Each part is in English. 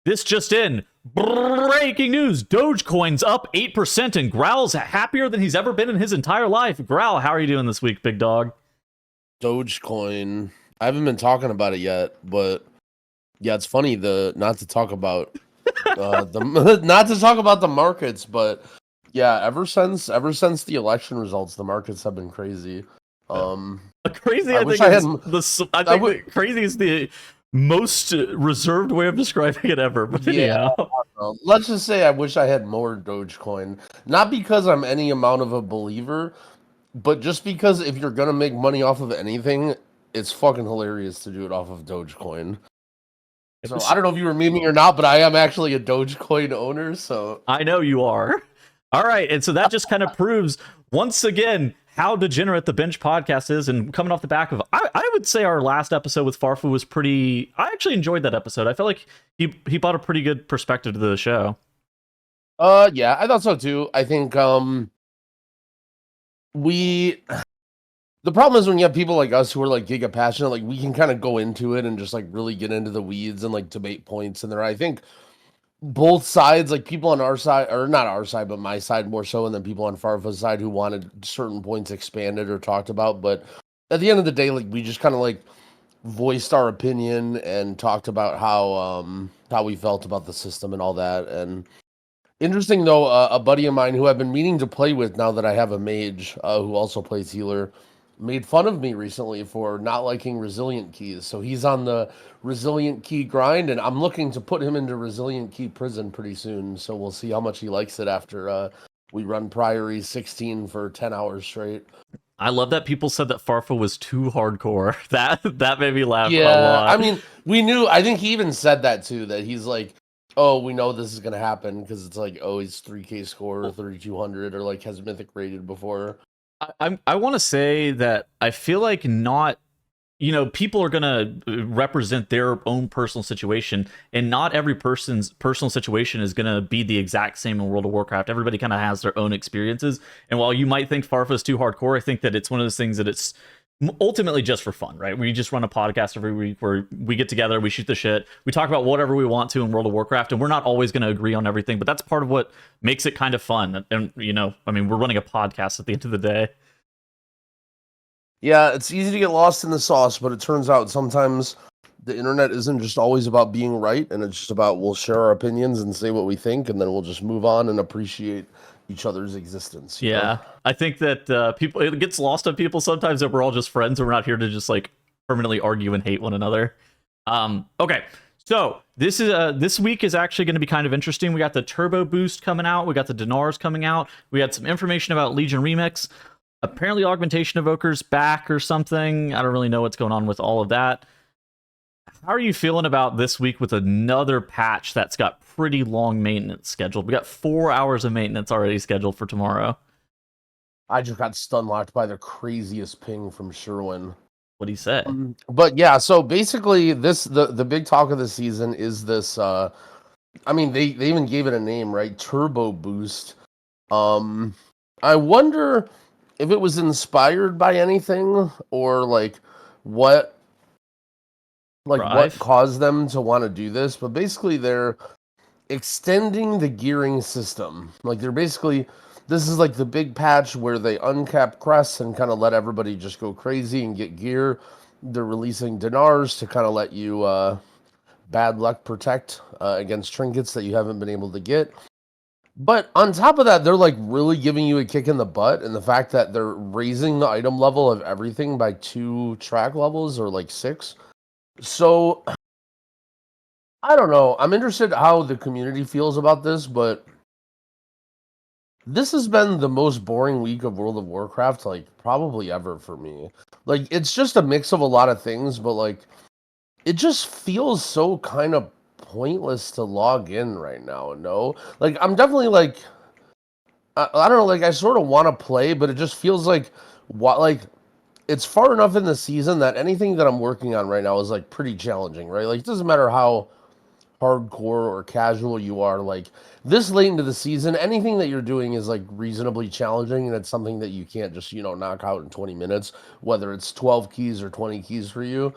This just in. Breaking news. Dogecoin's up 8% and Growl's happier than he's ever been in his entire life. Growl, how are you doing this week, big dog? Dogecoin. I haven't been talking about it yet, but yeah, it's funny not to talk about the markets, but yeah, ever since the election results, the markets have been crazy. Crazy, I think crazy is the most reserved way of describing it ever. But yeah, let's just say I wish I had more Dogecoin. Not because I'm any amount of a believer, but just because if you're gonna make money off of anything, it's fucking hilarious to do it off of Dogecoin. So I don't know if you were memeing or not, but I am actually a Dogecoin owner, so I know you are. All right, and so that just kind of proves once again how degenerate the Bench podcast is. And coming off the back of, I would say our last episode with Farfu was pretty. I actually enjoyed that episode. I felt like he brought a pretty good perspective to the show. Yeah, I thought so too. I think the problem is when you have people like us who are like giga passionate, like we can kind of go into it and just like really get into the weeds and like debate points. And I think both sides, like people on our side, or not our side, but my side more so, and then people on Farfa's side who wanted certain points expanded or talked about. But at the end of the day, like we just kind of like voiced our opinion and talked about how we felt about the system and all that. And interesting though, a buddy of mine who I've been meaning to play with now that I have a mage who also plays healer, made fun of me recently for not liking resilient keys. So he's on the resilient key grind, and I'm looking to put him into resilient key prison pretty soon. So we'll see how much he likes it after we run Priory 16 for 10 hours straight. I love that people said that Farfa was too hardcore. That made me laugh a lot. I mean, we knew, I think he even said that too, that he's like, oh, we know this is going to happen because it's like, oh, he's 3K score or 3,200 or like has mythic rated before. I want to say that I feel like not, people are going to represent their own personal situation, and not every person's personal situation is going to be the exact same in World of Warcraft. Everybody kind of has their own experiences. And while you might think Farfa is too hardcore, I think that it's one of those things that it's ultimately just for fun, right? We just run a podcast every week where we get together, we shoot the shit, we talk about whatever we want to in World of Warcraft, and we're not always going to agree on everything, but that's part of what makes it kind of fun. And I mean, we're running a podcast at the end of the day. Yeah, it's easy to get lost in the sauce, but it turns out sometimes the internet isn't just always about being right, and it's just about we'll share our opinions and say what we think, and then we'll just move on and appreciate each other's existence. Yeah, know? I think that it gets lost on people sometimes that we're all just friends and we're not here to just like permanently argue and hate one another. Okay, so this week is actually going to be kind of interesting. We got the Turbo Boost coming out. We got the Dinars coming out. We had some information about Legion Remix. Apparently Augmentation Evoker's back or something. I don't really know what's going on with all of that. How are you feeling about this week with another patch that's got pretty long maintenance scheduled? We got 4 hours of maintenance already scheduled for tomorrow. I just got stun locked by the craziest ping from Sherwin. What'd he say? But yeah, so basically the big talk of the season is this I mean they even gave it a name, right? Turbo Boost. I wonder if it was inspired by anything or like what caused them to want to do this, but basically they're extending the gearing system. Like this is like the big patch where they uncap crests and kind of let everybody just go crazy and get gear. They're releasing dinars to kind of let you bad luck protect against trinkets that you haven't been able to get. But on top of that, they're like really giving you a kick in the butt, and the fact that they're raising the item level of everything by 2 track levels or like 6. So I don't know. I'm interested how the community feels about this, but this has been the most boring week of World of Warcraft, like probably ever for me. Like it's just a mix of a lot of things, but like it just feels so kind of pointless to log in right now. No, like I'm definitely like I don't know, like I sort of want to play, but it just feels like it's far enough in the season that anything that I'm working on right now is like pretty challenging, right? Like it doesn't matter how hardcore or casual you are, like this late into the season, anything that you're doing is like reasonably challenging, and it's something that you can't just knock out in 20 minutes, whether it's 12 keys or 20 keys for you.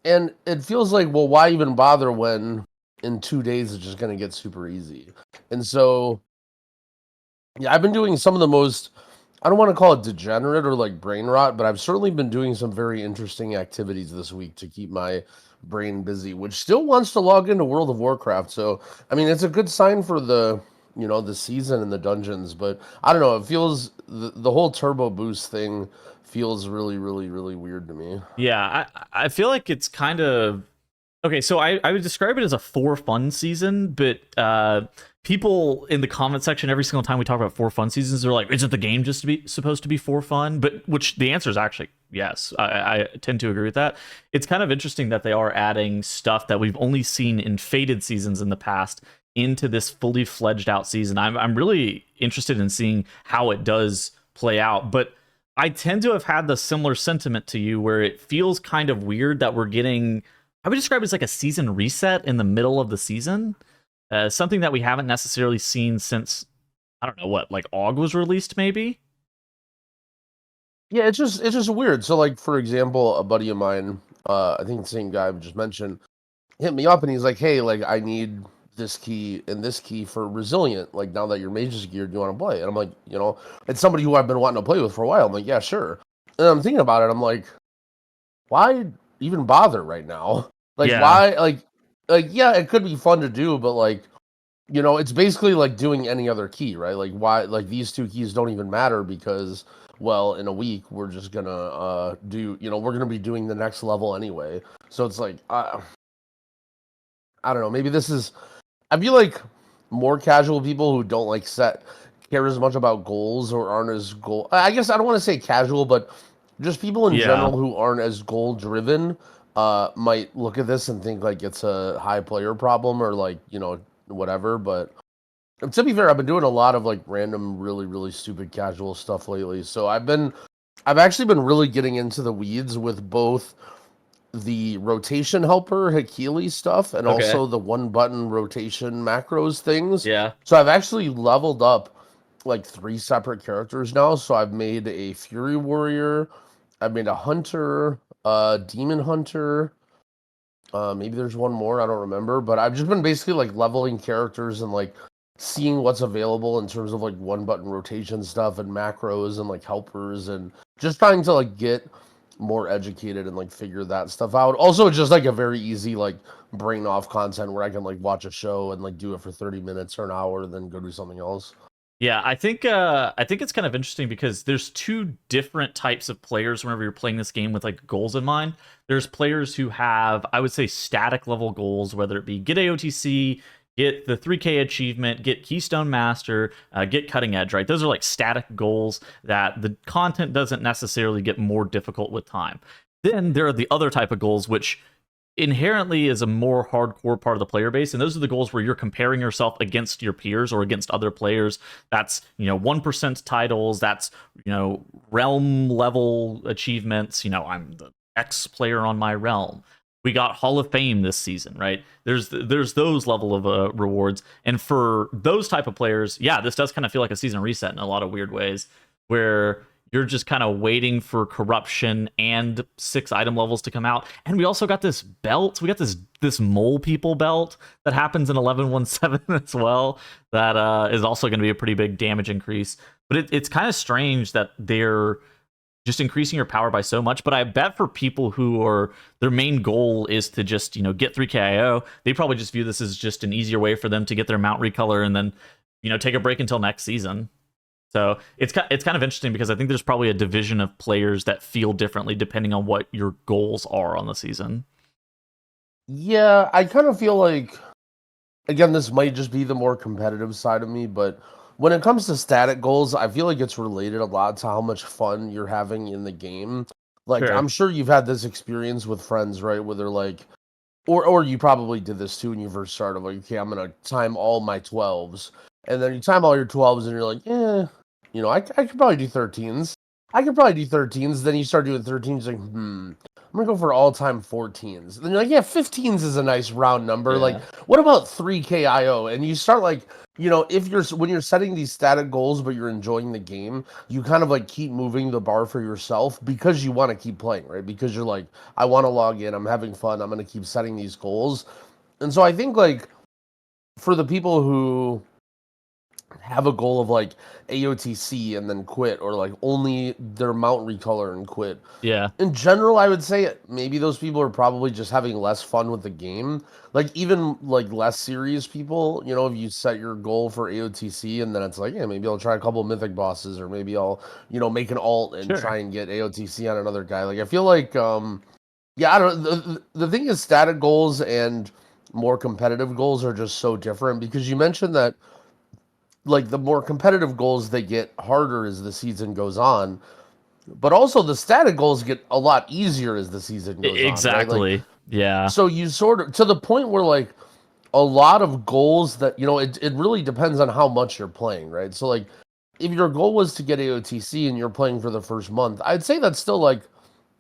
And it feels like, well, why even bother when in 2 days it's just gonna get super easy. And so, yeah, I've been doing some of the most, I don't want to call it degenerate or like brain rot, but I've certainly been doing some very interesting activities this week to keep my brain busy, which still wants to log into World of Warcraft. So, I mean, it's a good sign for the, the season and the dungeons, but I don't know, it feels the whole turbo boost thing feels really, really, really weird to me. Yeah, I feel like it's kind of okay. So I would describe it as a for fun season, but people in the comment section every single time we talk about for fun seasons, they're like, "Isn't the game just to be supposed to be for fun?" But which the answer is actually yes. I tend to agree with that. It's kind of interesting that they are adding stuff that we've only seen in faded seasons in the past into this fully fledged out season. I'm really interested in seeing how it does play out, but I tend to have had the similar sentiment to you where it feels kind of weird that we're getting, I would describe it as like a season reset in the middle of the season. Something that we haven't necessarily seen since, I don't know what, like Aug was released maybe? Yeah, it's just weird. So like for example, a buddy of mine, I think the same guy I just mentioned, hit me up and he's like, "Hey, like I need this key and this key for resilient. Like now that your mage is geared, do you want to play?" And I'm like, it's somebody who I've been wanting to play with for a while. I'm like, "Yeah, sure." And I'm thinking about it. I'm like, why even bother right now? Like Yeah. why like yeah, it could be fun to do, but like it's basically like doing any other key, right? Like why like these two keys don't even matter because well, in a week we're just gonna do we're gonna be doing the next level anyway. So it's like I don't know, maybe this is I feel like more casual people who don't like set care as much about goals or aren't as goal. I guess I don't want to say casual, but just people in Yeah. general who aren't as goal driven might look at this and think like it's a high player problem or like whatever. But to be fair, I've been doing a lot of like random, really, really stupid casual stuff lately. So I've actually been really getting into the weeds with both the rotation helper Hakili stuff and Okay. also the one button rotation macros things. Yeah. So I've actually leveled up like 3 separate characters now. So I've made a Fury Warrior, I've made a Hunter, a Demon Hunter. Maybe there's one more, I don't remember, but I've just been basically like leveling characters and like seeing what's available in terms of like one button rotation stuff and macros and like helpers and just trying to like get more educated and like figure that stuff out. Also, it's just like a very easy like brain off content where I can like watch a show and like do it for 30 minutes or an hour, then go do something else. Yeah, I think it's kind of interesting because there's two different types of players whenever you're playing this game with like goals in mind. There's players who have, I would say, static level goals, whether it be get AOTC, get the 3K achievement, get Keystone Master, get Cutting Edge, right? Those are like static goals that the content doesn't necessarily get more difficult with time. Then there are the other type of goals, which inherently is a more hardcore part of the player base, and those are the goals where you're comparing yourself against your peers or against other players. That's 1% titles, that's realm level achievements. I'm the X player on my realm. We got Hall of Fame this season, right? There's those level of rewards, and for those type of players, yeah, this does kind of feel like a season reset in a lot of weird ways, where you're just kind of waiting for corruption and 6 item levels to come out. And we also got this belt. We got this mole people belt that happens in 11.17 as well. That is also going to be a pretty big damage increase. But it's kind of strange that they're just increasing your power by so much. But I bet for people who are their main goal is to just get 3KIO, they probably just view this as just an easier way for them to get their mount recolor and then take a break until next season. So it's kind of interesting because I think there's probably a division of players that feel differently depending on what your goals are on the season. Yeah, I kind of feel like, again, this might just be the more competitive side of me, but when it comes to static goals, I feel like it's related a lot to how much fun you're having in the game. Like, Sure. I'm sure you've had this experience with friends, right? Where they're like, or you probably did this too when you first started. Like, okay, I'm gonna time all my 12s, and then you time all your 12s, and you're like, I could probably do 13s. I could probably do 13s. Then you start doing 13s, like, I'm gonna go for all-time 14s. Then you're like, yeah, 15s is a nice round number. Like, Yeah. what about 3KIO? And you start like, if you're when you're setting these static goals, but you're enjoying the game, you kind of like keep moving the bar for yourself because you want to keep playing, right? Because you're like, I want to log in, I'm having fun, I'm gonna keep setting these goals. And so I think like for the people who have a goal of like AOTC and then quit, or like only their mount recolor and quit. Yeah. In general, I would say maybe those people are probably just having less fun with the game. Like even like less serious people, you know, if you set your goal for AOTC and then it's like, yeah, maybe I'll try a couple mythic bosses, or maybe I'll, you know, make an alt and Sure. try and get AOTC on another guy. Like I feel like yeah, I don't the thing is static goals and more competitive goals are just so different, because you mentioned that like the more competitive goals, they get harder as the season goes on, but also the static goals get a lot easier as the season goes on, right? Like Exactly. Yeah. so you sort of, to the point where like a lot of goals that, you know, it really depends on how much you're playing, right? So like if your goal was to get AOTC and you're playing for the first month, I'd say that's still like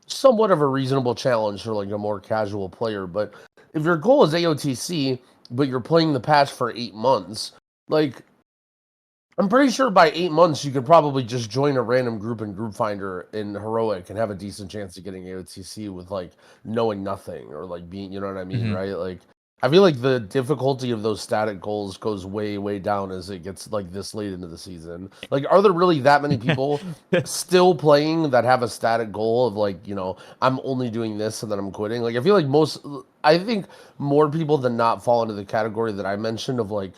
somewhat of a reasonable challenge for like a more casual player. But if your goal is AOTC but you're playing the patch for 8 months, like I'm pretty sure by 8 months you could probably just join a random group in Group Finder in Heroic and have a decent chance of getting AOTC with like knowing nothing, or like being, you know what I mean, Mhm. right? Like I feel like the difficulty of those static goals goes way, way down as it gets like this late into the season. Like, are there really that many people still playing that have a static goal of like, you know, I'm only doing this and then I'm quitting? Like, I think more people than not fall into the category that I mentioned of like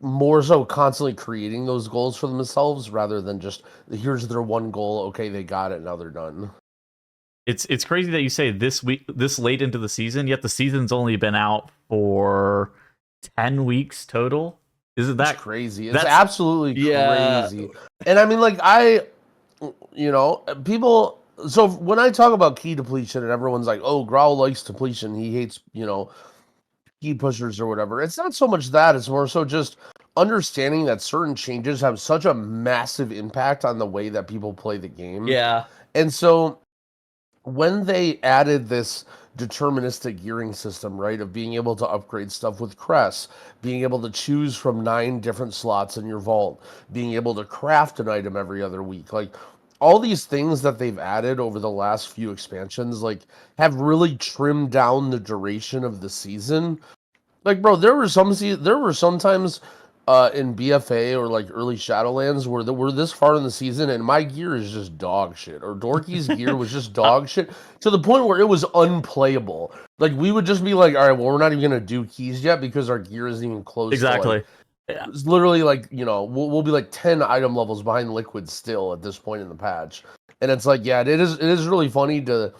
more so constantly creating those goals for themselves rather than just here's their one goal, okay, they got it, now they're done. It's crazy that you say this late into the season, yet the season's only been out for 10 weeks total. Isn't It's that crazy. It's that's absolutely yeah. crazy. And I mean, like, you know, people. So when I talk about key depletion and everyone's like, oh, Growl likes depletion, he hates, you know, key pushers or whatever. It's not so much that, it's more so just understanding that certain changes have such a massive impact on the way that people play the game. Yeah. And so when they added this deterministic gearing system, right, of being able to upgrade stuff with Cress, being able to choose from 9 different slots in your vault, being able to craft an item every other week, like all these things that they've added over the last few expansions, like have really trimmed down the duration of the season. Like, bro, there were sometimes in BFA or like early Shadowlands where we're this far in the season and my gear is just dog shit, or Dorky's gear was just Uh, dog shit, to the point where it was unplayable. Like we would just be like, all right, well, we're not even gonna do keys yet because our gear isn't even close to like. exactly. Yeah. It's literally like, you know, we'll be like 10 item levels behind Liquid still at this point in the patch, and it's like, yeah, it is really funny to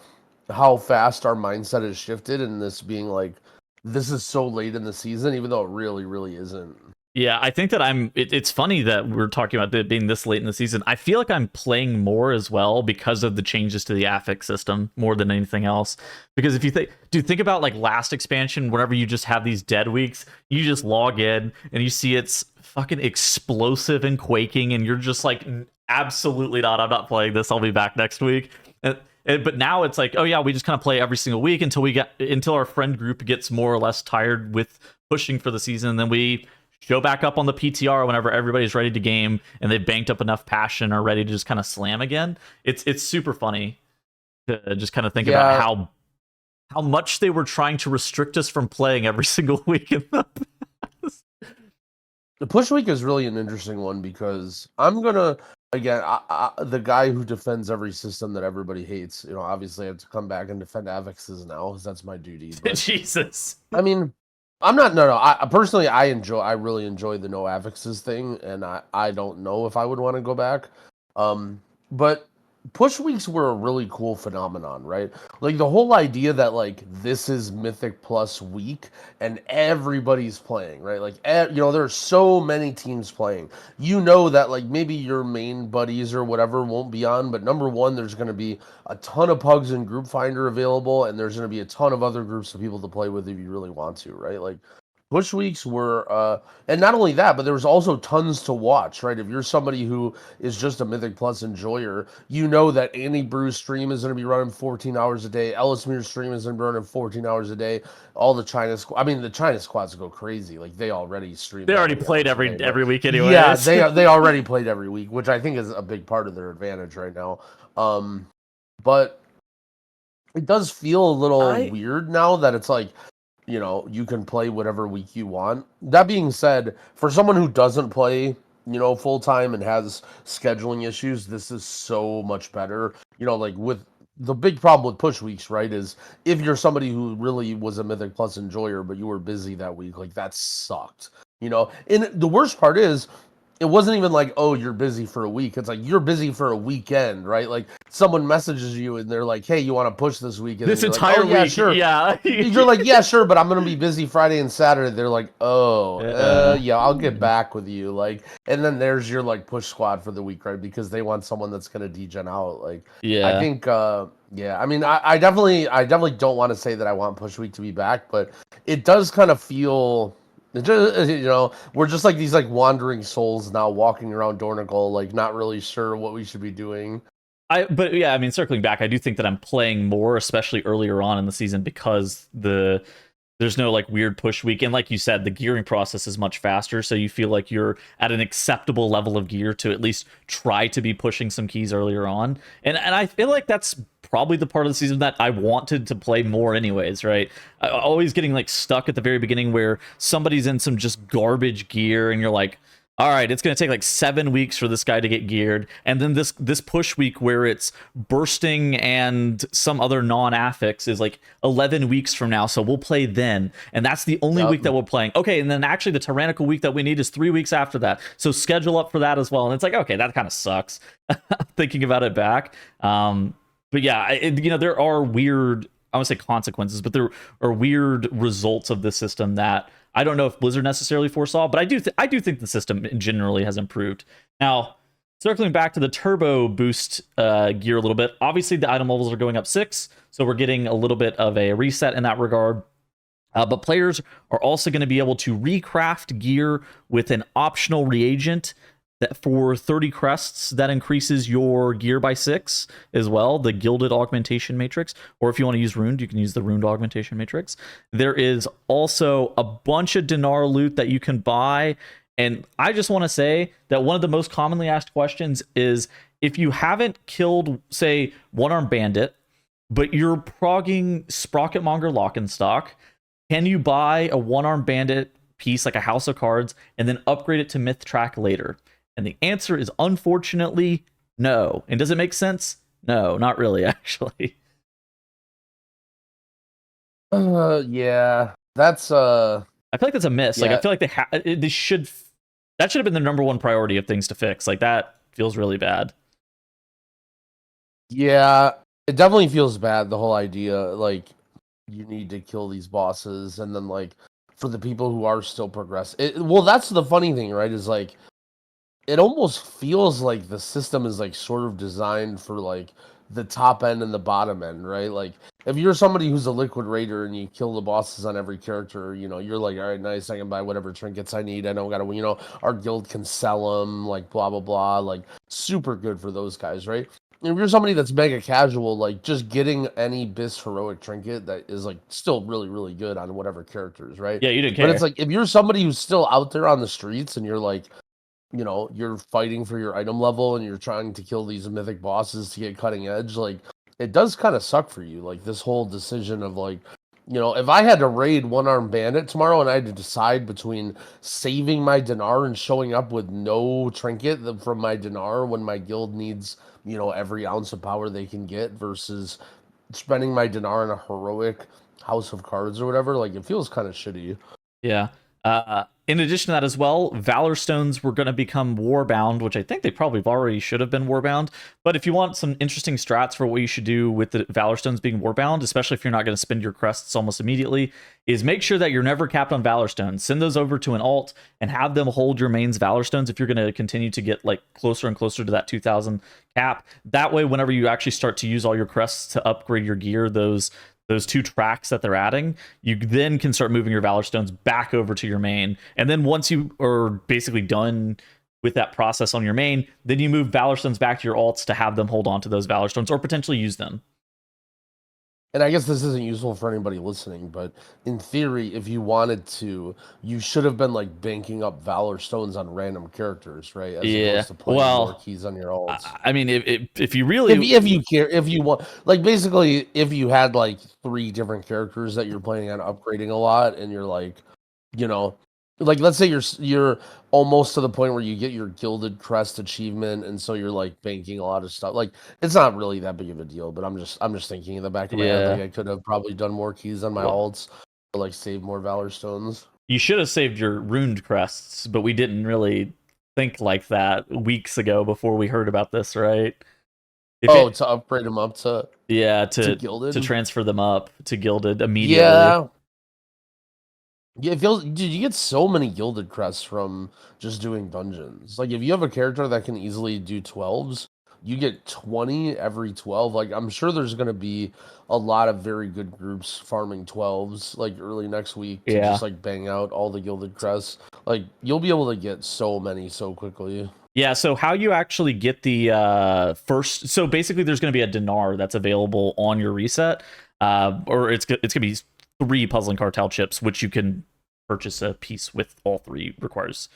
how fast our mindset has shifted, and this being like, this is so late in the season, even though it really, really isn't. Yeah, I think that it's funny that we're talking about it being this late in the season. I feel like I'm playing more as well because of the changes to the affix system more than anything else. Because if you think about like last expansion, whenever you just have these dead weeks, you just log in and you see it's fucking explosive and quaking, and you're just like, absolutely not. I'm not playing this. I'll be back next week. But now it's like, oh yeah, we just kind of play every single week until our friend group gets more or less tired with pushing for the season, and then we show back up on the PTR whenever everybody's ready to game and they've banked up enough passion or ready to just kind of slam again. It's super funny to just kind of think about Yeah, how much they were trying to restrict us from playing every single week in the past. the push week is really an interesting one because I'm gonna, again, the guy who defends every system that everybody hates. You know, obviously, I have to come back and defend Avexes now because that's my duty. But Jesus. I mean, I'm not. No, no. I personally, I really enjoy the no affixes thing, and I don't know if I would want to go back. But push weeks were a really cool phenomenon, right? Like the whole idea that like this is Mythic Plus week and everybody's playing, right? Like, you know, there are so many teams playing. You know that like maybe your main buddies or whatever won't be on, but number one, there's going to be a ton of pugs in Group Finder available, and there's going to be a ton of other groups of people to play with if you really want to, right? Like push weeks were and not only that, but there was also tons to watch, right? If you're somebody who is just a Mythic Plus enjoyer, you know that Andy Brew's stream is going to be running 14 hours a day. Ellis Mere's stream is going to be running 14 hours a day. All the I mean, the China squads go crazy. Like they already stream They that already many played hours a day, but every week yeah, anyways. they already played every week, which I think is a big part of their advantage right now. But it does feel a little I weird now that it's like you can play whatever week you want. That being said, for someone who doesn't play, full time and has scheduling issues, this is so much better. Like with the big problem with push weeks, right, is if you're somebody who really was a Mythic Plus enjoyer, but you were busy that week, like that sucked. And the worst part is it wasn't even like, oh, you're busy for a week. It's like you're busy for a weekend, right? Like someone messages you and they're like, hey, you want to push this week? And This you're entire like, oh, yeah, week, sure. yeah. You're like, yeah, sure, but I'm gonna be busy Friday and Saturday. They're like, oh, yeah, I'll get back with you. Like, and then there's your like push squad for the week, right? Because they want someone that's gonna degen out. Like, I think, yeah. I mean, I definitely don't want to say that I want push week to be back, but it does kind of feel. It just, we're just like these like wandering souls now walking around Dornigal, like not really sure what we should be doing. But yeah, I mean, circling back, I do think that I'm playing more, especially earlier on in the season, because there's no like weird push week, and like you said, the gearing process is much faster, so you feel like you're at an acceptable level of gear to at least try to be pushing some keys earlier on, and I feel like that's probably the part of the season that I wanted to play more anyways, right? Always getting like stuck at the very beginning where somebody's in some just garbage gear and you're like, all right, it's going to take like 7 weeks for this guy to get geared, and then this push week where it's bursting and some other non-affix is like 11 weeks from now, so we'll play then, and that's the only week that we're playing. Okay, and then actually the tyrannical week that we need is 3 weeks after that, so schedule up for that as well. And it's like, okay, that kind of sucks thinking about it back. But yeah, there are weird, I won't say consequences, but there are weird results of this system that I don't know if Blizzard necessarily foresaw, but I do think the system generally has improved. Now, circling back to the turbo boost gear a little bit, obviously the item levels are going up 6, so we're getting a little bit of a reset in that regard. But players are also going to be able to recraft gear with an optional reagent that for 30 crests that increases your gear by 6 as well, the gilded augmentation matrix. Or if you want to use runed, you can use the runed augmentation matrix. There is also a bunch of dinar loot that you can buy, and I just want to say that one of the most commonly asked questions is if you haven't killed, say, one-armed bandit, but you're progging Sprocketmonger Lockenstock, can you buy a one-armed bandit piece like a House of Cards and then upgrade it to Myth Track later? And the answer is unfortunately no. And does it make sense? No, not really, actually. Yeah, that's I feel like that's a miss. Yeah. Like I feel like they should that should have been the number one priority of things to fix. Like that feels really bad. Yeah, it definitely feels bad, the whole idea, like you need to kill these bosses and then like for the people who are still progressing. Well, that's the funny thing, right? Is like it almost feels like the system is like sort of designed for like the top end and the bottom end, right? Like if you're somebody who's a liquid raider and you kill the bosses on every character, you're like, all right, nice, I can buy whatever trinkets I need. I don't gotta, our guild can sell them, like blah blah blah, like super good for those guys, right? If you're somebody that's mega casual, like just getting any bis heroic trinket that is like still really really good on whatever characters, right? Yeah, you didn't care. But it's like if you're somebody who's still out there on the streets and you're like, you're fighting for your item level and you're trying to kill these mythic bosses to get cutting edge, like it does kind of suck for you. Like this whole decision of like, if I had to raid one-armed bandit tomorrow and I had to decide between saving my dinar and showing up with no trinket from my dinar when my guild needs, every ounce of power they can get versus spending my dinar on a heroic House of Cards or whatever, like it feels kind of shitty. Yeah. In addition to that as well, Valor Stones were going to become Warbound, which I think they probably already should have been Warbound. But if you want some interesting strats for what you should do with the Valor Stones being Warbound, especially if you're not going to spend your crests almost immediately, is make sure that you're never capped on Valor Stones. Send those over to an alt and have them hold your main's Valor Stones if you're going to continue to get like closer and closer to that 2,000 cap. That way, whenever you actually start to use all your crests to upgrade your gear, those 2 tracks that they're adding, you then can start moving your Valor Stones back over to your main. And then once you are basically done with that process on your main, then you move Valor Stones back to your alts to have them hold on to those Valor Stones or potentially use them. and I guess this isn't useful for anybody listening, but in theory, if you wanted to, you should have been like banking up Valor Stones on random characters, right? As Yeah. opposed to playing more Well, keys on your alts. I mean, if you really, If you care, if you want, like basically, if you had like 3 different characters that you're planning on upgrading a lot, and you're like, you know, like let's say you're almost to the point where you get your Gilded Crest achievement, and so you're like banking a lot of stuff. Like it's not really that big of a deal, but I'm just thinking in the back of my head, like yeah. I could have probably done more keys on my Well, alts, or like save more Valor Stones. you should have saved your ruined crests, but we didn't really think like that weeks ago before we heard about this, right? To upgrade them up yeah, to Gilded. to transfer them up to Gilded immediately. Yeah. Yeah, it feels, dude, you get so many Gilded Crests from just doing dungeons. Like, if you have a character that can easily do 12s, you get 20 every 12. Like, I'm sure there's going to be a lot of very good groups farming 12s, like, early next week to Yeah. just, like, bang out all the Gilded Crests. Like, you'll be able to get so many so quickly. Yeah, so how you actually get the first, so basically there's going to be a dinar that's available on your reset, or it's going to be 3 puzzling cartel chips, which you can purchase a piece with all 3, requires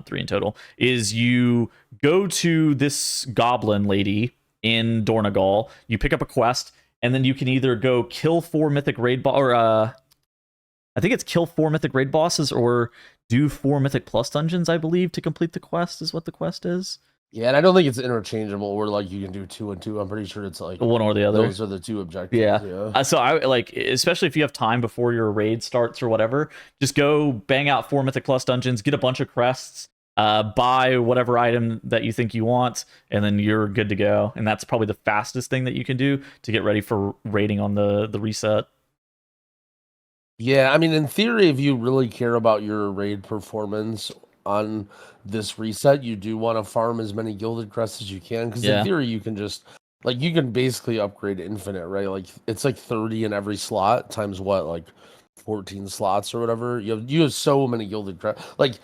3 in total. Is you go to this goblin lady in Dornagal, you pick up a quest, and then you can either go kill 4 mythic raid or I think it's kill 4 mythic raid bosses, or do 4 mythic plus dungeons, I believe, to complete the quest is what the quest is. Yeah, and I don't think it's interchangeable, or like you can do 2 and 2. I'm pretty sure it's like one or the other. Those are the 2 objectives. Yeah. So I like, especially if you have time before your raid starts or whatever, just go bang out 4 mythic plus dungeons, get a bunch of crests, buy whatever item that you think you want, and then you're good to go. And that's probably the fastest thing that you can do to get ready for raiding on the reset. Yeah, I mean, in theory, if you really care about your raid performance on this reset, you do want to farm as many Gilded Crests as you can, because in theory, you can just, like, you can basically upgrade infinite, right? Like, it's like 30 in every slot, times what, like 14 slots or whatever. You have so many Gilded Crests. Like,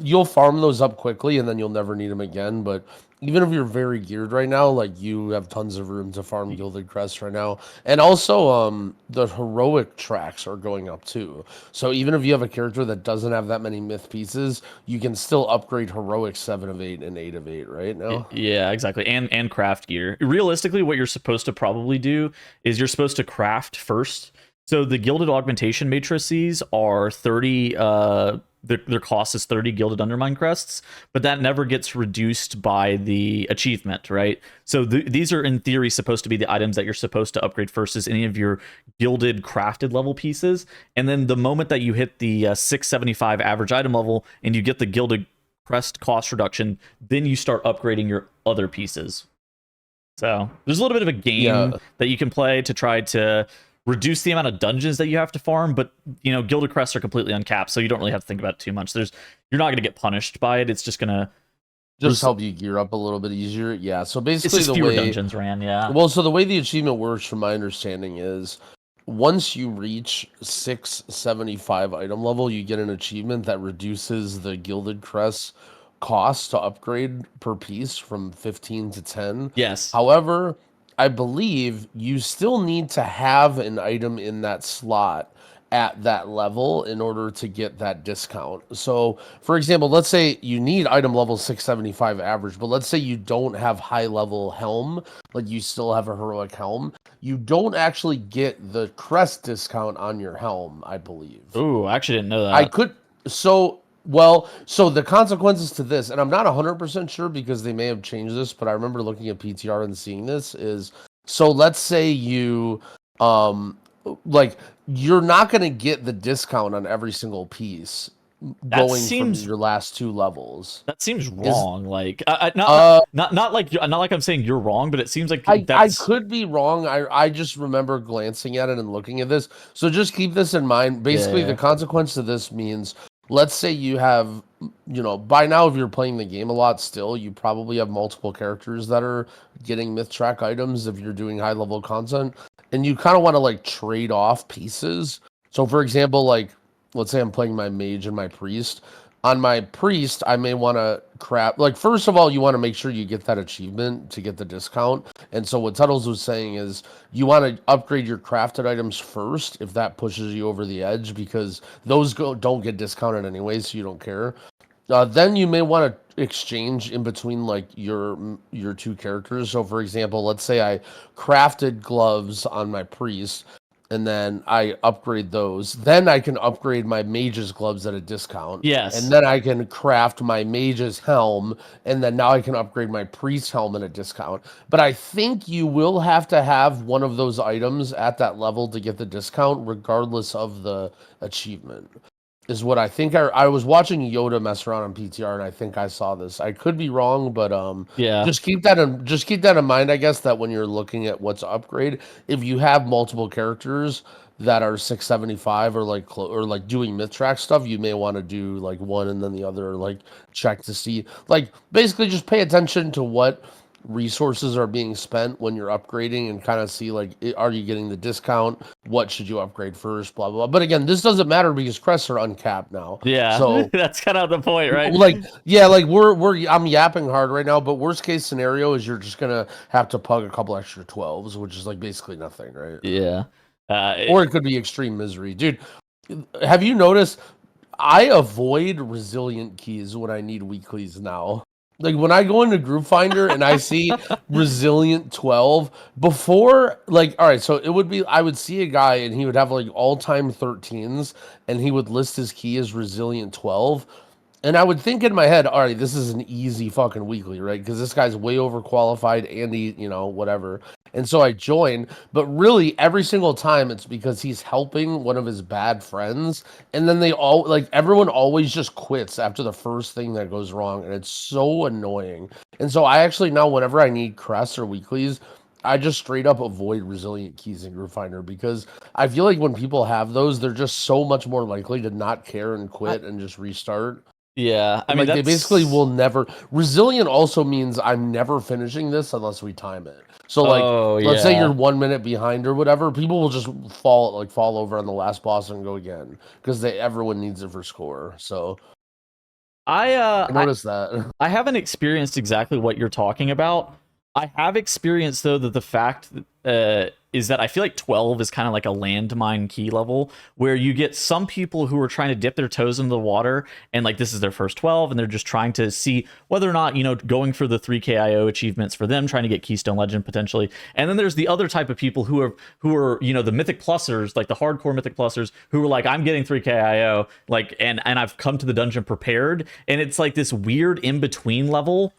you'll farm those up quickly, and then you'll never need them again, but even if you're very geared right now, like, you have tons of room to farm Gilded Crests right now. And also, the heroic tracks are going up too. So even if you have a character that doesn't have that many myth pieces, you can still upgrade heroic 7 of 8 and 8 of 8 right now. Yeah, exactly. And craft gear. Realistically, what you're supposed to probably do is you're supposed to craft first. So the gilded augmentation matrices are 30 their cost is 30 gilded undermine crests, but that never gets reduced by the achievement, right? So these are in theory supposed to be the items that you're supposed to upgrade first as any of your gilded crafted level pieces. And then the moment that you hit the 675 average item level and you get the gilded crest cost reduction, then you start upgrading your other pieces. So there's a little bit of a game that you can play to try to reduce the amount of dungeons that you have to farm, but Gilded Crests are completely uncapped, so you don't really have to think about it too much. You're not going to get punished by it. It's just going to help you gear up a little bit easier. Yeah. So basically, it's just fewer dungeons ran. Yeah. Well, so the way the achievement works, from my understanding, is once you reach 675 item level, you get an achievement that reduces the Gilded Crest cost to upgrade per piece from 15 to 10. Yes. However, I believe you still need to have an item in that slot at that level in order to get that discount. So, for example, let's say you need item level 675 average, but let's say you don't have high level helm, like you still have a heroic helm. You don't actually get the crest discount on your helm, I believe. Ooh, I actually didn't know that. So the consequences to this, and I'm not 100% sure because they may have changed this, but I remember looking at PTR and seeing this is, so let's say you, like, you're not going to get the discount on every single piece from your last 2 levels. That seems wrong. Not like I'm saying you're wrong, but it seems like I could be wrong. I just remember glancing at it and looking at this. So just keep this in mind. Basically, the consequence of this means, let's say you have, by now, if you're playing the game a lot still, you probably have multiple characters that are getting myth track items if you're doing high level content, and you kind of want to like trade off pieces. So for example, like, let's say I'm playing my mage and my priest. On my priest, I may want to craft, like, first of all, you want to make sure you get that achievement to get the discount. And so what Tuttles was saying is you want to upgrade your crafted items first if that pushes you over the edge, because those don't get discounted anyway, so you don't care. Then you may want to exchange in between like your two characters. So for example, let's say I crafted gloves on my priest and then I upgrade those. Then I can upgrade my mage's gloves at a discount. Yes. And then I can craft my mage's helm, and then now I can upgrade my priest helm at a discount. But I think you will have to have one of those items at that level to get the discount, regardless of the achievement. Is what I think. I was watching Yoda mess around on PTR, and I think I saw this. I could be wrong, but Yeah. just keep that in mind. I guess that when you're looking at what's upgrade, if you have multiple characters that are 675 or like doing myth track stuff, you may want to do like one and then the other, like check to see, like basically just pay attention to what resources are being spent when you're upgrading and kind of see like, are you getting the discount? What should you upgrade first? Blah, blah, blah. But again, this doesn't matter because crests are uncapped now. Yeah. So that's kind of the point, right? like, yeah, like I'm yapping hard right now, but worst case scenario is you're just going to have to pug a couple extra 12s, which is like basically nothing, right? Yeah. Or it could be extreme misery. Dude, have you noticed I avoid resilient keys when I need weeklies now? Like when I go into Group Finder and I see resilient 12 before, like, all right, so it would be, I would see a guy and he would have like all-time 13s and he would list his key as resilient 12. And I would think in my head, all right, this is an easy fucking weekly, right? Because this guy's way overqualified and he, whatever. And so I join, but really every single time it's because he's helping one of his bad friends. And then everyone always just quits after the first thing that goes wrong. And it's so annoying. And so I actually now, whenever I need crests or weeklies, I just straight up avoid resilient keys in Group Finder because I feel like when people have those, they're just so much more likely to not care and quit and just restart. Yeah, I mean, they basically will never. Resilient also means I'm never finishing this unless we time it. So like, let's say you're 1 minute behind or whatever, people will just fall over on the last boss and go again because everyone needs it for score. So I noticed that. I haven't experienced exactly what you're talking about. I have experienced though that the fact is that I feel like 12 is kind of like a landmine key level where you get some people who are trying to dip their toes into the water and like this is their first 12 and they're just trying to see whether or not, going for the 3KIO achievements for them, trying to get Keystone Legend potentially. And then there's the other type of people who are the Mythic Plusers, like the hardcore Mythic Plusers, who are like, I'm getting 3KIO, like, and I've come to the dungeon prepared. And it's like this weird in-between level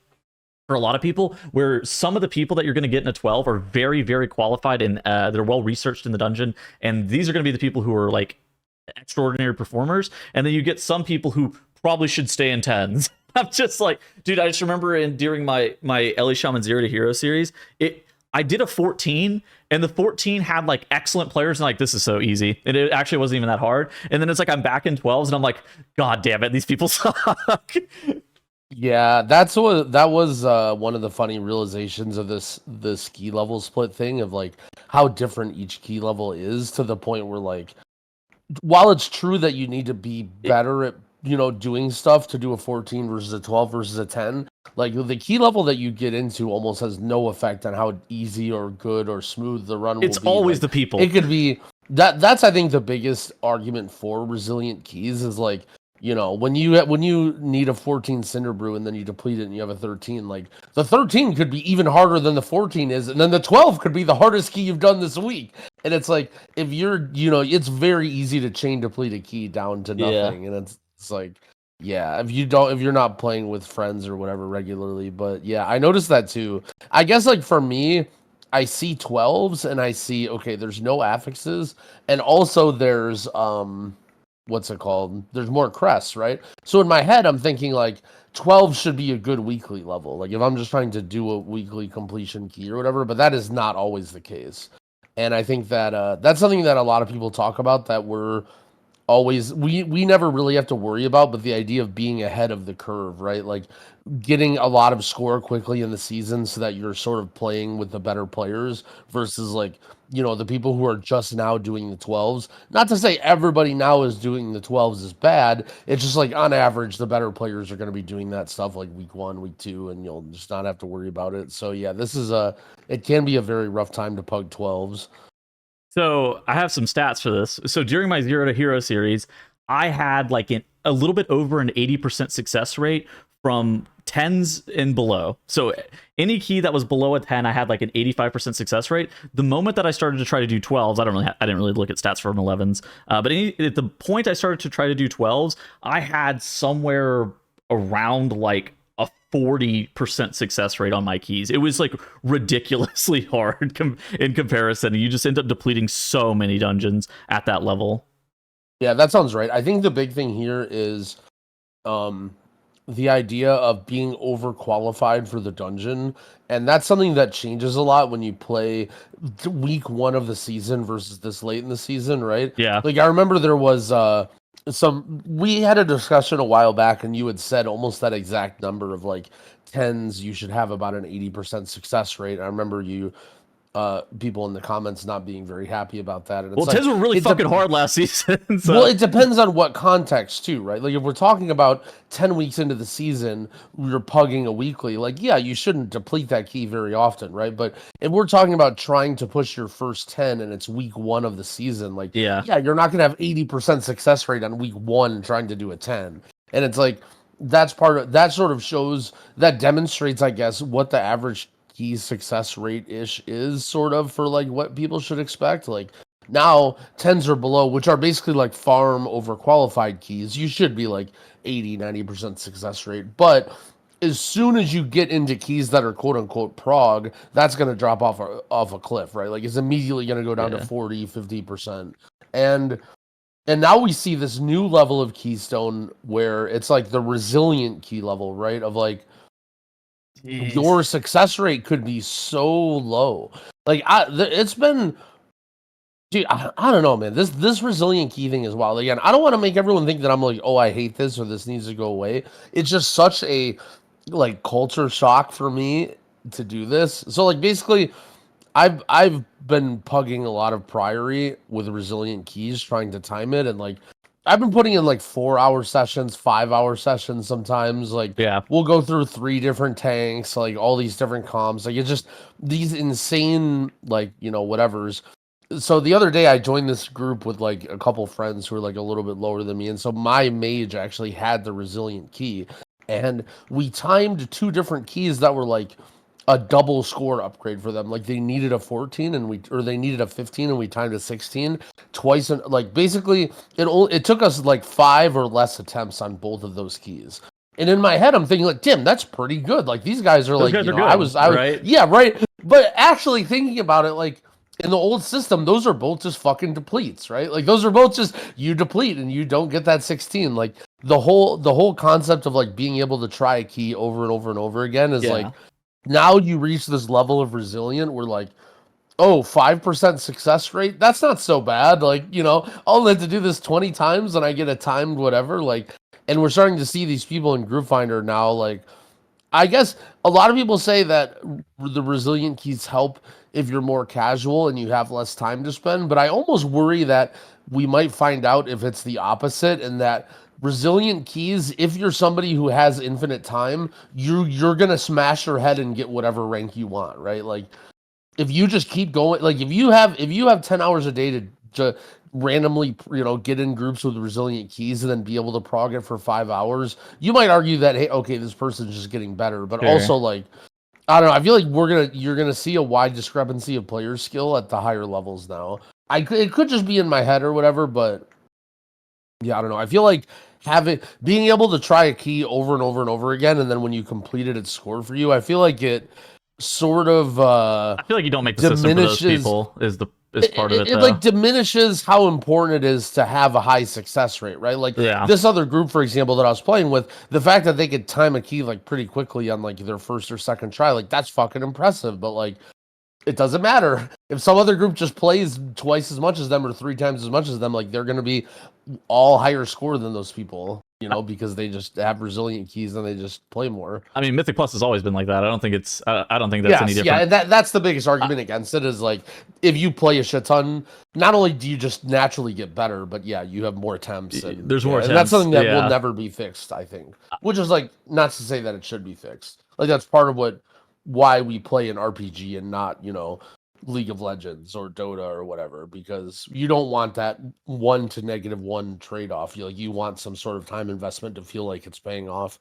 for a lot of people, where some of the people that you're going to get in a 12 are very, very qualified and they're well researched in the dungeon. And these are going to be the people who are like extraordinary performers. And then you get some people who probably should stay in 10s. I'm just like, dude, I just remember during my Ellie Shaman Zero to Hero series, I did a 14 and the 14 had like excellent players and like, this is so easy. And it actually wasn't even that hard. And then it's like, I'm back in 12s and I'm like, God damn it, these people suck. Yeah, that was one of the funny realizations of this key level split thing of like how different each key level is, to the point where like, while it's true that you need to be better at doing stuff to do a 14 versus a 12 versus a 10, like the key level that you get into almost has no effect on how easy or good or smooth the run will be. It's always the people. It could be that's I think the biggest argument for resilient keys is like, when you need a 14 Cinder Brew and then you deplete it and you have a 13, like the 13 could be even harder than the 14 is, and then the 12 could be the hardest key you've done this week. And it's like, if you're, it's very easy to chain deplete a key down to nothing. Yeah. And it's like, yeah, if you're not playing with friends or whatever regularly. But yeah, I noticed that too. I guess like for me, I see 12s and I see, okay, there's no affixes, and also there's what's it called? There's more crests, right? So in my head, I'm thinking like 12 should be a good weekly level. Like if I'm just trying to do a weekly completion key or whatever, but that is not always the case. And I think that that's something that a lot of people talk about, that we're always we never really have to worry about, but the idea of being ahead of the curve, right? Like getting a lot of score quickly in the season so that you're sort of playing with the better players versus like, the people who are just now doing the 12s. Not to say everybody now is doing the 12s is bad. It's just like on average, the better players are going to be doing that stuff like week 1, week 2, and you'll just not have to worry about it. So yeah, it can be a very rough time to pug 12s. So I have some stats for this. So during my Zero to Hero series, I had like a little bit over an 80% success rate from 10s and below. So any key that was below a 10, I had like an 85% success rate. The moment that I started to try to do 12s, I didn't really look at stats from 11s, but at the point I started to try to do 12s, I had somewhere around like a 40% success rate on my keys. It was like ridiculously hard in comparison. You just end up depleting so many dungeons at that level. Yeah, that sounds right. I think the big thing here is the idea of being overqualified for the dungeon, and that's something that changes a lot when you play week 1 of the season versus this late in the season, right? Yeah. Like I remember there was we had a discussion a while back, and you had said almost that exact number of like 10s you should have about an 80% success rate. I remember you people in the comments not being very happy about that. And well, 10s were really fucking hard last season. So. Well, it depends on what context too, right? Like if we're talking about 10 weeks into the season, you're pugging a weekly, like, yeah, you shouldn't deplete that key very often, right? But if we're talking about trying to push your first 10 and it's week 1 of the season, like, yeah, you're not going to have 80% success rate on week 1 trying to do a 10. And it's like, that sort of shows, that demonstrates, I guess, what the average key success rate ish is sort of for like what people should expect. Like now 10s or below, which are basically like farm overqualified keys, you should be like 80-90% success rate. But as soon as you get into keys that are quote unquote prog, that's going to drop off a cliff, right? Like it's immediately going to go down to 40-50%. And now we see this new level of keystone where it's like the resilient key level, right? Of like, jeez, your success rate could be so low. Like it's been, dude, I don't know, man. This resilient key thing is wild. Again, I don't want to make everyone think that I'm like, oh, I hate this or this needs to go away. It's just such a like culture shock for me to do this. So like basically, I've been pugging a lot of Priory with resilient keys, trying to time it, and like I've been putting in like 4-hour sessions, 5-hour sessions sometimes. Like, we'll go through 3 different tanks, like all these different comms. Like, it's just these insane, like, whatevers. So the other day I joined this group with like a couple friends who are like a little bit lower than me. And so my mage actually had the resilient key. And we timed 2 different keys that were like a double score upgrade for them. Like they needed a 14 or they needed a 15 and we timed a 16 twice. And like basically it took us like 5 or less attempts on both of those keys. And in my head, I'm thinking like, Tim, that's pretty good. Like these guys are like, I was right. Yeah, right. But actually thinking about it, like in the old system, those are both just fucking depletes, right? Like those are both just you deplete and you don't get that 16. Like the whole concept of like being able to try a key over and over and over again is like, now you reach this level of resilient where like, 5% success rate, that's not so bad. Like, I'll have to do this 20 times and I get a timed whatever. Like, and we're starting to see these people in Group Finder now. Like, I guess a lot of people say that the resilient keys help if you're more casual and you have less time to spend. But I almost worry that we might find out if it's the opposite, and that resilient keys, if you're somebody who has infinite time, you're gonna smash your head and get whatever rank you want, right? Like if you just keep going, like if you have 10 hours a day to randomly get in groups with resilient keys and then be able to prog it for 5 hours, you might argue that, hey, okay, this person's just getting better. But also, like, I don't know, I feel like you're gonna see a wide discrepancy of player skill at the higher levels now. It could just be in my head or whatever, but yeah, I don't know. I feel like being able to try a key over and over and over again, and then when you complete it, it's scored for you. I feel like it sort of I feel like you don't make the system for those people is part of it. It like diminishes how important it is to have a high success rate, right? Like this other group, for example, that I was playing with, the fact that they could time a key like pretty quickly on like their first or second try, like that's fucking impressive. But like it doesn't matter if some other group just plays twice as much as them or 3 times as much as them. Like they're going to be all higher score than those people, you know, because they just have resilient keys and they just play more. I mean, Mythic Plus has always been like that. I don't think it's. I don't think that's any different. Yeah, that's the biggest argument against it is like if you play a shit ton, not only do you just naturally get better, but yeah, you have more attempts. And, there's more attempts. And that's something that will never be fixed, I think. Which is like not to say that it should be fixed. Like that's part of why we play an RPG and not, you know, League of Legends or Dota or whatever, because you don't want that 1 to -1 trade-off. You want some sort of time investment to feel like it's paying off.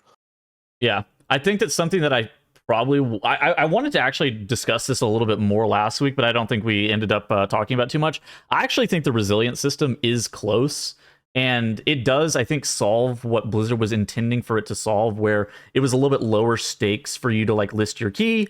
Yeah, I think that's something that I wanted to actually discuss this a little bit more last week, but I don't think we ended up talking about too much. I actually think the resilient system is close. And it does, I think, solve what Blizzard was intending for it to solve, where it was a little bit lower stakes for you to like list your key.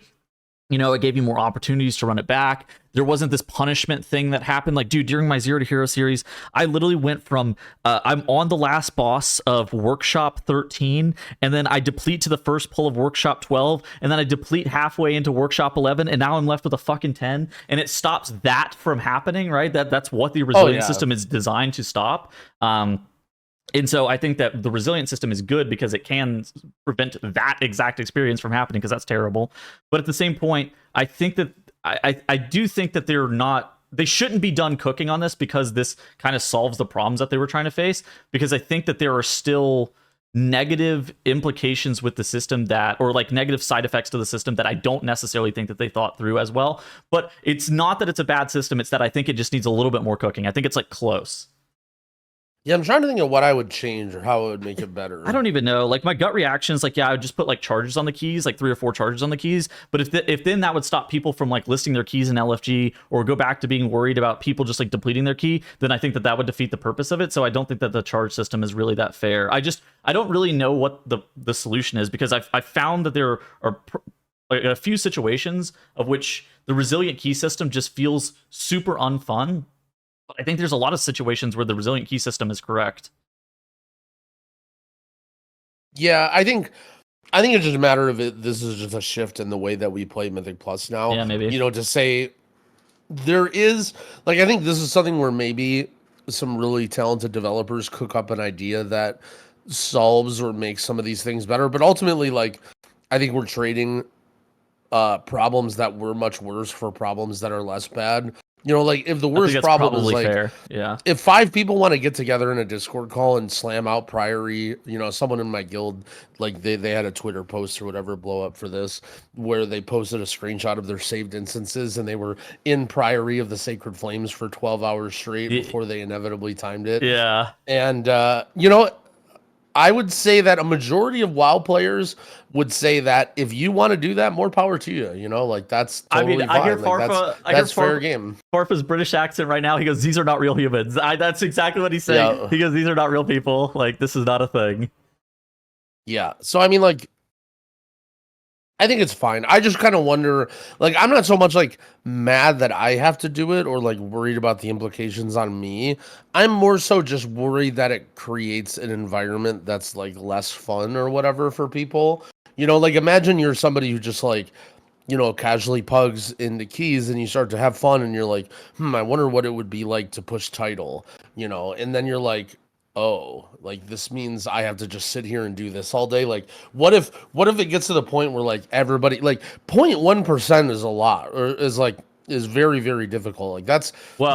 You know, it gave you more opportunities to run it back. There wasn't this punishment thing that happened. Like, dude, during my Zero to Hero series, I literally went from I'm on the last boss of Workshop 13, and then I deplete to the first pull of Workshop 12, and then I deplete halfway into Workshop 11, and now I'm left with a fucking 10, and it stops that from happening, right? That's what the resilient system is designed to stop. And so I think that the resilient system is good because it can prevent that exact experience from happening, because that's terrible. But at the same point, I think that I do think that they shouldn't be done cooking on this, because this kind of solves the problems that they were trying to face. Because I think that there are still negative implications with the system or like negative side effects to the system that I don't necessarily think that they thought through as well. But it's not that it's a bad system. It's that I think it just needs a little bit more cooking. I think it's like close. Yeah, I'm trying to think of what I would change or how it would make it better. I don't even know. Like my gut reaction is like, yeah, I would just put like charges on the keys, like 3 or 4 charges on the keys. But if then that would stop people from like listing their keys in LFG, or go back to being worried about people just like depleting their key, then I think that would defeat the purpose of it. So I don't think that the charge system is really that fair. I don't really know what the solution is, because I found that there are a few situations of which the resilient key system just feels super unfun. But I think there's a lot of situations where the resilient key system is correct. Yeah, I think it's just a matter of it. This is just a shift in the way that we play Mythic Plus now. Yeah, maybe. You know, to say there is like, I think this is something where maybe some really talented developers cook up an idea that solves or makes some of these things better. But ultimately, like, I think we're trading problems that were much worse for problems that are less bad. You know, like if the worst problem is like, fair. Yeah, if 5 people want to get together in a Discord call and slam out Priory, you know, someone in my guild, like they had a Twitter post or whatever blow up for this, where they posted a screenshot of their saved instances and they were in Priory of the Sacred Flames for 12 hours straight before they inevitably timed it. Yeah. And, you know, I would say that a majority of WoW players would say that if you want to do that, more power to you. You know, like that's totally fine. I hear like, Farfa. That's fair game. Farfa's British accent right now. He goes, "These are not real humans." That's exactly what he's saying. Yeah. He goes, "These are not real people. Like this is not a thing." Yeah. So I mean, like, I think it's fine. I just kind of wonder, like, I'm not so much like mad that I have to do it or like worried about the implications on me. I'm more so just worried that it creates an environment that's like less fun or whatever for people. You know, like imagine you're somebody who just like, you know, casually pugs into keys and you start to have fun and you're like, I wonder what it would be like to push title, you know, and then you're like, oh, like this means I have to just sit here and do this all day. Like, what if it gets to the point where like everybody, like 0.1% is a lot, or is very, very difficult. Like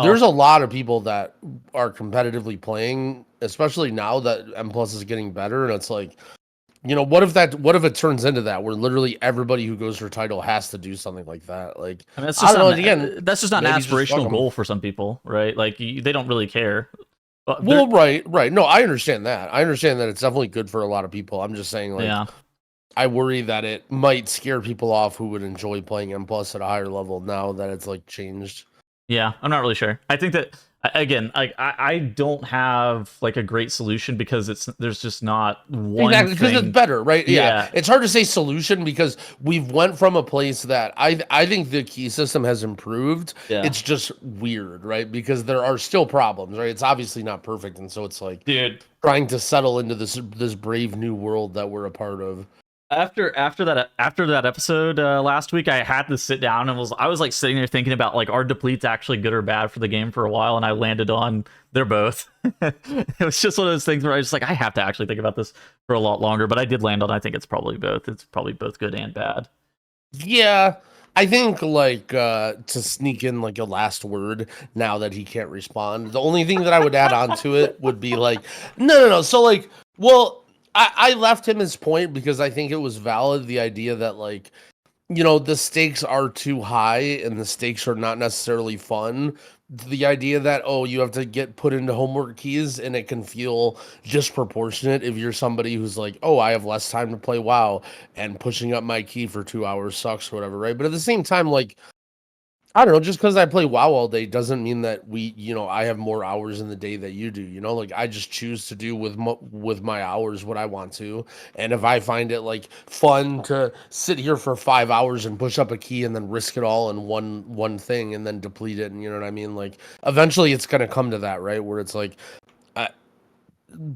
there's a lot of people that are competitively playing, especially now that M+ is getting better. And it's like, you know, what if it turns into that where literally everybody who goes for title has to do something like that? Like, I mean, that's just that's just not an aspirational goal for some people, right? Like they don't really care. Well, right. No, I understand that. I understand that it's definitely good for a lot of people. I'm just saying, like, yeah. I worry that it might scare people off who would enjoy playing M+ at a higher level now that it's like changed. Yeah, I'm not really sure. I think that again, I don't have like a great solution because there's just not one exactly because thing. It's better, right? Yeah, it's hard to say solution because we've went from a place that I think the key system has improved. Yeah. It's just weird, right? Because there are still problems, right? It's obviously not perfect, and so it's like, dude, trying to settle into this brave new world that we're a part of. After that episode last week, I had to sit down and I was like sitting there thinking about like, are depletes actually good or bad for the game for a while, and I landed on they're both. It was just one of those things where I was like, I have to actually think about this for a lot longer, but I did land on I think it's probably both. It's probably both good and bad. Yeah, I think like to sneak in like a last word now that he can't respond. The only thing that I would add on to it would be like, no. So like, well, I left him his point because I think it was valid. The idea that like, the stakes are too high and the stakes are not necessarily fun. The idea that, oh, you have to get put into homework keys and it can feel disproportionate if you're somebody who's like, oh, I have less time to play WoW and pushing up my key for 2 hours sucks or whatever, right? But at the same time, like, I don't know, just because I play WoW all day doesn't mean that I have more hours in the day that you do. Like I just choose to do with my hours what I want to, and if I find it like fun to sit here for 5 hours and push up a key and then risk it all in one thing and then deplete it, and you know what I mean? Like eventually it's gonna come to that, right? Where it's like uh,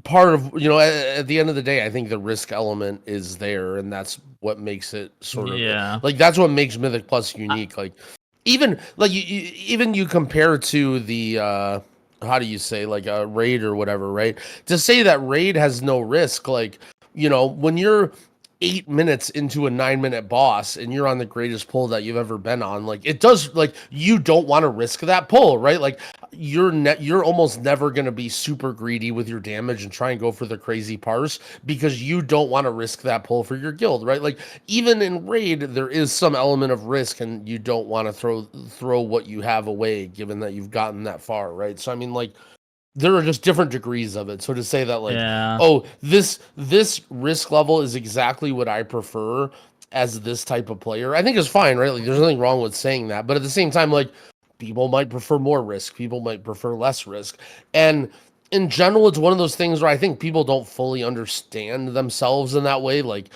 part of at the end of the day, I think the risk element is there, and that's what makes it sort of like that's what makes Mythic Plus unique. Like even like you compare to the how do you say like a raid or whatever, right? To say that raid has no risk, like when you're 8 minutes into a 9 minute boss and you're on the greatest pull that you've ever been on, like it does, like you don't want to risk that pull, right? Like you're almost never going to be super greedy with your damage and try and go for the crazy parse because you don't want to risk that pull for your guild, right? Like even in raid there is some element of risk and you don't want to throw what you have away given that you've gotten that far, right? So I mean, like there are just different degrees of it. So to say that like, oh, this risk level is exactly what I prefer as this type of player, I think is fine, right? Like there's nothing wrong with saying that. But at the same time, like people might prefer more risk, people might prefer less risk. And in general, it's one of those things where I think people don't fully understand themselves in that way. Like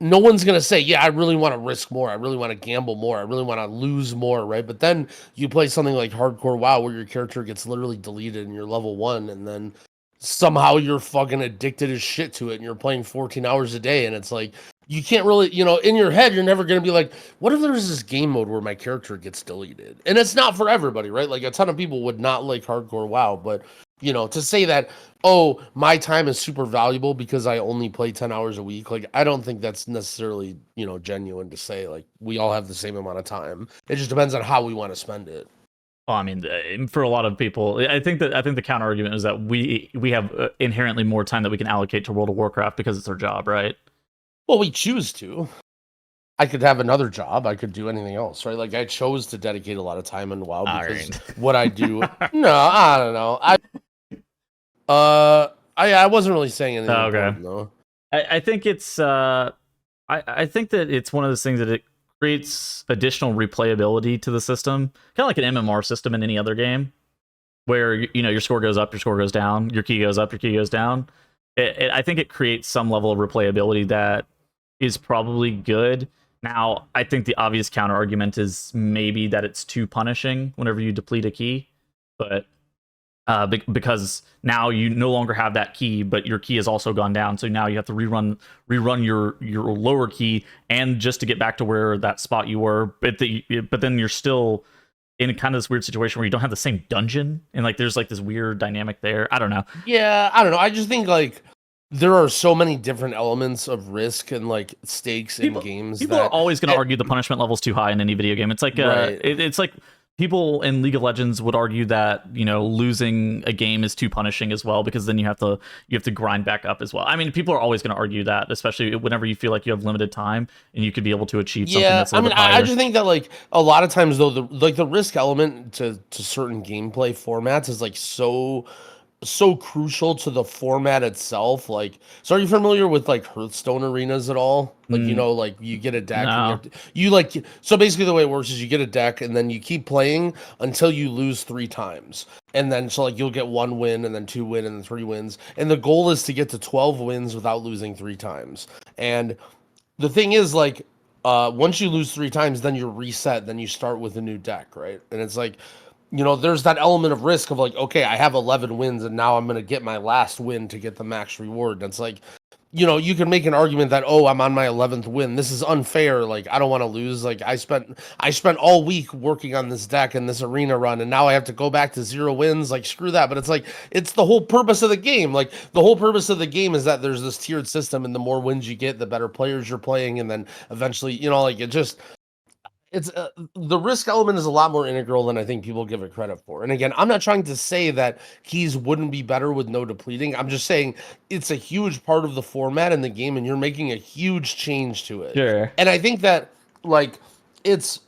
no one's going to say, yeah, I really want to risk more. I really want to gamble more. I really want to lose more, right? But then you play something like Hardcore WoW where your character gets literally deleted and you're level 1 and then somehow you're fucking addicted as shit to it and you're playing 14 hours a day and it's like, you can't really, in your head, you're never going to be like, what if there's this game mode where my character gets deleted? And it's not for everybody, right? Like a ton of people would not like Hardcore WoW, but to say that, oh, my time is super valuable because I only play 10 hours a week, like, I don't think that's necessarily, genuine to say. Like, we all have the same amount of time. It just depends on how we want to spend it. Well, I mean, for a lot of people, I think the counter argument is that we have inherently more time that we can allocate to World of Warcraft because it's our job, right? Well, we choose to. I could have another job. I could do anything else, right? Like I chose to dedicate a lot of time in WoW because what I do. No, I don't know. I wasn't really saying anything. Oh, okay. No. I think it's I think that it's one of those things that it creates additional replayability to the system, kind of like an MMR system in any other game, where your score goes up, your score goes down, your key goes up, your key goes down. I think it creates some level of replayability that is probably good. Now, I think the obvious counter argument is maybe that it's too punishing whenever you deplete a key, but because now you no longer have that key, but your key has also gone down, so now you have to rerun your lower key, and just to get back to where that spot you were, but then you're still in kind of this weird situation where you don't have the same dungeon, and like there's like this weird dynamic there. I don't know. Yeah, I don't know. I just think like there are so many different elements of risk and like stakes in games. People are always going to argue the punishment level's too high in any video game. It's like it's like people in League of Legends would argue that losing a game is too punishing as well, because then you have to grind back up as well. I mean, people are always going to argue that, especially whenever you feel like you have limited time and you could be able to achieve something that's a little bit higher. I just think that like a lot of times though, the risk element to certain gameplay formats is like so crucial to the format itself. Like, so are you familiar with like Hearthstone arenas at all? Like, like you get a deck. No. So basically the way it works is you get a deck and then you keep playing until you lose 3 times. And then, so like you'll get 1 win and then 2 win and then 3 wins. And the goal is to get to 12 wins without losing 3 times. And the thing is like, once you lose 3 times, then you're reset, then you start with a new deck, right? And it's like, there's that element of risk of like, okay, I have 11 wins and now I'm going to get my last win to get the max reward. And it's like, you can make an argument that, oh, I'm on my 11th win. This is unfair. Like, I don't want to lose. Like, I spent all week working on this deck and this arena run, and now I have to go back to 0 wins. Like, screw that. But it's like, it's the whole purpose of the game. Like, the whole purpose of the game is that there's this tiered system, and the more wins you get, the better players you're playing, and then eventually, like, it's the risk element is a lot more integral than I think people give it credit for. And again, I'm not trying to say that keys wouldn't be better with no depleting. I'm just saying it's a huge part of the format in the game, and you're making a huge change to it. Sure. And I think that like it's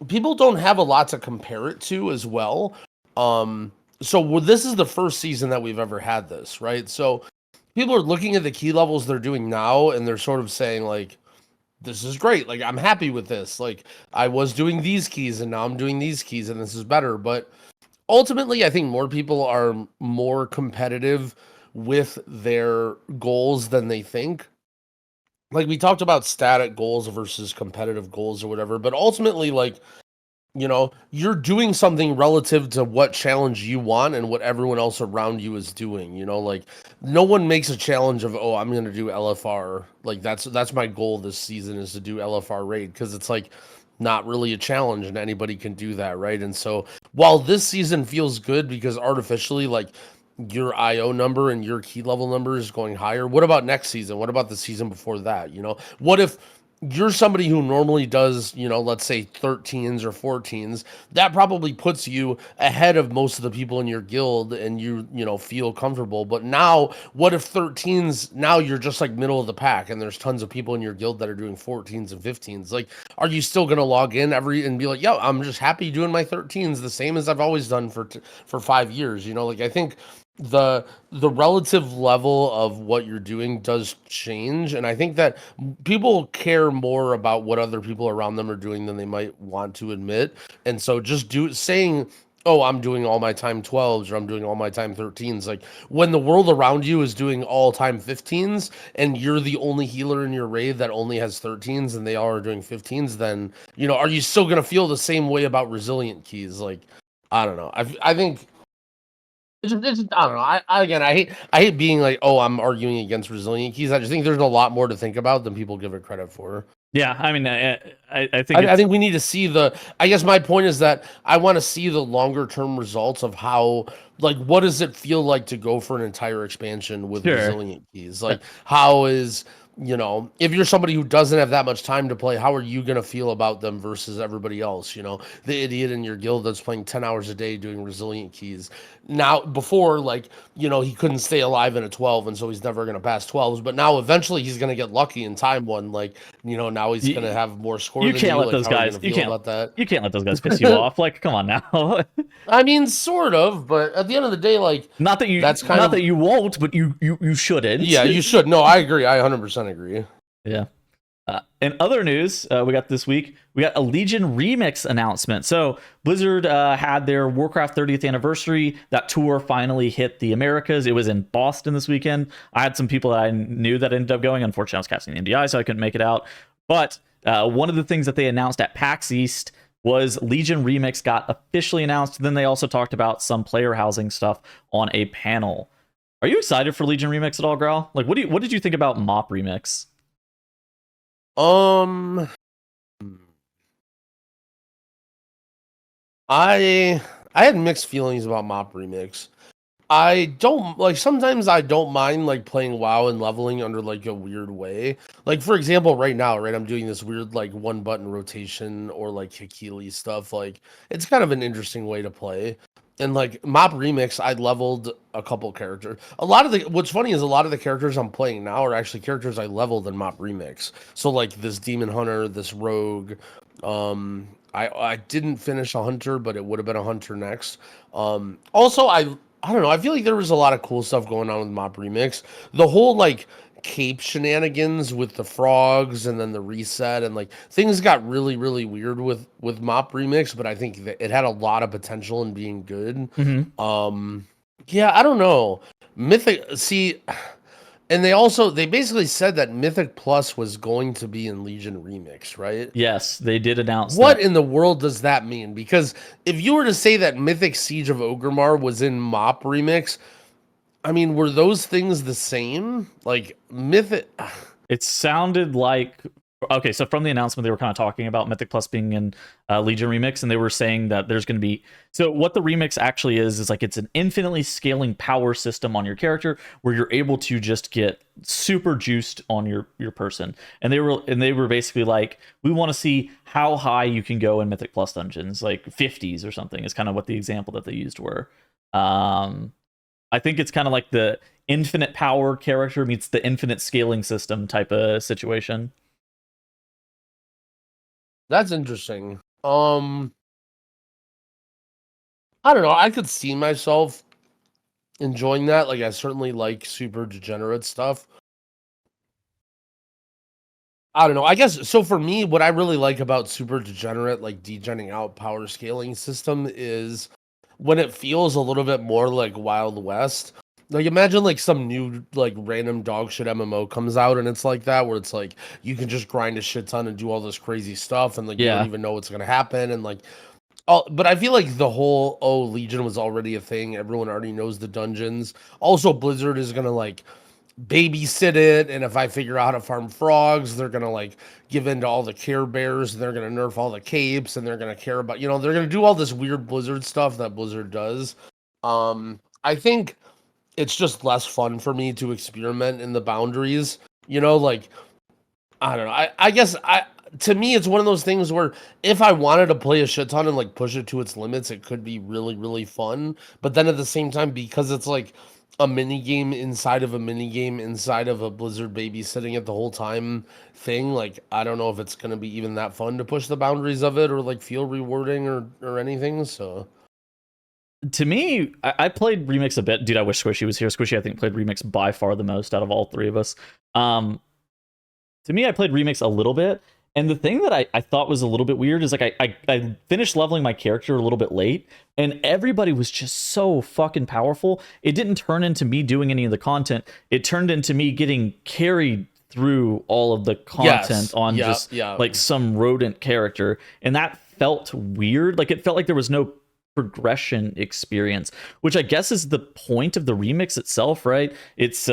people don't have a lot to compare it to as well. So this is the first season that we've ever had this, right? So people are looking at the key levels they're doing now, and they're sort of saying like, this is great. Like, I'm happy with this. Like, I was doing these keys and now I'm doing these keys and this is better. But ultimately, I think more people are more competitive with their goals than they think. Like, we talked about static goals versus competitive goals or whatever. But ultimately, like, you're doing something relative to what challenge you want and what everyone else around you is doing. Like, no one makes a challenge of, oh, I'm going to do LFR. Like, that's my goal this season, is to do LFR raid, because it's like not really a challenge and anybody can do that, right? And so while this season feels good because artificially, like, your IO number and your key level number is going higher, what about next season? What about the season before that? What if you're somebody who normally does, let's say 13s or 14s, that probably puts you ahead of most of the people in your guild, and you feel comfortable. But now, what if 13s, now you're just like middle of the pack and there's tons of people in your guild that are doing 14s and 15s? Like, are you still going to log in and be like, yo, I'm just happy doing my 13s the same as I've always done for 5 years? Like, I think the relative level of what you're doing does change, and I think that people care more about what other people around them are doing than they might want to admit. And so just saying, oh, I'm doing all my time 12s or I'm doing all my time 13s, like, when the world around you is doing all time 15s and you're the only healer in your raid that only has 13s and they all are doing 15s, then are you still going to feel the same way about resilient keys? Like, I don't know. I think I don't know. I hate being like, oh, I'm arguing against resilient keys. I just think there's a lot more to think about than people give it credit for. Yeah, I mean, I think I think we need to see I guess my point is that I want to see the longer term results of how, like, what does it feel like to go for an entire expansion with resilient keys? Like, how is, if you're somebody who doesn't have that much time to play, how are you going to feel about them versus everybody else? The idiot in your guild that's playing 10 hours a day doing resilient keys. Now, before, like, he couldn't stay alive in a 12, and so he's never going to pass 12s. But now, eventually, he's going to get lucky and time one. Like, now he's going to have more score than you. Can't let like, those guys. You can't about that. You can't let those guys piss you off. Like, come on now. I mean, sort of, but at the end of the day, like, not that you. That's kind of that you won't, but you shouldn't. Yeah, you should. No, I agree. I 100% agree. Yeah. In other news, we got this week, we got a Legion remix announcement. So Blizzard had their Warcraft 30th anniversary. That tour finally hit the Americas. It was in Boston this weekend. I had some people that I knew that ended up going. Unfortunately, I was casting the MDI, so I couldn't make it out. But one of the things that they announced at PAX East was Legion Remix got officially announced. Then they also talked about some player housing stuff on a panel. Are you excited for Legion Remix at all, Grau? Like, what did you think about MOP Remix? I had mixed feelings about MOP Remix. I don't like, sometimes I don't mind like playing WoW and leveling under like a weird way. Like, for example, right now, right, I'm doing this weird like one button rotation or like Hakili stuff. Like, it's kind of an interesting way to play. And like MOP Remix, I leveled a couple characters. What's funny is a lot of the characters I'm playing now are actually characters I leveled in MOP Remix. So like this Demon Hunter, this Rogue. I didn't finish a Hunter, but it would have been a Hunter next. Also, I don't know. I feel like there was a lot of cool stuff going on with MOP Remix. The whole like cape shenanigans with the frogs and then the reset and like things got really, really weird with MOP Remix, but I think that it had a lot of potential in being good. Mm-hmm. Yeah, I don't know. Mythic, see, and they basically said that Mythic Plus was going to be in Legion Remix, right? Yes, they did announce What in the world does that mean? Because if you were to say that Mythic Siege of Orgrimmar was in MOP Remix, I mean, were those things the same? Like Mythic. It sounded like, okay, so from the announcement, they were kind of talking about Mythic Plus being in Legion Remix, and they were saying that there's going to be, so what the remix actually is like it's an infinitely scaling power system on your character where you're able to just get super juiced on your person. And they were basically like, we want to see how high you can go in Mythic Plus dungeons, like 50s or something is kind of what the example that they used were. I think it's kind of like the infinite power character meets the infinite scaling system type of situation. That's interesting. I don't know. I could see myself enjoying that. Like, I certainly like super degenerate stuff. I don't know. I guess so. For me, what I really like about super degenerate, like degenning out power scaling system, is when it feels a little bit more like Wild West. Like, imagine like some new like random dog shit MMO comes out and it's like that, where it's like you can just grind a shit ton and do all this crazy stuff and like you don't even know what's gonna happen and like. Oh, but I feel like the whole Legion was already a thing. Everyone already knows the dungeons. Also, Blizzard is gonna like babysit it, and if I figure out how to farm frogs, they're gonna like give in to all the Care Bears, and they're gonna nerf all the capes, and they're gonna care about they're gonna do all this weird Blizzard stuff that Blizzard does. I think it's just less fun for me to experiment in the boundaries. Like I don't know. I guess to me it's one of those things where if I wanted to play a shit ton and like push it to its limits, it could be really, really fun. But then at the same time, because it's like a mini game inside of a mini game inside of a Blizzard babysitting it the whole time thing, like I don't know if it's gonna be even that fun to push the boundaries of it or like feel rewarding or anything. So to me, I played Remix a bit. Dude, I wish Squishy was here. Squishy, I think, played Remix by far the most out of all three of us. To me, I played Remix a little bit. And the thing that I thought was a little bit weird is like I finished leveling my character a little bit late, and everybody was just so fucking powerful. It didn't turn into me doing any of the content. It turned into me getting carried through all of the content on like some rodent character. And that felt weird. Like it felt like there was no progression experience, which I guess is the point of the remix itself, right? It's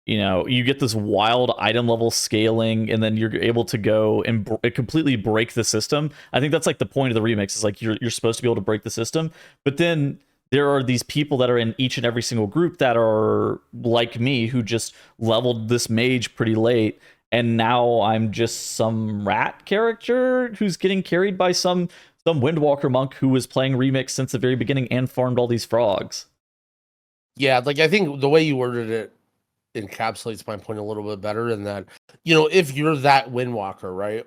you get this wild item level scaling, and then you're able to go and completely break the system. I think that's like the point of the remix, is like you're supposed to be able to break the system, but then there are these people that are in each and every single group that are like me, who just leveled this mage pretty late, and now I'm just some rat character who's getting carried by some Windwalker monk who was playing remix since the very beginning and farmed all these frogs. Yeah, like I think the way you worded it encapsulates my point a little bit better, in that if you're that Windwalker, right,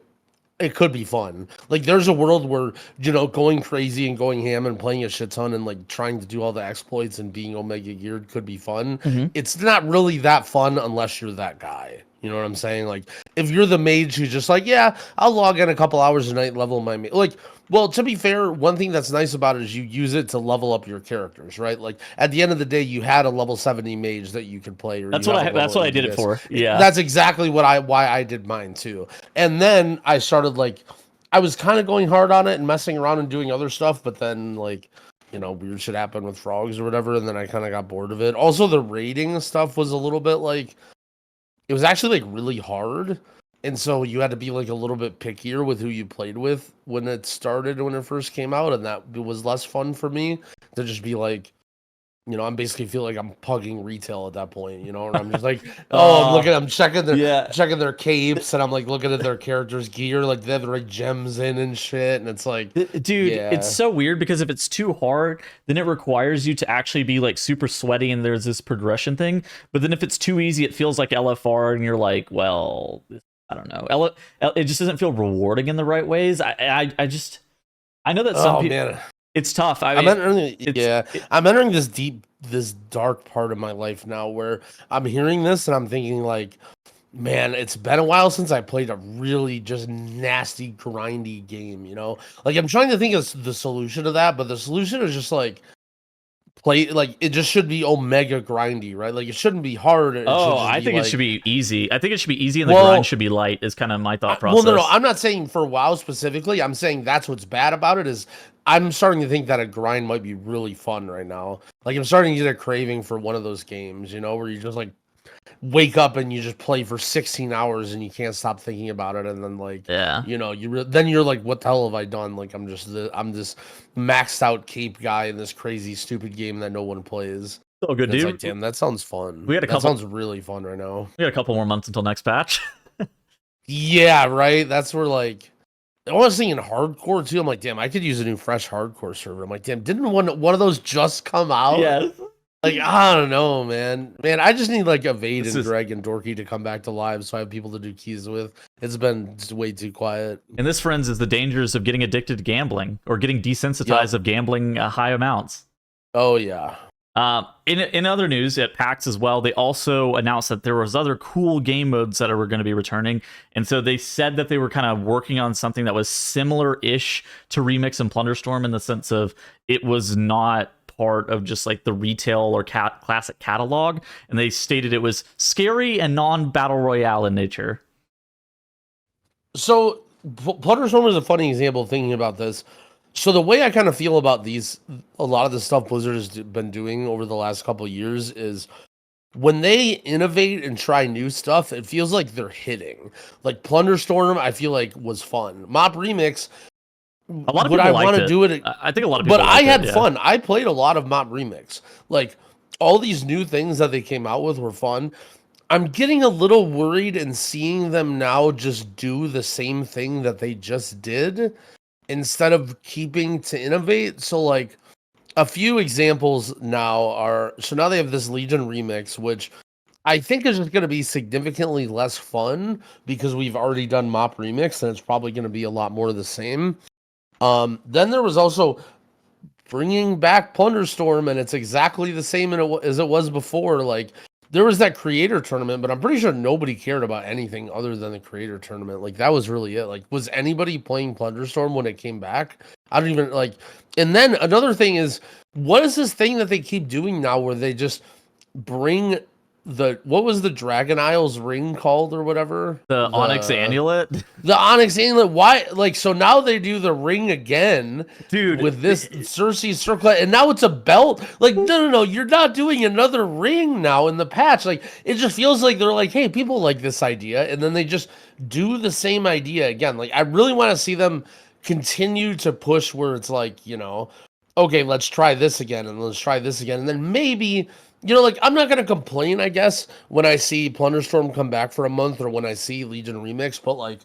it could be fun. Like there's a world where going crazy and going ham and playing a shit ton and like trying to do all the exploits and being Omega geared could be fun. It's not really that fun unless you're that guy. You know what I'm saying? Like if you're the mage who's just like, yeah, I'll log in a couple hours a night, level my mage. Like, well, to be fair, one thing that's nice about it is you use it to level up your characters, right? Like at the end of the day, you had a level 70 mage that you could play. Or that's what I did it for. Yeah, that's exactly why I did mine too. And then I started like, I was kind of going hard on it and messing around and doing other stuff, but then like, weird shit happened with frogs or whatever, and then I kind of got bored of it. Also, the raiding stuff was a little bit like, it was actually like really hard, and so you had to be like a little bit pickier with who you played with when it started, when it first came out, and that was less fun for me to just be like, I'm basically feel like I'm pugging retail at that point, and I'm just like, I'm checking their capes, and I'm like looking at their characters' gear, like they have the right gems in and shit, and it's like, dude, it's so weird because if it's too hard, then it requires you to actually be like super sweaty, and there's this progression thing. But then if it's too easy, it feels like LFR, and you're like, well, I don't know, it just doesn't feel rewarding in the right ways. I know that some people. Man. It's tough. I'm entering this dark part of my life now where I'm hearing this and I'm thinking like, man, it's been a while since I played a really just nasty, grindy game, Like I'm trying to think of the solution to that, but the solution is just like, it just should be Omega grindy, right? Like it shouldn't be hard. I think it should be easy. I think it should be easy and the grind should be light, is kind of my thought process. Well, no, I'm not saying for WoW specifically. I'm saying that's what's bad about it is I'm starting to think that a grind might be really fun right now. Like I'm starting to get a craving for one of those games, you know, where you just like wake up and you just play for 16 hours and you can't stop thinking about it, and then like Yeah. you know then you're like, what the hell have I done? Like I'm this maxed out cape guy in this crazy stupid game that no one plays. So good, And it's dude. like, damn, that sounds fun. We got a That couple- sounds really fun right now. We got a couple more months until next patch. Yeah, right. That's where like I was thinking hardcore too. I'm like, damn, I could use a new fresh hardcore server. I'm like, damn, didn't one of those just come out? Yes. Like, I don't know, man. Man, I just need like Evade This and is- Greg and Dorky to come back to live so I have people to do keys with. It's been just way too quiet. And this, friends, is the dangers of getting addicted to gambling or getting desensitized of gambling high amounts. Oh yeah. In other news, at PAX as well, they also announced that there was other cool game modes that were going to be returning, and so they said that they were kind of working on something that was similar-ish to Remix and Plunderstorm in the sense of it was not part of just like the retail or classic catalog, and they stated it was scary and non-battle royale in nature. So Plunderstorm is a funny example of thinking about this. So the way I kind of feel about a lot of the stuff Blizzard has been doing over the last couple of years is when they innovate and try new stuff, it feels like they're hitting. Like Plunderstorm, I feel like was fun. Mop Remix, A lot of would people I liked want to it. do it? I think a lot of people But I liked had it, yeah. fun. I played a lot of Mop Remix. Like all these new things that they came out with were fun. I'm getting a little worried and seeing them now just do the same thing that they just did instead of keeping to innovate. So like a few examples now are, so now they have this Legion remix, which I think is just going to be significantly less fun because we've already done Mop Remix and it's probably going to be a lot more of the same. Then there was also bringing back Plunderstorm, and it's exactly the same as it was before. Like there was that creator tournament, but I'm pretty sure nobody cared about anything other than the creator tournament. Like that was really it. Like was anybody playing Plunderstorm when it came back? I don't even like. And then another thing is, what is this thing that they keep doing now where they just bring what was the Dragon Isles ring called or whatever? The Onyx Amulet? The Onyx Amulet. Why? Like, so now they do the ring again, Dude, with this Cersei circlet, and now it's a belt. Like, no, you're not doing another ring now in the patch. Like, it just feels like they're like, hey, people like this idea, and then they just do the same idea again. Like, I really want to see them continue to push where it's like, you know, okay, let's try this again, and let's try this again, and then maybe. You know, like, I'm not going to complain, I guess, when I see Plunderstorm come back for a month or when I see Legion Remix, but, like,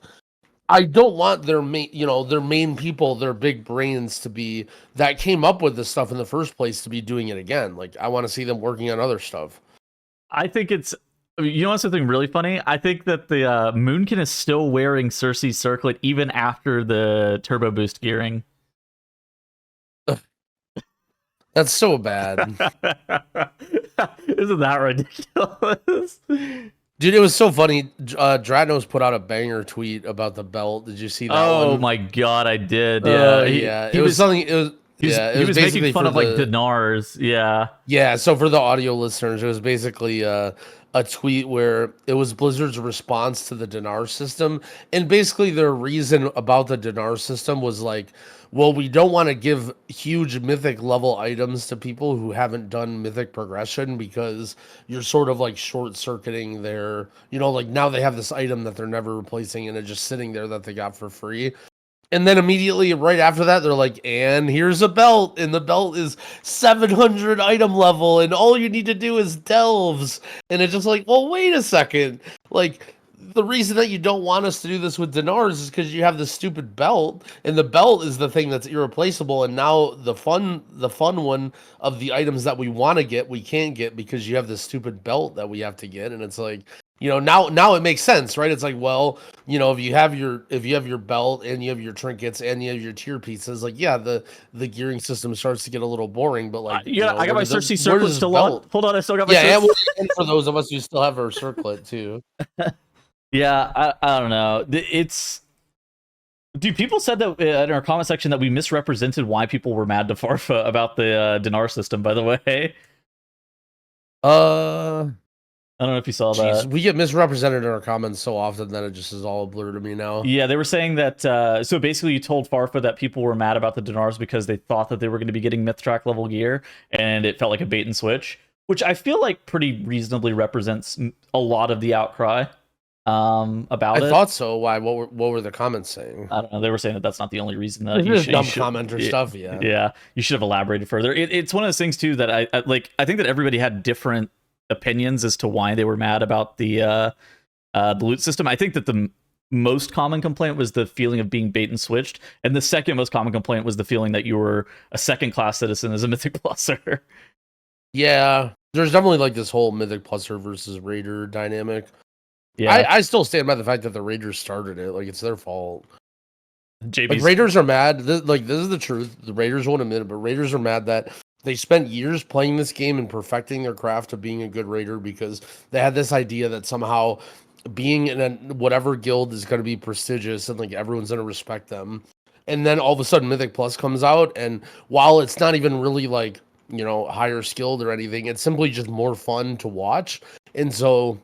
I don't want their main people, their big brains to be, that came up with this stuff in the first place, to be doing it again. Like, I want to see them working on other stuff. I think it's, you know, something really funny? I think that the Moonkin is still wearing Cersei's circlet even after the turbo boost gearing. That's so bad. Isn't that ridiculous? Dude, it was so funny. Dratnos put out a banger tweet about the belt. Did you see that one? Oh my god, I did. Yeah. It was something. It was. He was making fun of like Dinars. Yeah. Yeah. So for the audio listeners, it was basically a tweet where it was Blizzard's response to the Dinar system, and basically their reason about the Dinar system was like, well, we don't want to give huge mythic level items to people who haven't done mythic progression because you're sort of like short circuiting their, you know, like now they have this item that they're never replacing and it's just sitting there that they got for free. And then immediately right after that, they're like, and here's a belt, and the belt is 700 item level, and all you need to do is delves. And it's just like, well, wait a second. Like, the reason that you don't want us to do this with Dinars is because you have this stupid belt, and the belt is the thing that's irreplaceable, and now the fun one of the items that we want to get, we can't get because you have this stupid belt that we have to get. And it's like, you know, now it makes sense, right? It's like, well, you know, if you have your belt and you have your trinkets and you have your tier pieces, like, yeah, the gearing system starts to get a little boring. But like, yeah, I got my Cersei circlet still belt? on. Hold on, I still got my Yeah, Cersei. and for those of us who still have our circlet too. Yeah, I don't know. It's, dude, people said that in our comment section that we misrepresented why people were mad to Farfa about the Dinar system. By the way, I don't know if you saw Jeez, that. we get misrepresented in our comments so often that it just is all a blur to me now. Yeah, they were saying that. So basically, you told Farfa that people were mad about the Dinars because they thought that they were going to be getting myth track level gear, and it felt like a bait and switch, which I feel like pretty reasonably represents a lot of the outcry about I it. thought so. Why? What were the comments saying? I don't know. They were saying that that's not the only reason that It's just dumb commenter stuff. Yeah. Yeah, you should have elaborated further. It's one of those things too that I like. I think that everybody had different opinions as to why they were mad about the loot system. I think that the most common complaint was the feeling of being bait and switched, and the second most common complaint was the feeling that you were a second class citizen as a mythic pluser. Yeah, there's definitely like this whole mythic pluser versus raider dynamic. Yeah, I still stand by the fact that the Raiders started it. Like, it's their fault. Like, JB's Raiders are mad. This is the truth. The Raiders won't admit it, but Raiders are mad that they spent years playing this game and perfecting their craft of being a good Raider because they had this idea that somehow being in whatever guild is going to be prestigious and like everyone's going to respect them. And then all of a sudden Mythic Plus comes out, and while it's not even really like, higher skilled or anything, it's simply just more fun to watch. And so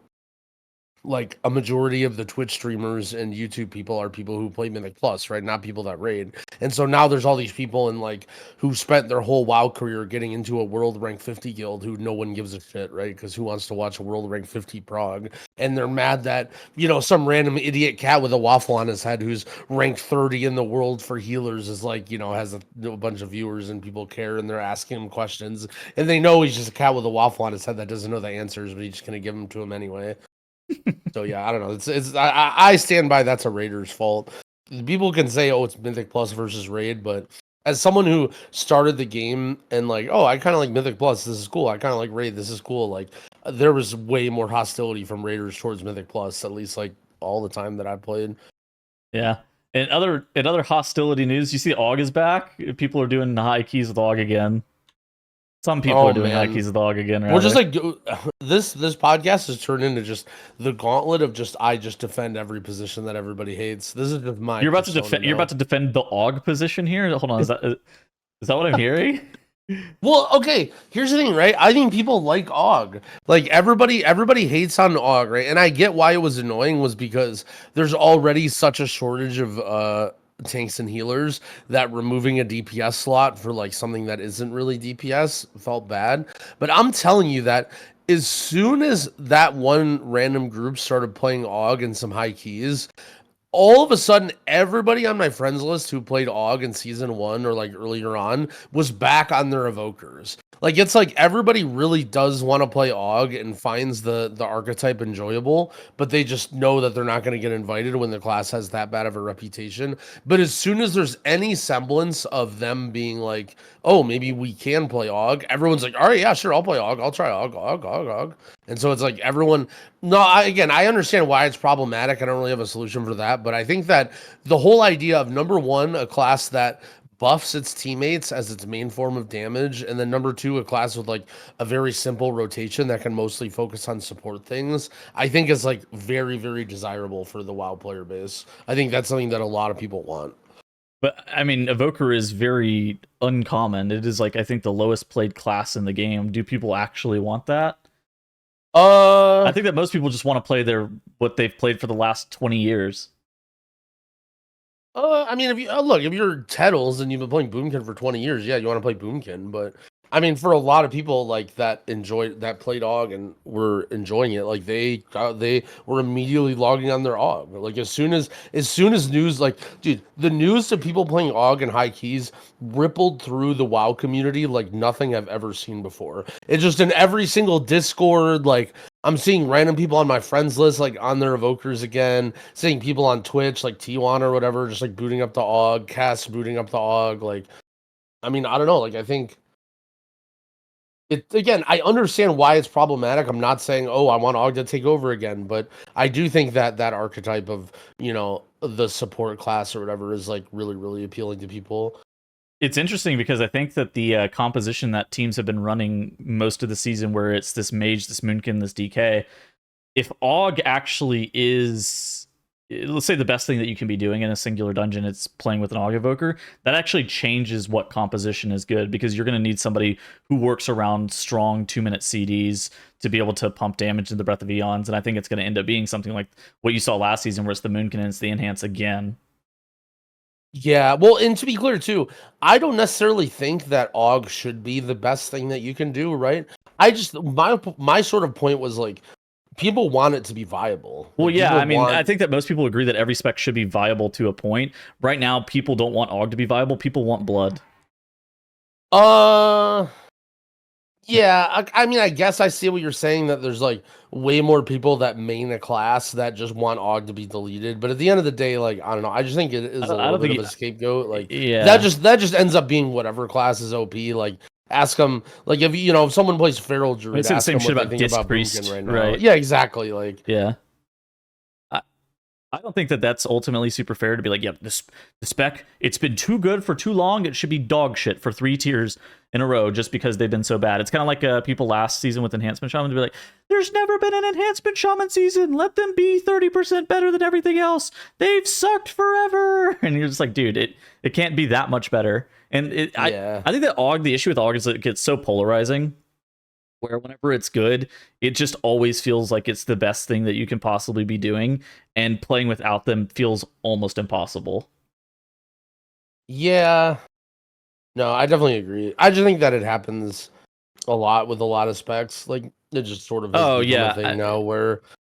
like a majority of the Twitch streamers and YouTube people are people who play Mythic Plus, right? Not people that raid. And so now there's all these people in like who spent their whole WoW career getting into a world rank 50 guild who no one gives a shit, right? Because who wants to watch a world rank 50 prog? And they're mad that, some random idiot cat with a waffle on his head who's ranked 30 in the world for healers is like, has a bunch of viewers and people care and they're asking him questions. And they know he's just a cat with a waffle on his head that doesn't know the answers, but he's just going to give them to him anyway. So yeah, I don't know. I stand by that's a Raiders' fault. People can say, "Oh, it's Mythic Plus versus Raid," but as someone who started the game and like, "Oh, I kind of like Mythic Plus. This is cool. I kind of like Raid. This is cool." Like, there was way more hostility from Raiders towards Mythic Plus, at least like all the time that I played. yeah. And other hostility news, you see Aug is back. People are doing high keys with Aug again. Some people are doing high keys with Aug again. We're just like this podcast has turned into just the gauntlet of I just defend every position that everybody hates. This is just my. You're about to defend. You're about to defend the Aug position here. Hold on, is that what I'm hearing? Well, okay. Here's the thing, right? I think people like Aug. Like everybody hates on Aug, right? And I get why it was annoying was because there's already such a shortage of tanks and healers that removing a DPS slot for like something that isn't really DPS felt bad. But I'm telling you that as soon as that one random group started playing Aug and some high keys, all of a sudden everybody on my friends list who played Aug in season 1 or like earlier on was back on their evokers. Like, it's like everybody really does want to play Aug and finds the archetype enjoyable, but they just know that they're not going to get invited when the class has that bad of a reputation. But as soon as there's any semblance of them being like, oh, maybe we can play Aug, everyone's like, all right, yeah, sure, I'll play Aug. I'll try Aug. And so it's like everyone, I understand why it's problematic. I don't really have a solution for that, but I think that the whole idea of number one, a class that buffs its teammates as its main form of damage, and then number two, a class with like a very simple rotation that can mostly focus on support things, I think is like very, very desirable for the WoW player base. I think that's something that a lot of people want. But I mean, Evoker is very uncommon. It is like, I think, the lowest played class in the game. Do people actually want that? I think that most people just want to play what they've played for the last 20 years. I mean, if you're Tettles and you've been playing Boomkin for 20 years, yeah, you want to play Boomkin. But I mean, for a lot of people like that played Aug and were enjoying it, like they were immediately logging on their Aug. Like as soon as news, like, dude, the news of people playing Aug and high keys rippled through the WoW community like nothing I've ever seen before. It's just in every single Discord, like I'm seeing random people on my friends list, like on their evokers again, seeing people on Twitch, like T1 or whatever, just like booting up the Aug, Cass booting up the Aug. Like, I mean, I don't know. Like, I think again, I understand why it's problematic. I'm not saying, oh, I want Aug to take over again, but I do think that archetype of, the support class or whatever is like really, really appealing to people. It's interesting because I think that the composition that teams have been running most of the season, where it's this mage, this moonkin, this DK, if Aug actually is let's say the best thing that you can be doing in a singular dungeon, it's playing with an Aug Evoker. That actually changes what composition is good, because you're going to need somebody who works around strong 2-minute CDs to be able to pump damage in the Breath of Eons. And I think it's going to end up being something like what you saw last season, where it's the Moon Cannon, it's the Enhance again. Yeah, well, and to be clear too, I don't necessarily think that Aug should be the best thing that you can do, right? I just my sort of point was like people want it to be viable. Well, Like, yeah, people I mean, want I think that most people agree that every spec should be viable to a point. Right now, people don't want Aug to be viable. People want blood. uh yeah, I mean, I guess I see what you're saying, that there's like way more people that main a class that just want Aug to be deleted. But at the end of the day, like I don't know, I just think it is a I little don't bit of think. a scapegoat. Like Yeah, that just ends up being whatever class is OP. Like ask them, like if you know if someone plays Feral I Druid, say the ask same them shit what they about think Disc about Priest, Boomkin right now. right? Yeah, exactly. Like Yeah. I don't think that that's ultimately super fair to be like, yep, the spec, it's been too good for too long. It should be dog shit for 3 tiers in a row just because they've been so bad. It's kind of like people last season with Enhancement Shaman to be like, there's never been an Enhancement Shaman season. Let them be 30% better than everything else. They've sucked forever. And you're just like, dude, it can't be that much better. And yeah. I think that Aug, the issue with Aug is that it gets so polarizing, where whenever it's good, it just always feels like it's the best thing that you can possibly be doing, and playing without them feels almost impossible. Yeah. No, I definitely agree. I just think that it happens a lot with a lot of specs. Like it just sort of has Oh become a yeah, thing now where just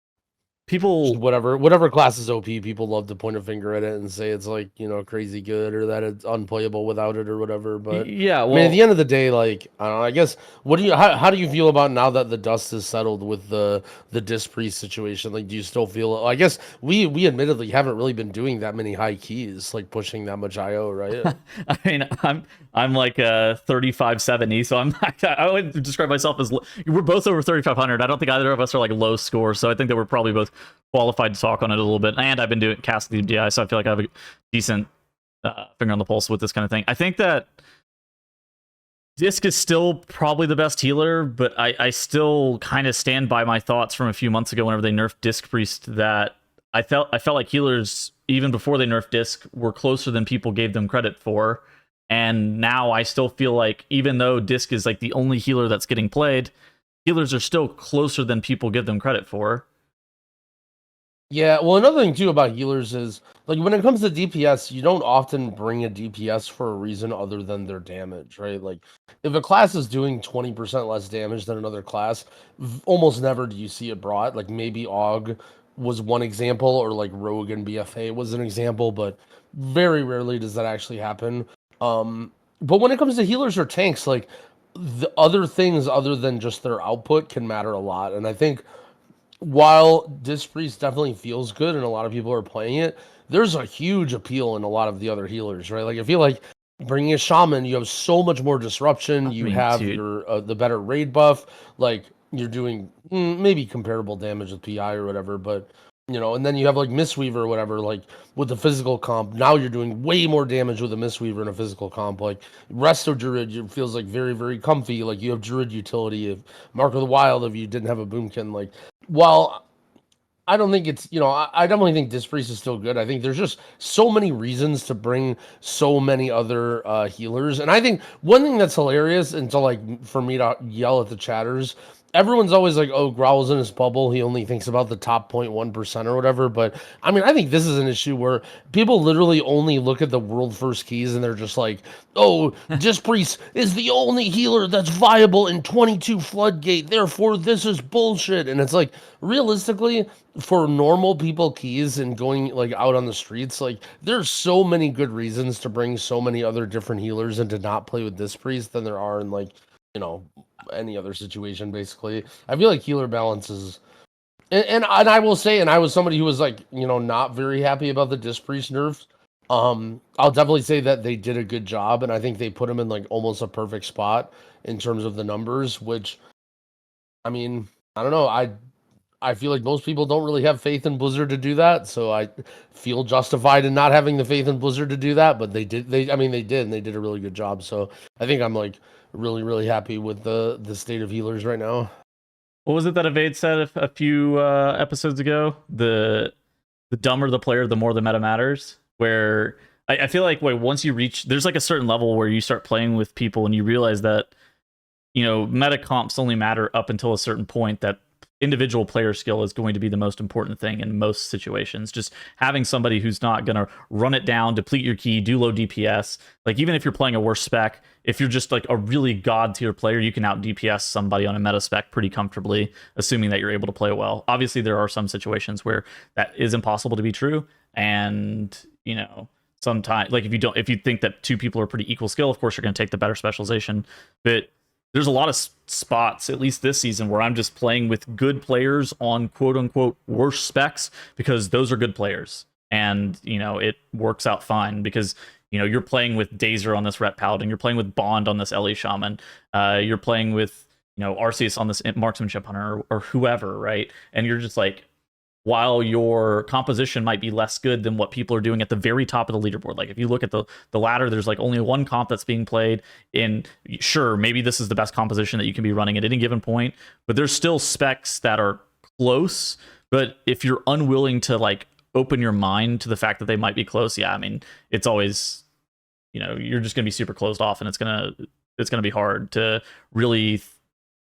people. whatever class is OP, people love to point a finger at it and say it's like, you know, crazy good or that it's unplayable without it or whatever. But Yeah, I mean, at the well, end of the day, like I don't know. I guess what do you how do you feel about now that the dust is settled with the Disc Priest situation? Like, do you still feel? I guess we admittedly haven't really been doing that many high keys, like pushing that much IO, right? I mean, I'm like 3570, so I'm I would describe myself as we're both over 3500. I don't think either of us are like low score, so I think that we're probably both qualified to talk on it a little bit. And I've been doing casting the MDI, so I feel like I have a decent finger on the pulse with this kind of thing. I think that Disc is still probably the best healer, but I still kind of stand by my thoughts from a few months ago whenever they nerfed Disc Priest, that I felt like healers, even before they nerfed Disc, were closer than people gave them credit for. And now I still feel like, even though Disc is like the only healer that's getting played, healers are still closer than people give them credit for. Yeah, well, another thing too about healers is like when it comes to DPS, you don't often bring a DPS for a reason other than their damage, right? Like if a class is doing 20% less damage than another class, almost never do you see it brought. Like maybe Aug was one example, or like Rogue and BFA was an example, but very rarely does that actually happen. But when it comes to healers or tanks, like the other things other than just their output can matter a lot. And I think while Disc Priest definitely feels good and a lot of people are playing it, there's a huge appeal in a lot of the other healers, right? Like I feel like bringing a shaman, you have so much more disruption. I You mean, have dude, your the better raid buff. Like you're doing maybe comparable damage with PI or whatever, but you know, and then you have like Mistweaver or whatever, like with the physical comp. Now you're doing way more damage with a Mistweaver in a physical comp. Like Resto Druid, it feels like very, very comfy. Like you have Druid utility. If Mark of the Wild, if you didn't have a Boomkin, like while I don't think it's, you know, I definitely think Disc Priest is still good. I think there's just so many reasons to bring so many other healers. And I think one thing that's hilarious, and to like for me to yell at the chatters, everyone's always like, oh, Growl's in his bubble. He only thinks about the top 0.1% or whatever. But I mean, I think this is an issue where people literally only look at the world first keys and they're just like, oh, Disc Priest is the only healer that's viable in 22 Floodgate. Therefore, this is bullshit. And it's like, realistically, for normal people keys and going like out on the streets, like there's so many good reasons to bring so many other different healers and to not play with this priest than there are in like, you know, any other situation basically. I feel like healer balance is and I will say, and I was somebody who was like, you know, not very happy about the Disc Priest nerfs. I'll definitely say that they did a good job, and I think they put him in like almost a perfect spot in terms of the numbers, which I mean, I don't know. I feel like most people don't really have faith in Blizzard to do that, so I feel justified in not having the faith in Blizzard to do that. But they did. I mean, they did, and they did a really good job. So I think I'm like really, really happy with the state of healers right now. what was it that Evade said a few episodes ago? the dumber the player, the more the meta matters. Where I feel like once you reach, there's like a certain level where you start playing with people and you realize that, you know, meta comps only matter up until a certain point, that individual player skill is going to be the most important thing in most situations. Just having somebody who's not going to run it down, deplete your key, do low DPS. Like, even if you're playing a worse spec, if you're just like a really god tier player, you can out DPS somebody on a meta spec pretty comfortably, assuming that you're able to play well. Obviously, there are some situations where that is impossible to be true. And, you know, sometimes, like, if you think that two people are pretty equal skill, of course you're going to take the better specialization. But there's a lot of spots, at least this season, where I'm just playing with good players on quote unquote worse specs, because those are good players. And, you know, it works out fine because, you know, you're playing with Dazer on this Ret Paladin, you're playing with Bond on this Ellie Shaman, you're playing with, you know, Arceus on this Marksmanship Hunter, or whoever, right? And you're just like, while your composition might be less good than what people are doing at the very top of the leaderboard. Like, if you look at the ladder, there's like only one comp that's being played in. Sure, maybe this is the best composition that you can be running at any given point, but there's still specs that are close. But if you're unwilling to like open your mind to the fact that they might be close, yeah, I mean, it's always, you know, you're just going to be super closed off, and it's going to be hard to really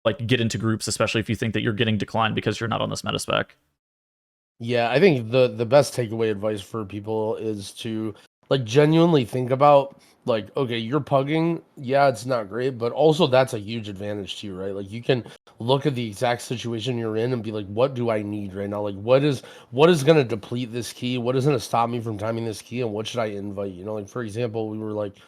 like get into groups, especially if you think that you're getting declined because you're not on this meta spec. Yeah, I think the best takeaway advice for people is to like genuinely think about, like, okay, you're pugging, yeah, it's not great, but also that's a huge advantage to you, right? Like, you can look at the exact situation you're in and be like, what do I need right now? Like, what is going to deplete this key? What is going to stop me from timing this key? And what should I invite? You know, like, for example, we were like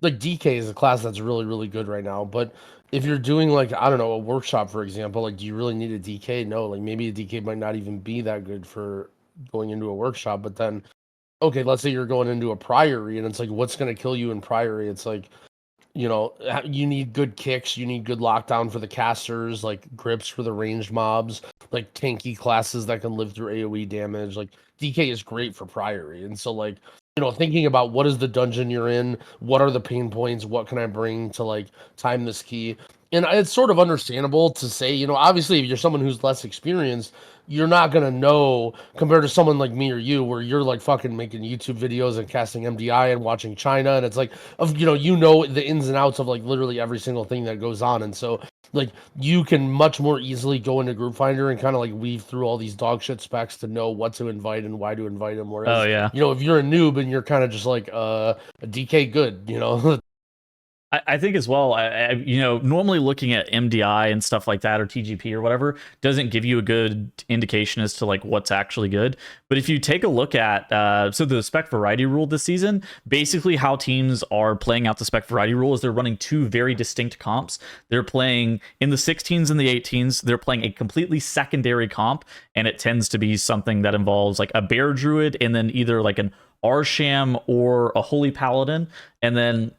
DK is a class that's really, really good right now, but if you're doing, like, I don't know, a workshop, for example, like, do you really need a DK? No, like, maybe a DK might not even be that good for going into a workshop. But then, okay, let's say you're going into a priory, and it's like, what's going to kill you in priory? It's like, you know, you need good kicks, you need good lockdown for the casters, like grips for the ranged mobs, like tanky classes that can live through AoE damage. Like, DK is great for priory. And so, like, you know, thinking about what is the dungeon you're in, what are the pain points, what can I bring to like time this key. And it's sort of understandable to say, you know, obviously if you're someone who's less experienced, you're not gonna know compared to someone like me or you, where you're like fucking making YouTube videos and casting MDI and watching China, and it's like, you know the ins and outs of like literally every single thing that goes on. And so, like, you can much more easily go into Group Finder and kind of like weave through all these dog shit specs to know what to invite and why to invite them. Oh Whereas, yeah. you know, if you're a noob and you're kind of just like a DK good, you know. I think as well, you know, normally looking at MDI and stuff like that, or TGP or whatever, doesn't give you a good indication as to like what's actually good. But if you take a look at, so the spec variety rule this season, basically how teams are playing out the spec variety rule is they're running two very distinct comps. They're playing in the 16s and the 18s, they're playing a completely secondary comp, and it tends to be something that involves like a bear druid and then either like an Arsham or a holy paladin, and then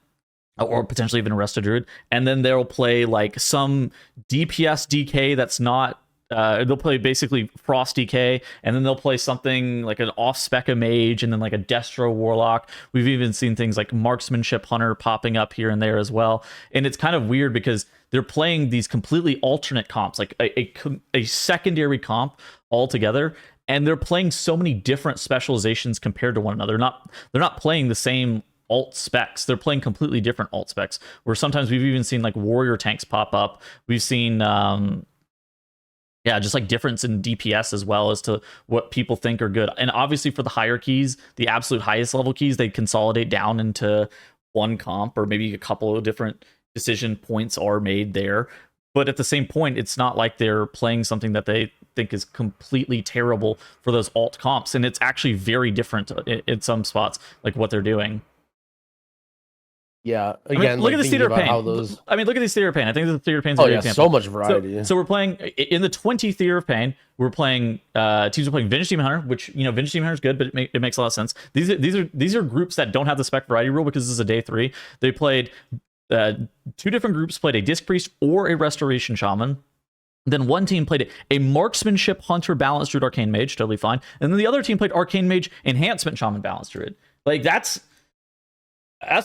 or potentially even a Resto Druid, and then they'll play like some DPS DK that's not, they'll play basically Frost DK, and then they'll play something like an off-spec mage, and then like a Destro Warlock. We've even seen things like Marksmanship Hunter popping up here and there as well. And it's kind of weird because they're playing these completely alternate comps, like a secondary comp altogether, and they're playing so many different specializations compared to one another. They're not playing the same alt specs. They're playing completely different alt specs, where sometimes we've even seen like warrior tanks pop up. We've seen just like difference in DPS as well as to what people think are good. And obviously for the higher keys, the absolute highest level keys, they consolidate down into one comp, or maybe a couple of different decision points are made there. But at the same point, it's not like they're playing something that they think is completely terrible for those alt comps, and it's actually very different in some spots, like what they're doing. Yeah, again, look at this theater pain. Those... Look at this theater pain. I think the theater pain's a great example. So much variety. So we're playing in the 20 theater of pain. We're playing teams are playing Vintage Demon Hunter, which, you know, Vintage Demon Hunter is good, but it makes a lot of sense. These are groups that don't have the spec variety rule because this is a day 3. They played two different groups played a Disc Priest or a Restoration Shaman. Then one team played a Marksmanship Hunter Balanced Druid Arcane Mage, totally fine. And then the other team played Arcane Mage Enhancement Shaman Balanced Druid. Like, that's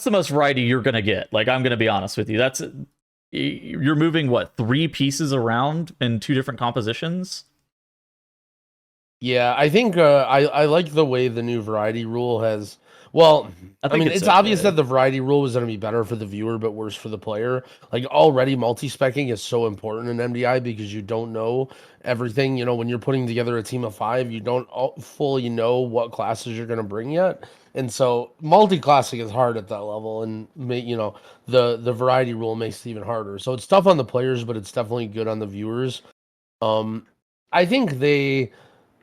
the most variety you're gonna get. Like, I'm gonna be honest with you. You're moving what, 3 pieces around in 2 different compositions. Yeah, I think I like the way the new variety rule has. Well, I I think mean, it's it's obvious okay. that the variety rule was going to be better for the viewer, but worse for the player. Like already, multi-specking is so important in MDI because you don't know everything. You know, when you're putting together a team of 5, you don't fully know what classes you're going to bring yet, and so multi-classing is hard at that level. And the variety rule makes it even harder. So it's tough on the players, but it's definitely good on the viewers. Um, I think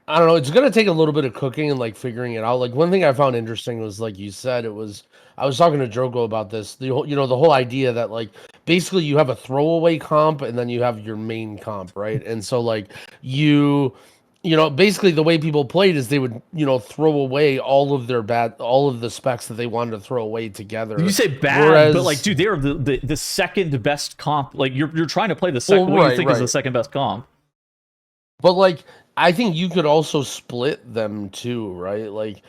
I don't know. It's gonna take a little bit of cooking and like figuring it out. Like one thing I found interesting was like you said, it was I was talking to Drogo about this. The whole idea that like basically you have a throwaway comp and then you have your main comp, right? And so like you basically the way people played is they would throw away all of the specs that they wanted to throw away You together. say bad, but like, Whereas, dude, they're the second best comp. Like, you're trying to play the well, second. What do you right, think is the right. second best comp? But like I think you could also split them too, right? Like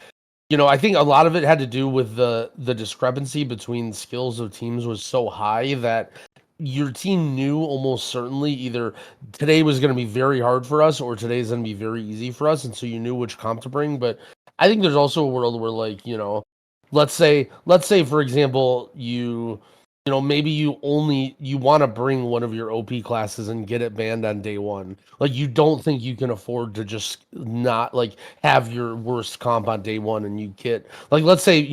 I think a lot of it had to do with the discrepancy between skills of teams was so high that your team knew almost certainly either today was going to be very hard for us or today is going to be very easy for us, and so you knew which comp to bring. But I think there's also a world where like let's say for example maybe you want to bring one of your OP classes and get it banned on day one. Like you don't think you can afford to just not like have your worst comp on day one and you get like let's say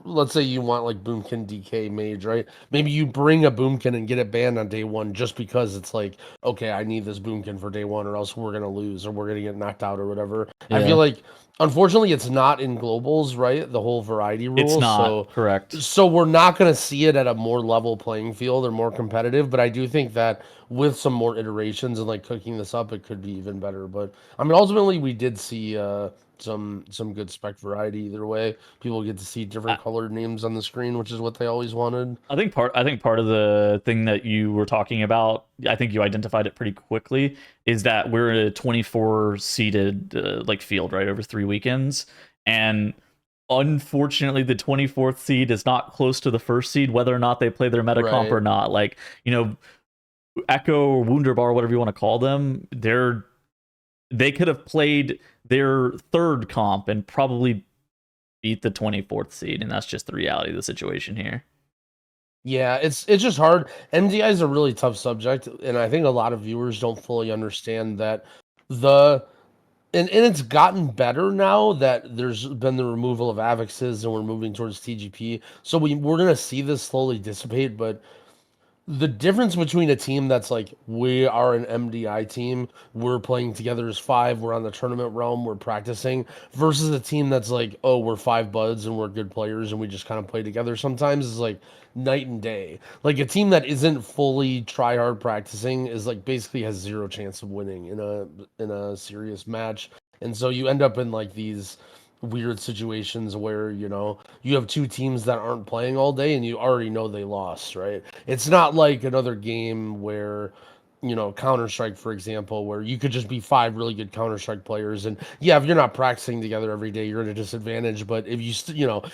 let's say you want like Boomkin DK Mage, right? Maybe you bring a Boomkin and get it banned on day one just because it's like, okay, I need this Boomkin for day one or else we're gonna lose or we're gonna get knocked out or whatever. I feel Yeah, like unfortunately it's not in globals, right? The whole variety it's rule. not So correct. so we're not going to see it at a more level playing field or more competitive, but I do think that with some more iterations and like cooking this up, it could be even better. But I mean, ultimately, we did see some good spec variety either way. People get to see different colored names on the screen, which is what they always wanted. I think part of the thing that you were talking about, I think you identified it pretty quickly, is that we're a 24 seeded like field, right, over 3 weekends, and unfortunately the 24th seed is not close to the first seed, whether or not they play their meta comp or Right. not. Like, Echo or Wunderbar, whatever you want to call them, they could have played their third comp and probably beat the 24th seed, and that's just the reality of the situation here. Yeah, it's just hard. MDI is a really tough subject, and I think a lot of viewers don't fully understand that the and it's gotten better now that there's been the removal of avexes and we're moving towards TGP. So we're gonna see this slowly dissipate, but the difference between a team that's like we are an MDI team, we're playing together as 5, we're on the tournament realm, we're practicing, versus a team that's like, oh, we're 5 buds and we're good players and we just kind of play together sometimes is like night and day. Like a team that isn't fully try hard practicing is like basically has zero chance of winning in a serious match. And so you end up in like these weird situations where you have two teams that aren't playing all day and you already know they lost, right? It's not like another game where Counter-Strike, for example, where you could just be 5 really good Counter-Strike players, and yeah, if you're not practicing together every day, you're at a disadvantage. But if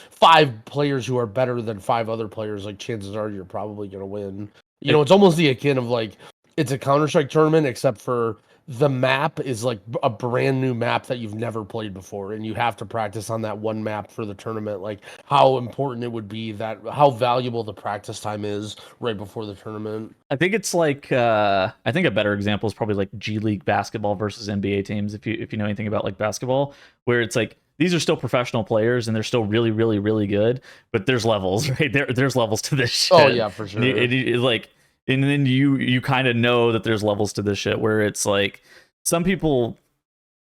5 players who are better than 5 other players, like chances are you're probably gonna win. It, It's almost the akin of like it's a Counter-Strike tournament, except for the map is like a brand new map that you've never played before, and you have to practice on that one map for the tournament. Like how important it would be, that how valuable the practice time is right before the tournament. I think it's like I think a better example is probably like G League basketball versus NBA teams. If you know anything about like basketball, where it's like these are still professional players and they're still really really really good, but there's levels, right? There's levels to this Oh shit. yeah, for And sure. like, and then you kind of know that there's levels to this shit where it's like some people.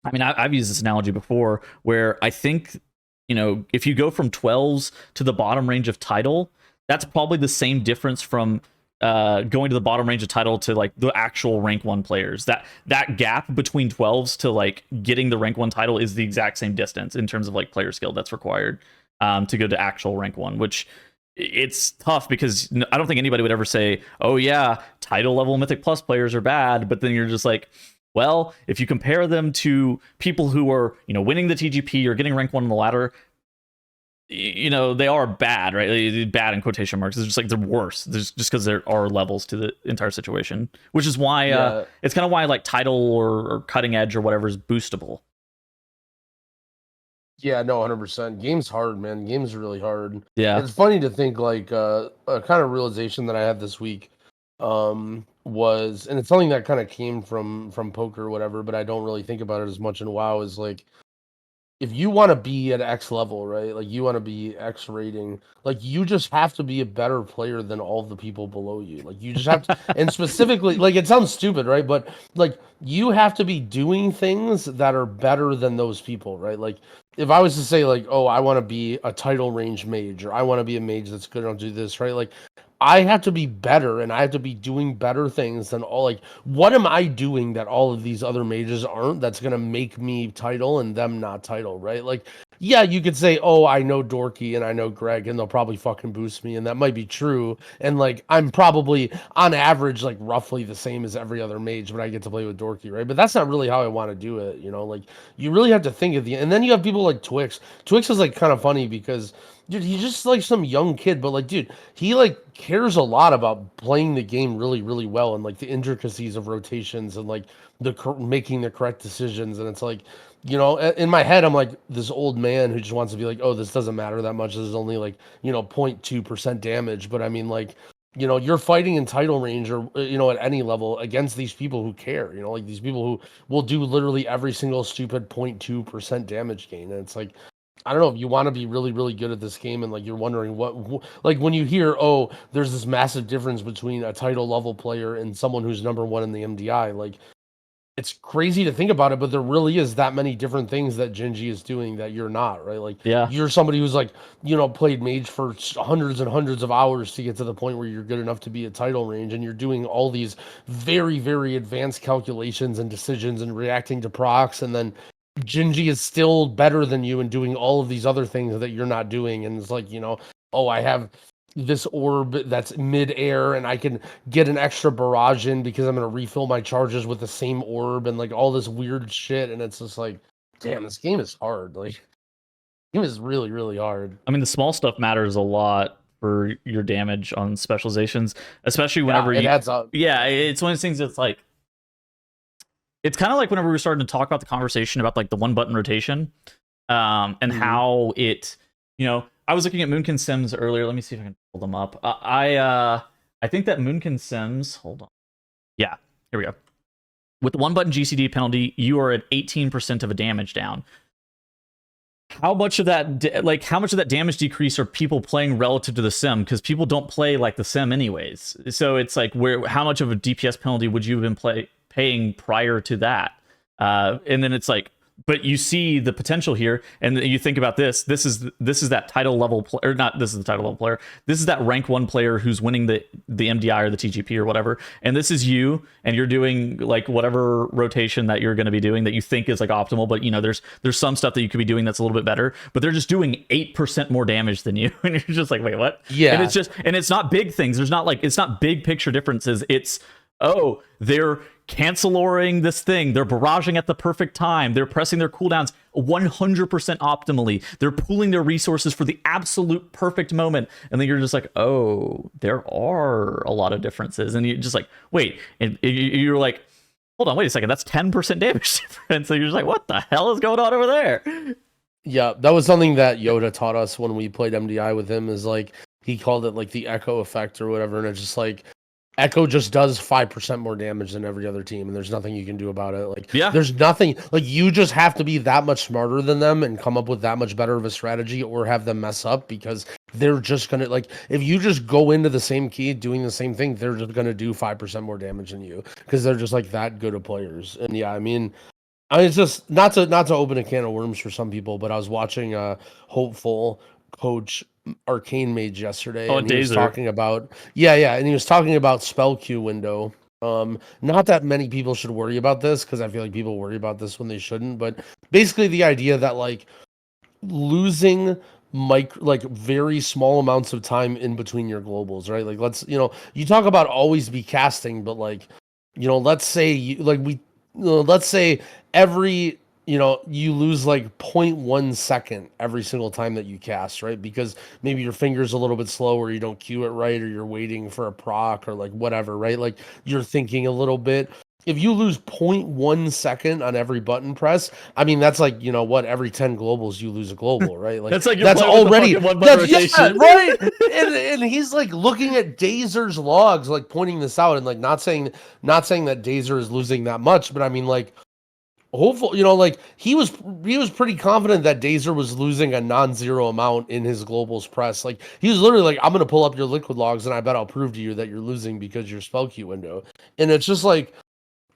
I mean, I've used this analogy before where I think if you go from 12s to the bottom range of title, that's probably the same difference from going to the bottom range of title to like the actual rank 1 players. That gap between 12s to like getting the rank 1 title is the exact same distance in terms of like player skill that's required to go to actual rank 1, which it's tough because I don't think anybody would ever say, oh yeah, title level Mythic Plus players are bad, but then you're just like, well, if you compare them to people who are winning the TGP or getting rank 1 on the ladder, they are bad, right? Bad in quotation marks. It's just like they're worse. There's just because there are levels to the entire situation, which is why it's kind of why like title or cutting edge or whatever is boostable. Yeah, no, 100%. Game's hard, man. Game's really hard. Yeah. It's funny to think like a kind of realization that I had this week was, and it's something that kind of came from poker or whatever, but I don't really think about it as much in WoW, is like, if you want to be at X level, right? Like you want to be X rating, like you just have to be a better player than all the people below you. Like you just have to, and specifically, like it sounds stupid, right? But like you have to be doing things that are better than those people, right? Like if I was to say like, oh, I want to be a title range mage, or I want to be a mage that's good enough to do this, right? Like I have to be better, and I have to be doing better things than all. Like, what am I doing that all of these other mages aren't? That's gonna make me title and them not title, right? Like, yeah, you could say, oh, I know Dorky and I know Greg, and they'll probably fucking boost me, and that might be true. And like, I'm probably on average like roughly the same as every other mage, but I get to play with Dorky, right? But that's not really how I want to do it, you know. Like, you really have to think of the. And then you have people like Twix. Twix is like kind of funny because, dude, he's just like some young kid, but like, dude, he like cares a lot about playing the game really, really well, and like the intricacies of rotations and like making the correct decisions. And it's like, you know, in my head, I'm like this old man who just wants to be like, oh, this doesn't matter that much. This is only like, 0.2% damage. But I mean, like, you're fighting in title range or, at any level against these people who care, like these people who will do literally every single stupid 0.2% damage gain. And it's like, I don't know, if you want to be really, really good at this game and like you're wondering like when you hear, oh, there's this massive difference between a title level player and someone who's number one in the MDI, like it's crazy to think about it, but there really is that many different things that Genji is doing that you're not, right? Like, Yeah. you're somebody who's like, played mage for hundreds and hundreds of hours to get to the point where you're good enough to be a title range, and you're doing all these very, very advanced calculations and decisions and reacting to procs, and then Genji is still better than you and doing all of these other things that you're not doing. And it's like, oh, I have this orb that's mid-air and I can get an extra barrage in because I'm going to refill my charges with the same orb, and like all this weird shit. And it's just like, damn, this game is hard. Like, this game is really, really hard. I mean, the small stuff matters a lot for your damage on specializations, especially whenever it adds up. Yeah, it's one of those things that's like, it's kind of like whenever we were starting to talk about the conversation about like the one button rotation, and how it, I was looking at Moonkin Sims earlier. Let me see if I can pull them up. I think that Moonkin Sims, hold on. Yeah, here we go. With the one button GCD penalty, you are at 18% of a damage down. How much of that damage decrease are people playing relative to the sim? Because people don't play like the sim anyways. So it's like, how much of a DPS penalty would you have been paying prior to that? And then it's like, but you see the potential here, and you think about this. This is that title level player, not this is the title level player. This is that rank 1 player who's winning the MDI or the TGP or whatever. And this is you, and you're doing like whatever rotation that you're going to be doing that you think is like optimal. But there's some stuff that you could be doing that's a little bit better. But they're just doing 8% more damage than you, and you're just like, wait, what? Yeah. And it's not big things. It's not big picture differences. It's, oh, they're canceling this thing. They're barraging at the perfect time. They're pressing their cooldowns 100% optimally. They're pooling their resources for the absolute perfect moment. And then you're just like, oh, there are a lot of differences. And you're just like, wait. And you're like, hold on, wait a second. That's 10% damage difference. So you're just like, what the hell is going on over there? Yeah, that was something that Yoda taught us when we played MDI with him, is like, he called it like the echo effect or whatever. And it's just like, Echo just does 5% more damage than every other team, and there's nothing you can do about it. Like, yeah, there's nothing, like, you just have to be that much smarter than them and come up with that much better of a strategy, or have them mess up, because they're just gonna, like, if you just go into the same key doing the same thing, they're just gonna do 5% more damage than you, because they're just like that good of players. And yeah, I mean, it's just not to open a can of worms for some people, but I was watching Hopeful coach Arcane Mage yesterday, and he was talking about and he was talking about spell queue window. Not that many people should worry about this, because I feel like people worry about this when they shouldn't, but basically the idea that like losing very small amounts of time in between your globals, right? Like, let's, you talk about always be casting, but like, let's say let's say every you know, you lose like 0.1 second every single time that you cast, right? Because maybe your finger's a little bit slow or you don't cue it right or you're waiting for a proc or like whatever, right? Like you're thinking a little bit. If you lose 0.1 second on every button press, I mean, that's like, you know what, every 10 globals, you lose a global, right? Like That's like you're that's playing with the already, fucking one button that's, yeah, rotation. right. And he's like looking at Dazer's logs, like pointing this out and like not saying that Dazer is losing that much, but I mean, like, hopeful, you know, like he was pretty confident that Dazer was losing a non-zero amount in his globals press. Like he was literally like, I'm gonna pull up your liquid logs and I bet I'll prove to you that you're losing because your spell queue window. And it's just like,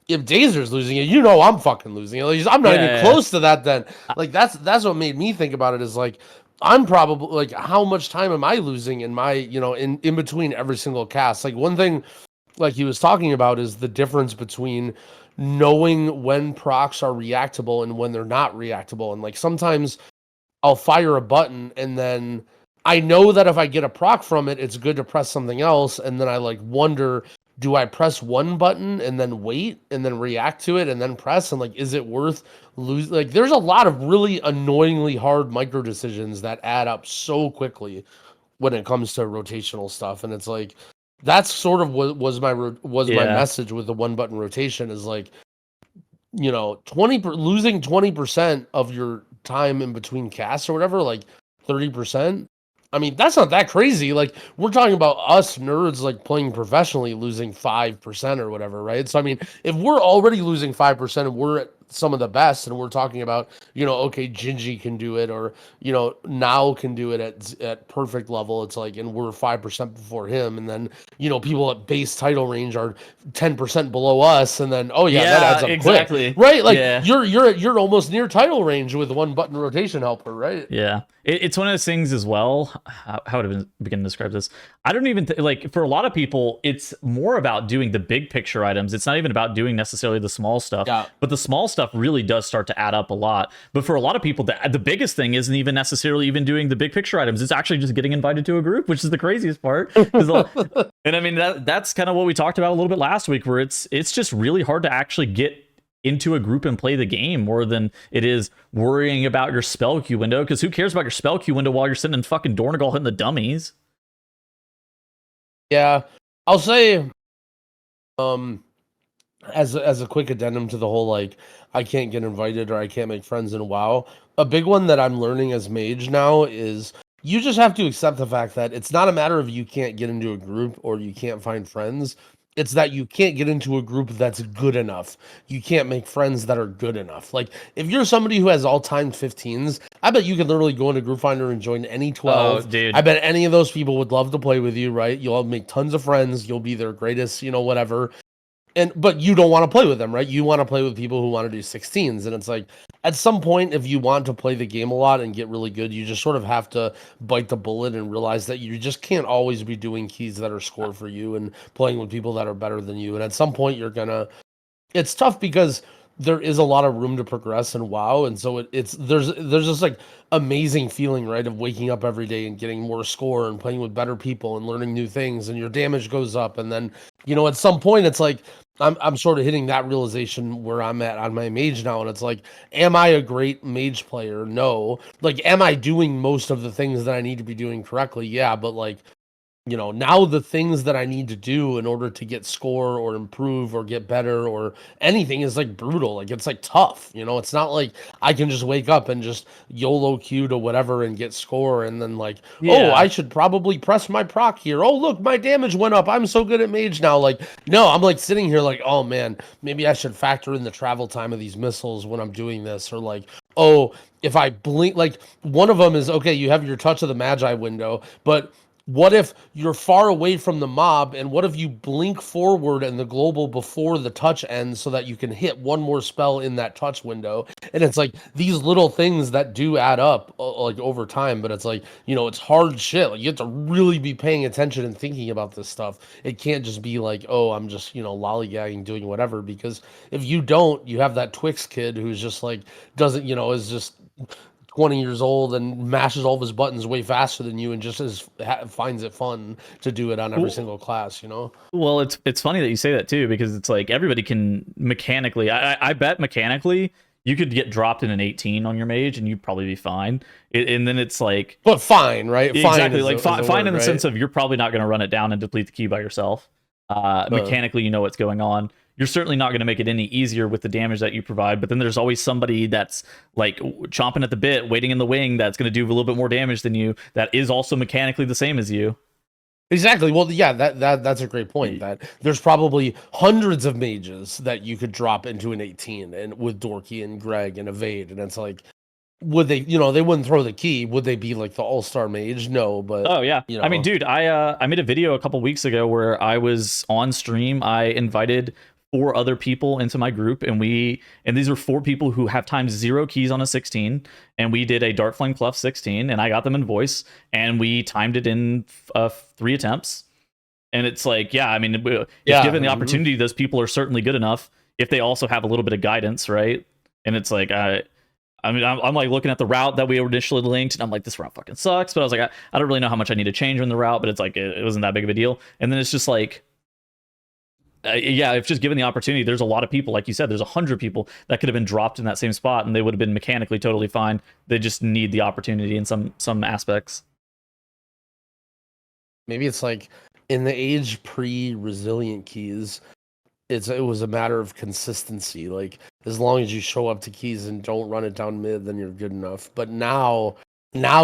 if Dazer's losing it, you know I'm fucking losing it. Like, I'm not even close to that then. Like that's what made me think about it is like, I'm probably like, how much time am I losing in my, you know, in between every single cast? Like one thing like he was talking about is the difference between knowing when procs are reactable and when they're not reactable. And like sometimes I'll fire a button and then I know that if I get a proc from it, it's good to press something else. And then I like wonder, do I press one button and then wait and then react to it and then press? And like, is it worth losing? Like, there's a lot of really annoyingly hard micro decisions that add up so quickly when it comes to rotational stuff. And it's like, that's sort of what was my message with the one button rotation is like, you know, losing 20% of your time in between casts or whatever, like 30%. I mean, that's not that crazy. Like we're talking about us nerds like playing professionally losing 5% or whatever, right? So I mean, if we're already losing 5% and we're at some of the best and we're talking about, you know, okay, Gingy can do it or, you know, Now can do it at perfect level. It's like, and we're 5% before him. And then, you know, people at base title range are 10% below us. And then, oh yeah, that adds up exactly. quick, right? Like Yeah. you're almost near title range with one button rotation helper, right? Yeah, it's one of those things as well. How would I begin to describe this? I don't even like for a lot of people, it's more about doing the big picture items. It's not even about doing necessarily the small stuff. Yeah. But the small stuff really does start to add up a lot. But for a lot of people, the biggest thing isn't even necessarily even doing the big picture items. It's actually just getting invited to a group, which is the craziest part. And I mean that's kind of what we talked about a little bit last week, where it's just really hard to actually get into a group and play the game more than it is worrying about your spell queue window, because who cares about your spell queue window while you're sitting in fucking Dornagal hitting the dummies? Yeah, I'll say, as a quick addendum to the whole like I can't get invited or I can't make friends in WoW. A big one that I'm learning as mage now is you just have to accept the fact that it's not a matter of you can't get into a group or you can't find friends. It's that you can't get into a group that's good enough. You can't make friends that are good enough. Like if you're somebody who has all-time 15s, I bet you can literally go into Group Finder and join any 12. Oh, dude. I bet any of those people would love to play with you, right? You'll make tons of friends. You'll be their greatest, you know, whatever. But you don't want to play with them, right? You want to play with people who want to do 16s. And it's like at some point, if you want to play the game a lot and get really good, you just sort of have to bite the bullet and realize that you just can't always be doing keys that are scored for you and playing with people that are better than you. And at some point it's tough because there is a lot of room to progress in WoW, and so there's this like amazing feeling, right, of waking up every day and getting more score and playing with better people and learning new things, and your damage goes up, and then, you know, at some point it's like I'm sort of hitting that realization where I'm at on my mage now, and it's like, am I a great mage player? No. Like, am I doing most of the things that I need to be doing correctly? Yeah, but like, you know, now the things that I need to do in order to get score or improve or get better or anything is like brutal. Like it's like tough, you know, it's not like I can just wake up and just YOLO queue to whatever and get score. And then like, oh, I should probably press my proc here. Oh, look, my damage went up. I'm so good at mage now. Like, no, I'm like sitting here like, oh man, maybe I should factor in the travel time of these missiles when I'm doing this. Or like, oh, if I blink, like one of them is, okay, you have your touch of the Magi window, but what if you're far away from the mob, and what if you blink forward and the global before the touch ends so that you can hit one more spell in that touch window? And it's like these little things that do add up like over time, but it's like, you know, it's hard shit. Like you have to really be paying attention and thinking about this stuff. It can't just be like, oh, I'm just, you know, lollygagging, doing whatever, because if you don't, you have that Twix kid who's just like, doesn't, you know, is just 20 years old and mashes all of his buttons way faster than you and just finds it fun to do it on every single class, you know? Well, it's funny that you say that too, because it's like everybody can mechanically, I bet mechanically you could get dropped in an 18 on your mage and you'd probably be fine. And then it's like, but fine, right? Exactly, fine like fine in the right? sense of you're probably not going to run it down and deplete the key by yourself. Mechanically, you know what's going on. You're certainly not going to make it any easier with the damage that you provide, but then there's always somebody that's like chomping at the bit, waiting in the wing, that's going to do a little bit more damage than you, that is also mechanically the same as you. Exactly. Well, yeah, that's a great point. That there's probably hundreds of mages that you could drop into an 18 and with Dorky and Greg and Evade, and it's like, would they, they wouldn't throw the key? Would they be like the all-star mage? No, but oh yeah, I mean, dude, I made a video a couple weeks ago where I was on stream. I invited 4 other people into my group, and these are 4 people who have times 0 keys on a 16, and we did a Dark Flame Clef 16, and I got them in voice, and we timed it in 3 attempts. And it's like, yeah, I mean, if given the opportunity, those people are certainly good enough if they also have a little bit of guidance, right? And it's like, I'm like looking at the route that we initially linked, and I'm like, this route fucking sucks. But I was like, I don't really know how much I need to change in the route, but it's like, it wasn't that big of a deal. And then it's just like, yeah, if just given the opportunity, there's a lot of people, like you said, there's 100 people that could have been dropped in that same spot, and they would have been mechanically totally fine. They just need the opportunity in some aspects. Maybe it's like in the age pre-resilient keys, it was a matter of consistency. Like, as long as you show up to keys and don't run it down mid, then you're good enough. But now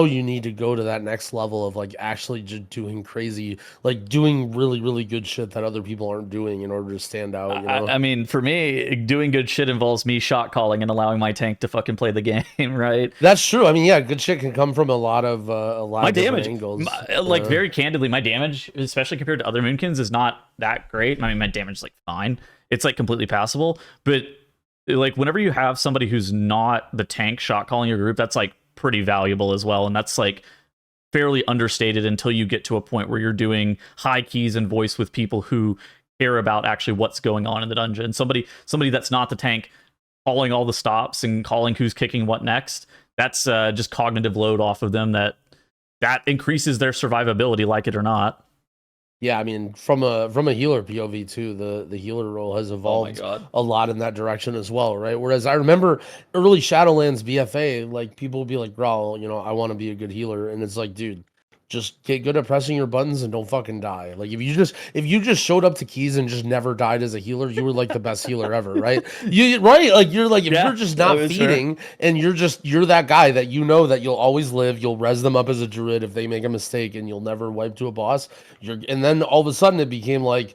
you need to go to that next level of like actually just doing crazy, like doing really, really good shit that other people aren't doing in order to stand out. I mean, for me, doing good shit involves me shot calling and allowing my tank to fucking play the game, right? That's true. I mean, yeah, good shit can come from a lot of my damage angles. Like, very candidly, my damage, especially compared to other Moonkins, is not that great. I mean, my damage is like fine. It's like completely passable. But like, whenever you have somebody who's not the tank shot calling your group, that's like pretty valuable as well, and that's like fairly understated until you get to a point where you're doing high keys and voice with people who care about actually what's going on in the dungeon. Somebody that's not the tank calling all the stops and calling who's kicking what next, that's just cognitive load off of them that increases their survivability, like it or not. Yeah, I mean, from a healer POV too, the healer role has evolved a lot in that direction as well, right? Whereas I remember early Shadowlands BFA, like people would be like, "Growl, I want to be a good healer," and it's like, dude, just get good at pressing your buttons and don't fucking die. Like, if you just showed up to keys and just never died as a healer, you were like the best healer ever, right? Like, you're like, if you're just not feeding and you're that guy that that you'll always live, you'll res them up as a druid if they make a mistake, and you'll never wipe to a boss. And then all of a sudden it became like,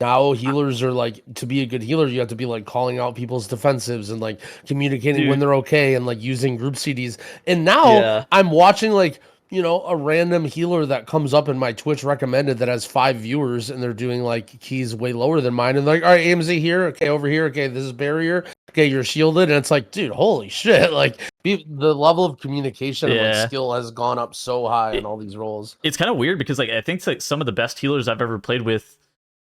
now healers are like, to be a good healer, you have to be like calling out people's defensives and like communicating when they're okay and like using group CDs. And now I'm watching like, a random healer that comes up in my Twitch recommended that has 5 viewers, and they're doing like keys way lower than mine. And like, all right, AMZ here. Okay, over here. Okay, this is barrier. Okay, you're shielded. And it's like, dude, holy shit. Like, the level of communication and like, skill has gone up so high in all these roles. It's kind of weird because like, I think like some of the best healers I've ever played with,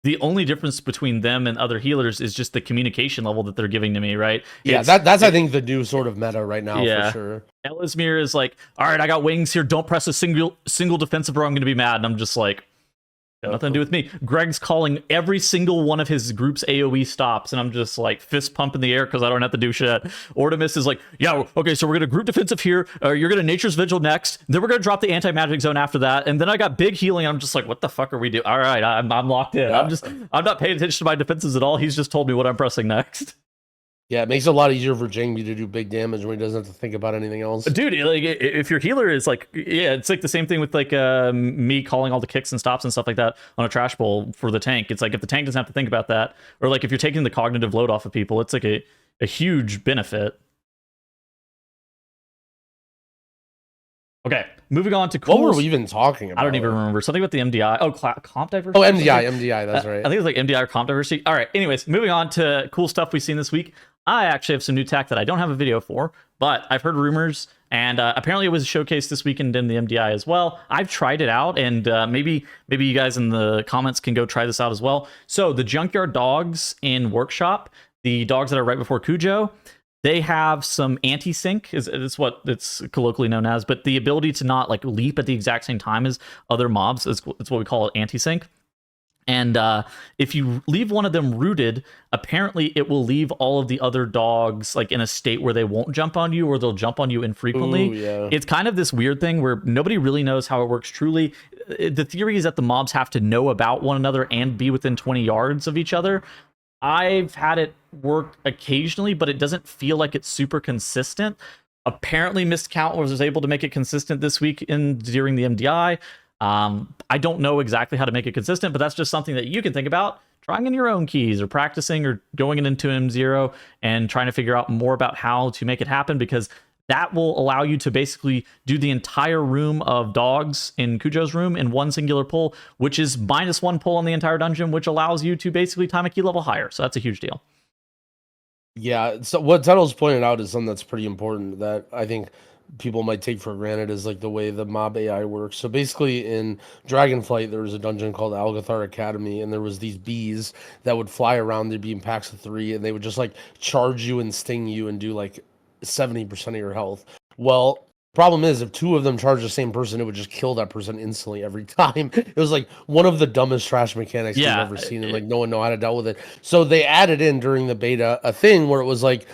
the only difference between them and other healers is just the communication level that they're giving to me, right? Yeah, that's I think the new sort of meta right now, for sure. Elismir is like, all right, I got wings here. Don't press a single defensive or I'm going to be mad. And I'm just like, got nothing to do with me. Greg's calling every single one of his group's AoE stops, and I'm just like fist pump in the air because I don't have to do shit. Ortimus is like, yeah, okay, so we're gonna group defensive here. You're gonna Nature's Vigil next. Then we're gonna drop the anti-magic zone after that, and then I got big healing. And I'm just like, what the fuck are we doing? All right, I'm locked in. I'm not paying attention to my defenses at all. He's just told me what I'm pressing next. Yeah, it makes it a lot easier for Jamie to do big damage when he doesn't have to think about anything else. Dude, like, if your healer is like, it's like the same thing with like me calling all the kicks and stops and stuff like that on a trash bowl for the tank. It's like, if the tank doesn't have to think about that, or like if you're taking the cognitive load off of people, it's like a huge benefit. Okay, moving on to what were we even talking about? I don't even remember. Something about the MDI. Oh, comp diversity? Oh, MDI, that's right. I think it was like MDI or comp diversity. All right, anyways, moving on to cool stuff we've seen this week. I actually have some new tech that I don't have a video for, but I've heard rumors, and apparently it was showcased this weekend in the MDI as well. I've tried it out, and maybe you guys in the comments can go try this out as well. So the Junkyard dogs in Workshop, the dogs that are right before Cujo, they have some anti-sync, is what it's colloquially known as, but the ability to not like leap at the exact same time as other mobs is what we call anti-sync. And if you leave one of them rooted, apparently it will leave all of the other dogs like in a state where they won't jump on you, or they'll jump on you infrequently. Ooh, yeah. It's kind of this weird thing where nobody really knows how it works truly. The theory is that the mobs have to know about one another and be within 20 yards of each other. I've had it work occasionally, but it doesn't feel like it's super consistent. Apparently, Missed Count was able to make it consistent this week during the MDI. I don't know exactly how to make it consistent, but that's just something that you can think about trying in your own keys, or practicing, or going into M0 and trying to figure out more about how to make it happen, because that will allow you to basically do the entire room of dogs in Cujo's room in one singular pull, which is -1 pull on the entire dungeon, which allows you to basically time a key level higher. So that's a huge deal. Yeah, so what Tuttle's pointed out is something that's pretty important that I think people might take for granted, is like the way the mob AI works. So basically in Dragonflight, there was a dungeon called Algathar Academy, and there was these bees that would fly around. They'd be in packs of 3, and they would just like charge you and sting you and do like 70% of your health. Well, problem is, if 2 of them charge the same person, it would just kill that person instantly every time. It was like one of the dumbest trash mechanics we've ever seen, and like no one know how to deal with it. So they added in during the beta a thing where it was like,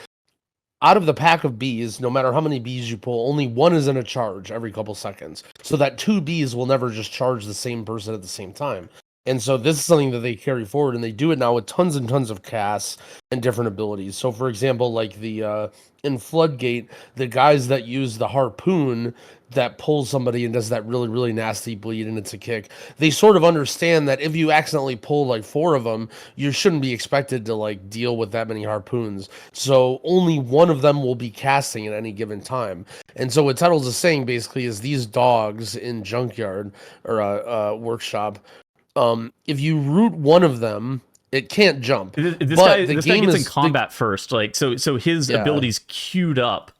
out of the pack of bees, no matter how many bees you pull, only 1 is in a charge every couple seconds. So that 2 bees will never just charge the same person at the same time. And so this is something that they carry forward, and they do it now with tons and tons of casts and different abilities. So for example, like the in Floodgate, the guys that use the harpoon that pulls somebody and does that really, really nasty bleed, and it's a kick, they sort of understand that if you accidentally pull like 4 of them, you shouldn't be expected to like deal with that many harpoons. So only 1 of them will be casting at any given time. And so what Tuttles is saying basically is these dogs in Junkyard or workshop, if you root 1 of them, it can't jump. This but guy gets in combat first, like so his abilities queued up.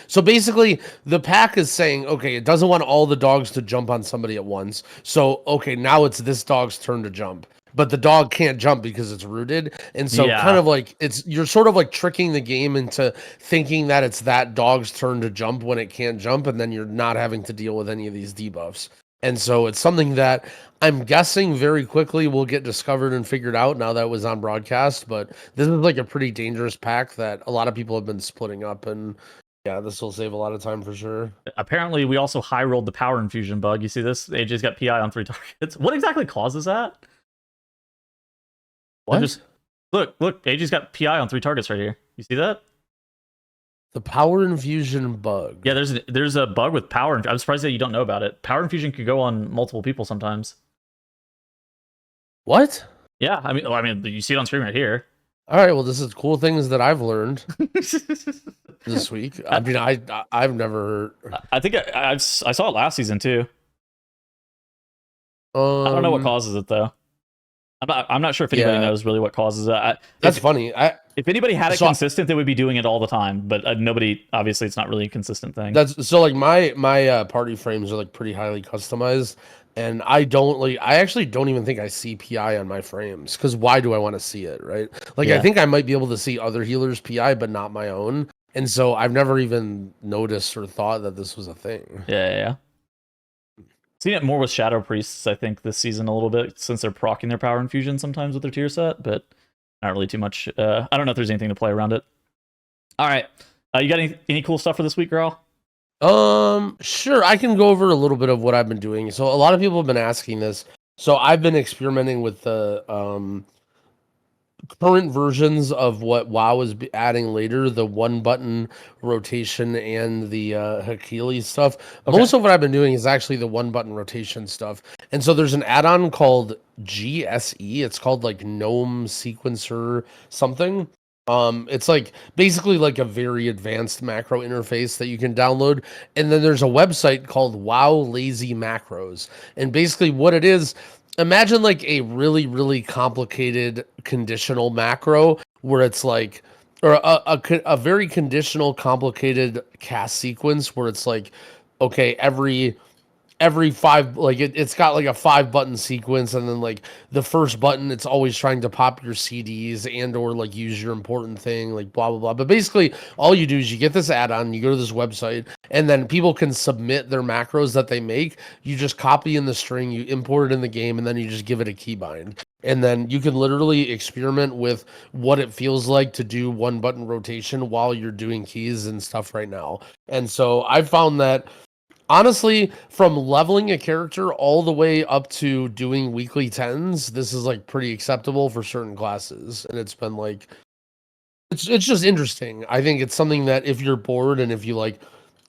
So basically, the pack is saying, okay, it doesn't want all the dogs to jump on somebody at once. So, okay, now it's this dog's turn to jump. But the dog can't jump because it's rooted. And so kind of like you're sort of like tricking the game into thinking that it's that dog's turn to jump when it can't jump, and then you're not having to deal with any of these debuffs. And so it's something that I'm guessing very quickly will get discovered and figured out now that it was on broadcast. But this is like a pretty dangerous pack that a lot of people have been splitting up, and yeah, this will save a lot of time for sure. Apparently, we also high rolled the power infusion bug. You see this? AJ's got PI on 3 targets. What exactly causes that? What? Look, AJ's got PI on 3 targets right here. You see that? The power infusion bug. Yeah, there's a bug with power. I'm surprised that you don't know about it. Power infusion could go on multiple people sometimes. What? Yeah, I mean, you see it on screen right here. All right, well, this is cool things that I've learned this week. I mean, I've never. I think I saw it last season too. I don't know what causes it though. I'm not sure if anybody knows really what causes it. That's funny. If anybody had it consistent, they would be doing it all the time. But nobody, obviously, it's not really a consistent thing. That's so like my party frames are like pretty highly customized, and I actually don't even think I see PI on my frames, because why do I want to see it, right? Like I think I might be able to see other healers' PI, but not my own, and so I've never even noticed or thought that this was a thing. Yeah. Seen it more with Shadow Priests, I think, this season a little bit, since they're proccing their power infusion sometimes with their tier set, but not really too much. I don't know if there's anything to play around it. All right. You got any cool stuff for this week, girl? Sure. I can go over a little bit of what I've been doing. So a lot of people have been asking this. So I've been experimenting with the current versions of what WoW is adding later, the 1-button rotation and the Hakili stuff. Okay. Most of what I've been doing is actually the 1-button rotation stuff. And so there's an add-on called GSE. It's called like Gnome Sequencer something. It's like basically like a very advanced macro interface that you can download. And then there's a website called WoW Lazy Macros. And basically what it is, imagine like a really, really complicated conditional macro where it's like, or a very conditional, complicated cast sequence where it's like, okay, every every 5, like it's got like a 5-button sequence, and then like the first button, it's always trying to pop your CDs and or like use your important thing, like blah blah blah. But basically all you do is you get this add-on, you go to this website, and then people can submit their macros that they make. You just copy in the string, you import it in the game, and then you just give it a keybind. And then you can literally experiment with what it feels like to do 1-button rotation while you're doing keys and stuff right now. And so I found that, honestly, from leveling a character all the way up to doing weekly 10s, this is like pretty acceptable for certain classes. And it's been like, it's just interesting. I think it's something that if you're bored and if you like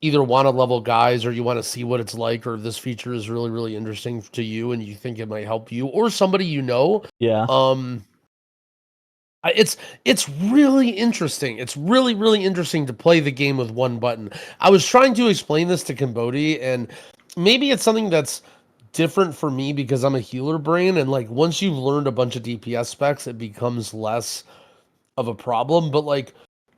either want to level guys or you want to see what it's like, or this feature is really, really interesting to you and you think it might help you or somebody you know. Yeah. It's really interesting. It's really, really interesting to play the game with 1 button. I was trying to explain this to Cambodi, and maybe it's something that's different for me because I'm a healer brain, and like once you've learned a bunch of DPS specs, it becomes less of a problem. But like,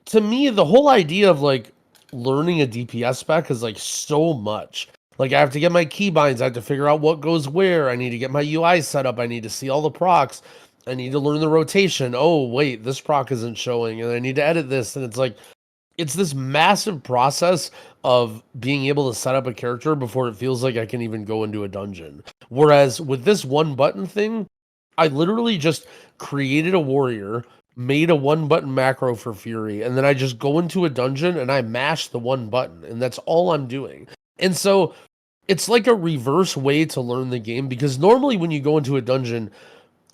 to me, the whole idea of like learning a DPS spec is like so much. Like, I have to get my keybinds, I have to figure out what goes where, I need to get my UI set up, I need to see all the procs, I need to learn the rotation. Oh wait, this proc isn't showing, and I need to edit this. And it's like, it's this massive process of being able to set up a character before it feels like I can even go into a dungeon. Whereas with this 1 button thing, I literally just created a warrior, made a 1-button macro for Fury, and then I just go into a dungeon and I mash the 1 button, and that's all I'm doing. And so it's like a reverse way to learn the game, because normally when you go into a dungeon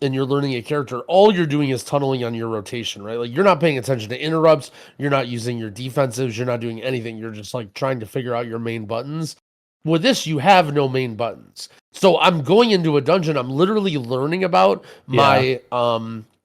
and you're learning a character, all you're doing is tunneling on your rotation, right? Like, you're not paying attention to interrupts, you're not using your defensives, you're not doing anything. You're just like trying to figure out your main buttons. With this, you have no main buttons. So I'm going into a dungeon, I'm literally learning about my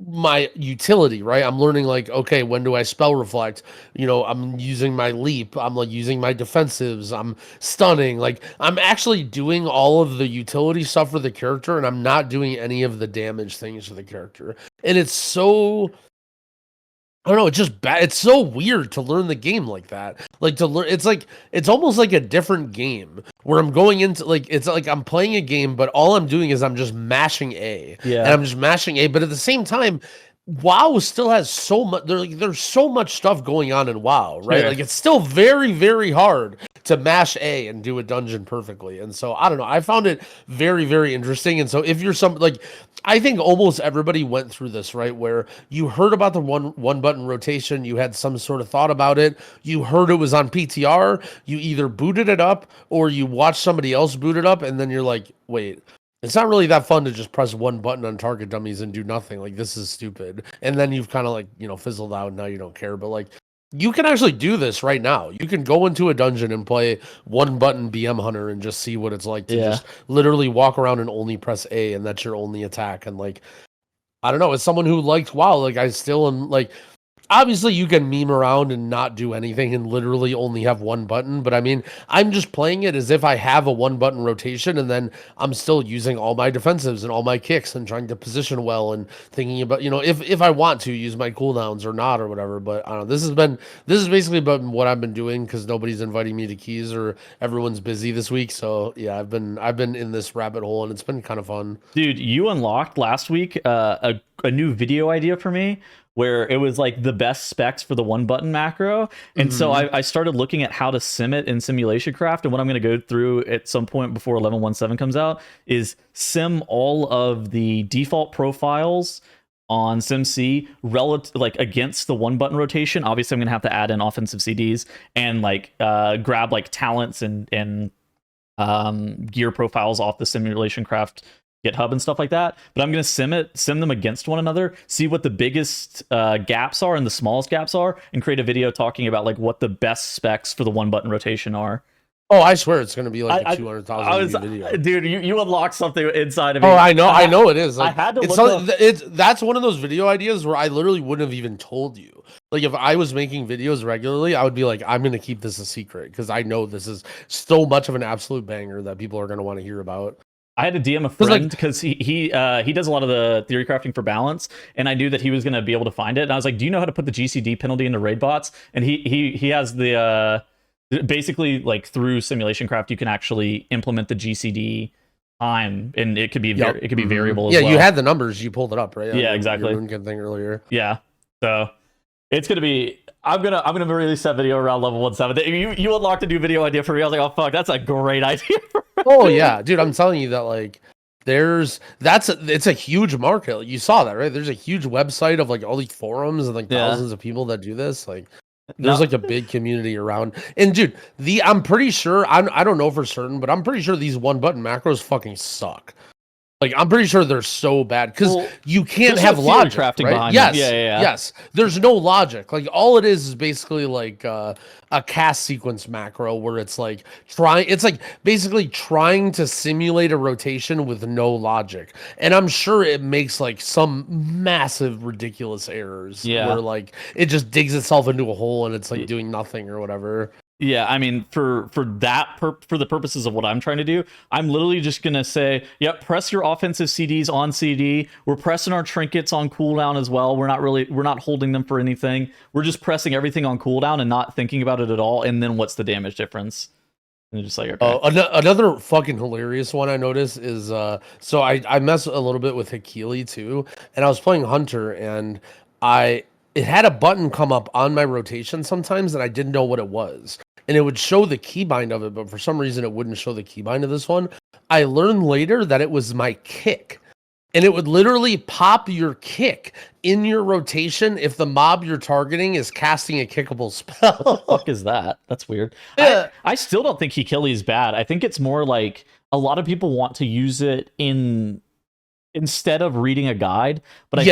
my utility, right? I'm learning like, okay, when do I spell reflect? You know, I'm using my leap, I'm like using my defensives, I'm stunning. Like, I'm actually doing all of the utility stuff for the character, and I'm not doing any of the damage things for the character. And it's so, I don't know, it's just bad. It's so weird to learn the game like that. Like, to learn, it's like, it's almost like a different game where I'm going into, like, it's like I'm playing a game, but all I'm doing is I'm just mashing A. Yeah. And I'm just mashing A. But at the same time, WoW still has so much, there's so much stuff going on in WoW, right? Sure. Like, it's still very, very hard to mash A and do a dungeon perfectly. And so, I don't know, I found it very, very interesting. And so if you're like, I think almost everybody went through this, right? Where you heard about the one button rotation, you had some sort of thought about it, you heard it was on PTR, you either booted it up or you watched somebody else boot it up, and then you're like, wait, it's not really that fun to just press 1 button on target dummies and do nothing. Like, this is stupid. And then you've kind of like, you know, fizzled out, and now you don't care. But like, you can actually do this right now. You can go into a dungeon and play 1 button BM Hunter and just see what it's like to just literally walk around and only press A, and that's your only attack. And like, I don't know, as someone who likes WoW, like, I still am like, obviously you can meme around and not do anything and literally only have 1 button, but I mean, I'm just playing it as if I have a 1 button rotation, and then I'm still using all my defensives and all my kicks and trying to position well and thinking about, you know, if I want to use my cooldowns or not or whatever. But I don't know, this is basically about what I've been doing because nobody's inviting me to keys or everyone's busy this week. So yeah, I've been in this rabbit hole, and it's been kind of fun. Dude, you unlocked last week a new video idea for me, where it was like the best specs for the 1 button macro. And so I started looking at how to sim it in Simulation Craft. And what I'm going to go through at some point before 11.17 comes out is sim all of the default profiles on SimC relative, like, against the 1 button rotation. Obviously, I'm going to have to add in offensive CDs and like grab like talents and gear profiles off the Simulation Craft GitHub and stuff like that. But I'm going to sim them against one another, see what the biggest gaps are and the smallest gaps are, and create a video talking about like what the best specs for the 1 button rotation are. Oh, I swear it's going to be like a 200,000 video. Dude, you unlocked something inside of me. Oh, I know it is. Like, I had to look up. That's one of those video ideas where I literally wouldn't have even told you. Like, if I was making videos regularly, I would be like, I'm going to keep this a secret because I know this is so much of an absolute banger that people are going to want to hear about. I had to DM a friend because he does a lot of the theory crafting for balance, and I knew that he was going to be able to find it. And I was like, "Do you know how to put the GCD penalty into raid bots?" And he has the Basically, like through simulation craft, you can actually implement the GCD time, and it could be it could be variable as well. Yeah, you had the numbers, you pulled it up, right? Yeah, On exactly. Your Moonkin thing earlier. Yeah, so it's gonna be. I'm gonna release that video around level 1/7. You unlocked a new video idea for me. I was like, oh fuck, that's a great idea. Oh yeah, dude, I'm telling you that like it's a huge market. You saw that, right? There's a huge website of like all these forums and like thousands of people that do this. Like there's like a big community around. And dude, I'm pretty sure I don't know for certain, but I'm pretty sure these one button macros fucking suck. Like I'm pretty sure they're so bad because you can't have logic, crafting right? behind Yes, them. yes. There's no logic. Like all it is basically like a cast sequence macro where it's like basically trying to simulate a rotation with no logic. And I'm sure it makes like some massive ridiculous errors where like it just digs itself into a hole and it's like doing nothing or whatever. Yeah, I mean, for the purposes of what I'm trying to do, I'm literally just gonna say, yep, press your offensive CDs on CD. We're pressing our trinkets on cooldown as well. We're not holding them for anything. We're just pressing everything on cooldown and not thinking about it at all. And then what's the damage difference? And just like, okay. Another fucking hilarious one I noticed is so I mess a little bit with Hakili too, and I was playing Hunter and it had a button come up on my rotation sometimes and I didn't know what it was. And it would show the keybind of it, but for some reason it wouldn't show the keybind of this one. I learned later that it was my kick. And it would literally pop your kick in your rotation if the mob you're targeting is casting a kickable spell. What the fuck is that? That's weird. Yeah. I still don't think Hakili is bad. I think it's more like a lot of people want to use it instead of reading a guide, but I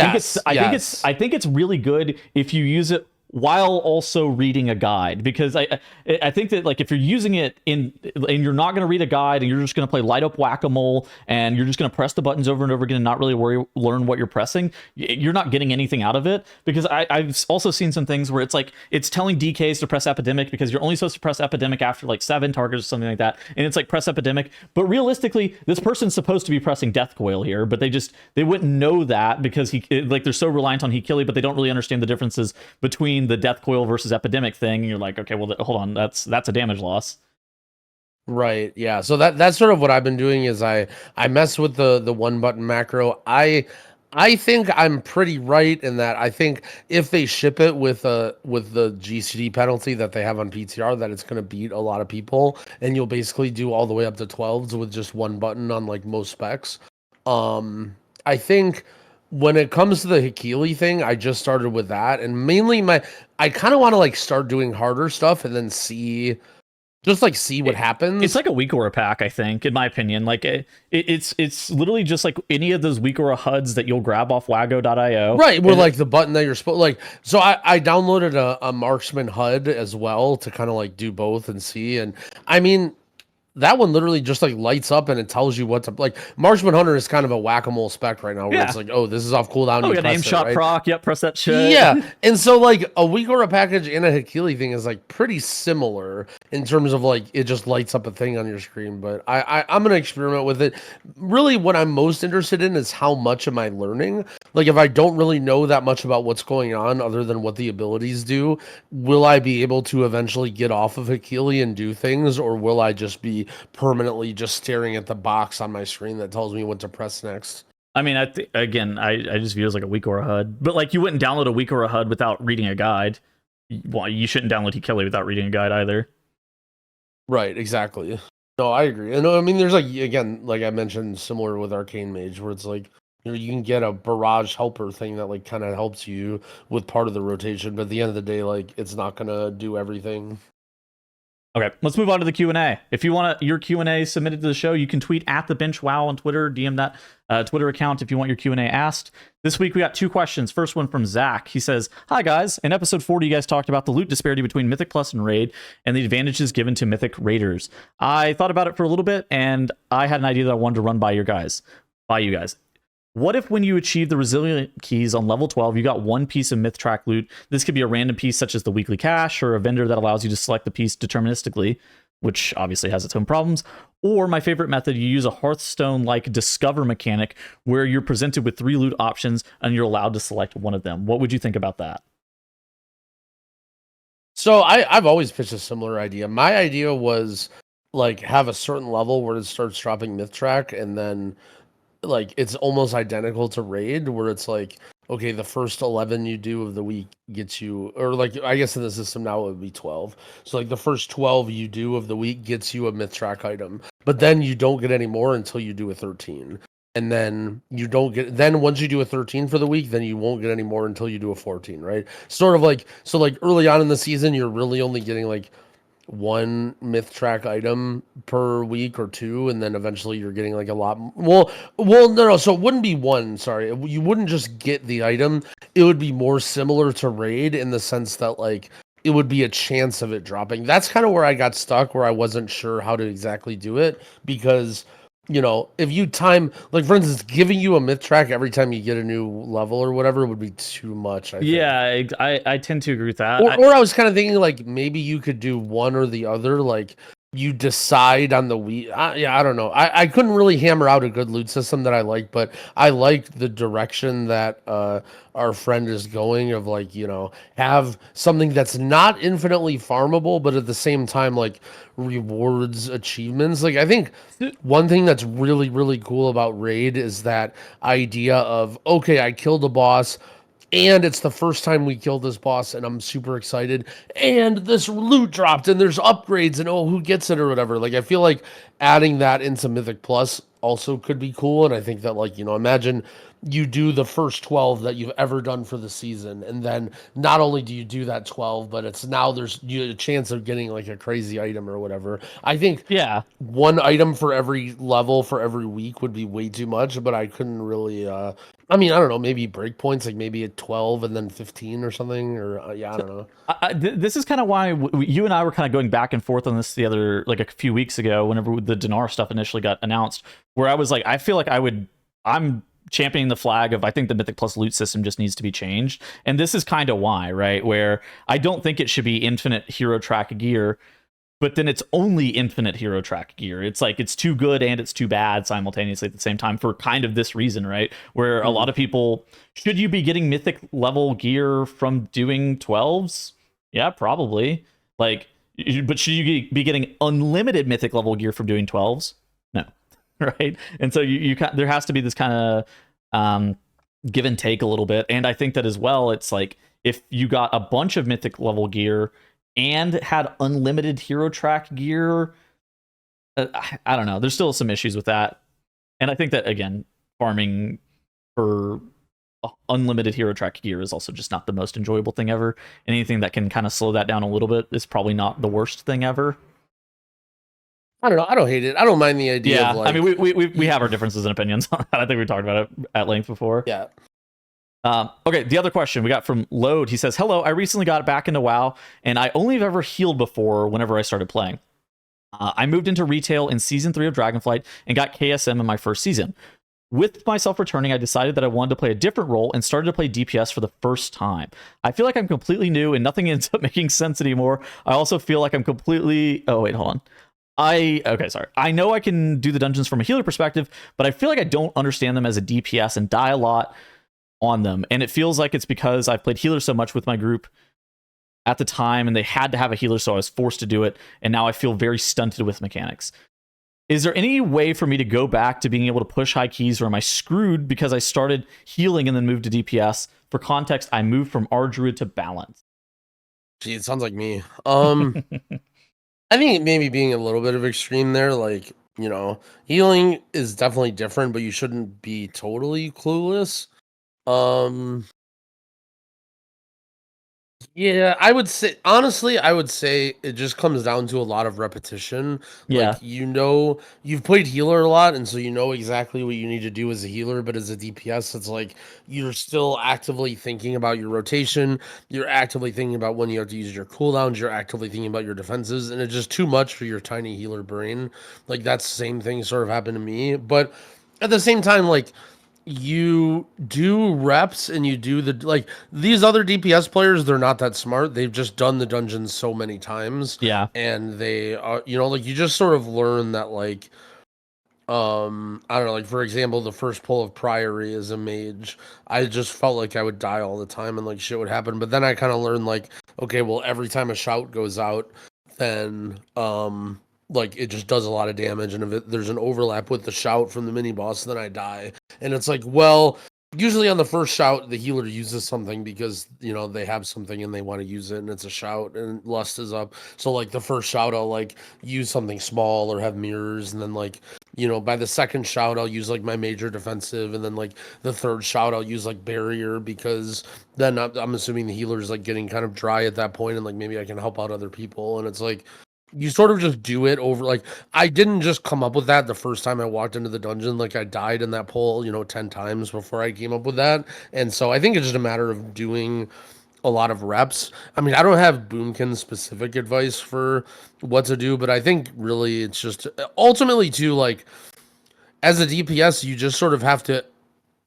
think it's really good if you use it while also reading a guide, because I think that like if you're using it and you're not going to read a guide and you're just going to play light up whack-a-mole and you're just going to press the buttons over and over again and not really learn what you're pressing, you're not getting anything out of it. Because I've also seen some things where it's like it's telling DKs to press epidemic because you're only supposed to press epidemic after like 7 targets or something like that, and it's like press epidemic, but realistically this person's supposed to be pressing death coil here, but they wouldn't know that because they're so reliant on Hakili, but they don't really understand the differences between the death coil versus epidemic thing, and you're like, okay, well hold on, that's a damage loss. Right, yeah. So that's sort of what I've been doing is I mess with the one button macro. I think I'm pretty right in that I think if they ship it with the GCD penalty that they have on PTR, that it's going to beat a lot of people, and you'll basically do all the way up to 12s with just one button on like most specs. I think when it comes to the Hakili thing, I just started with that, and mainly I kind of want to like start doing harder stuff and then see what happens. It's like a weak aura pack, I think, in my opinion. Like it's literally just like any of those weak aura HUDs that you'll grab off wago.io. Right, where like the button that you're supposed like. So I downloaded a marksman HUD as well to kind of like do both and see. And I mean, that one literally just like lights up and it tells you what to like. Marksman Hunter is kind of a whack-a-mole spec right now where it's like, oh, this is off cooldown. Oh, you name shot proc. Yep, press that shit. Yeah, and so like a weak aura package and a Hakili thing is like pretty similar in terms of like it just lights up a thing on your screen. But I'm gonna experiment with it. Really, what I'm most interested in is how much am I learning. Like if I don't really know that much about what's going on other than what the abilities do, will I be able to eventually get off of Hakili and do things, or will I just be permanently just staring at the box on my screen that tells me what to press next? I mean, I just view it as like a weak aura HUD, but like you wouldn't download a weak aura HUD without reading a guide. Well, you shouldn't download Hakili without reading a guide either. Right, exactly. No, I agree. And I mean, there's like, again, like I mentioned, similar with Arcane Mage, where it's like, you know, you can get a barrage helper thing that like kind of helps you with part of the rotation, but at the end of the day, like it's not gonna do everything. Okay, let's move on to the Q&A. If you want your Q&A submitted to the show, you can tweet at the bench wow on Twitter, DM that Twitter account if you want your Q&A asked. This week we got 2 questions. First one from Zach. He says, hi guys, in episode 40 you guys talked about the loot disparity between Mythic Plus and Raid and the advantages given to Mythic Raiders. I thought about it for a little bit and I had an idea that I wanted to run by you guys. What if when you achieve the resilient keys on level 12, you got one piece of myth track loot? This could be a random piece such as the weekly cache or a vendor that allows you to select the piece deterministically, which obviously has its own problems. Or my favorite method, you use a Hearthstone-like discover mechanic where you're presented with 3 loot options and you're allowed to select one of them. What would you think about that? So I've always pitched a similar idea. My idea was like have a certain level where it starts dropping myth track, and then like it's almost identical to raid, where it's like, okay, the first 11 you do of the week gets you, or like I guess in the system now it would be 12. So like the first 12 you do of the week gets you a myth track item, but then you don't get any more until you do a 13. And then you don't get, then once you do a 13 for the week, then you won't get any more until you do a 14, right? Sort of like, so like early on in the season, you're really only getting like one myth track item per week or two, and then eventually you're getting like a lot. No. So it wouldn't be one. Sorry, you wouldn't just get the item. It would be more similar to raid in the sense that like it would be a chance of it dropping. That's kind of where I got stuck, where I wasn't sure how to exactly do it because. If you time, like for instance, giving you a myth track every time you get a new level or whatever would be too much. I think. Yeah, I tend to agree with that. Or I was kind of thinking like maybe you could do one or the other. Like you decide on the week. Yeah, I don't know. I couldn't really hammer out a good loot system that I like, but I like the direction that our friend is going of like, have something that's not infinitely farmable, but at the same time, like rewards achievements. Like I think one thing that's really, really cool about Raid is that idea of, okay, I killed a boss and it's the first time we killed this boss and I'm super excited and this loot dropped and there's upgrades and oh, who gets it or whatever. Like I feel like adding that into Mythic Plus also could be cool, and I think that like, imagine you do the first 12 that you've ever done for the season, and then not only do you do that 12, but it's now there's a chance of getting like a crazy item or whatever. I think one item for every level for every week would be way too much, but I couldn't really I don't know, maybe breakpoints, like maybe at 12 and then 15 or something, or I don't know. This is kind of why you and I were kind of going back and forth on this the other, like a few weeks ago, whenever the Dinar stuff initially got announced, where I was like, I feel like I'm championing the flag of I think the Mythic Plus loot system just needs to be changed. And this is kind of why, right? Where I don't think it should be infinite hero track gear, but then it's only infinite hero track gear. It's like it's too good and it's too bad simultaneously at the same time for kind of this reason, right? Where a lot of people, should you be getting mythic level gear from doing 12s? Yeah, probably. Like, but should you be getting unlimited mythic level gear from doing 12s? No. Right? And so you there has to be this kind of give and take a little bit. And I think that as well, it's like if you got a bunch of mythic level gear and had unlimited hero track gear, I don't know. There's still some issues with that. And I think that, again, farming for unlimited hero track gear is also just not the most enjoyable thing ever. Anything that can kind of slow that down a little bit is probably not the worst thing ever. I don't know. I don't hate it. I don't mind the idea. Yeah, of like, I mean, we have our differences in opinions on that. I think we talked about it at length before. Yeah. Okay, the other question we got from Load. He says, "Hello, I recently got back into WoW, and I only have ever healed before whenever I started playing. I moved into retail in Season 3 of Dragonflight and got KSM in my first season. With myself returning, I decided that I wanted to play a different role and started to play DPS for the first time. I feel like I'm completely new and nothing ends up making sense anymore. I also feel like I'm completely... Oh, wait, hold on. Okay, sorry. I know I can do the dungeons from a healer perspective, but I feel like I don't understand them as a DPS and die a lot on them. And it feels like it's because I've played healer so much with my group at the time and they had to have a healer, so I was forced to do it. And now I feel very stunted with mechanics. Is there any way for me to go back to being able to push high keys, or am I screwed because I started healing and then moved to DPS? For context, I moved from Ardruid to Balance." Gee, it sounds like me. I think maybe being a little bit of extreme there, like, healing is definitely different, but you shouldn't be totally clueless. Yeah, I would say honestly, I would say it just comes down to a lot of repetition. Yeah. Like, you've played healer a lot, and so you know exactly what you need to do as a healer, but as a DPS, it's like you're still actively thinking about your rotation, you're actively thinking about when you have to use your cooldowns, you're actively thinking about your defenses, and it's just too much for your tiny healer brain. Like, that same thing sort of happened to me. But at the same time, like, you do reps and you do these other DPS players, they're not that smart. They've just done the dungeons so many times. Yeah. And they are, like, you just sort of learn that, like, I don't know, like, for example, the first pull of Priory as a mage, I just felt like I would die all the time and like shit would happen. But then I kind of learned like okay, well, every time a shout goes out, then like it just does a lot of damage, and if there's an overlap with the shout from the mini boss, then I die. And it's like, well, usually on the first shout, the healer uses something because they have something and they want to use it, and it's a shout, and lust is up. So like the first shout, I'll like use something small or have mirrors, and then like by the second shout, I'll use like my major defensive, and then like the third shout, I'll use like barrier because then I'm assuming the healer is like getting kind of dry at that point, and like maybe I can help out other people, and it's like you sort of just do it over. Like I didn't just come up with that the first time I walked into the dungeon. Like I died in that poll 10 times before I came up with that, and so I think it's just a matter of doing a lot of reps. I mean, I don't have Boomkin specific advice for what to do, but I think really it's just ultimately too, like as a DPS, you just sort of have to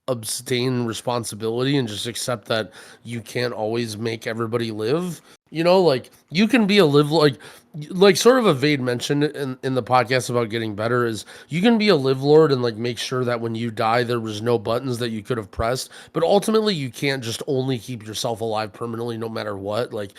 abstain responsibility and just accept that you can't always make everybody live. Like you can be a live, like sort of Evade mentioned in the podcast about getting better, is you can be a live lord and like make sure that when you die there was no buttons that you could have pressed, but ultimately you can't just only keep yourself alive permanently no matter what. Like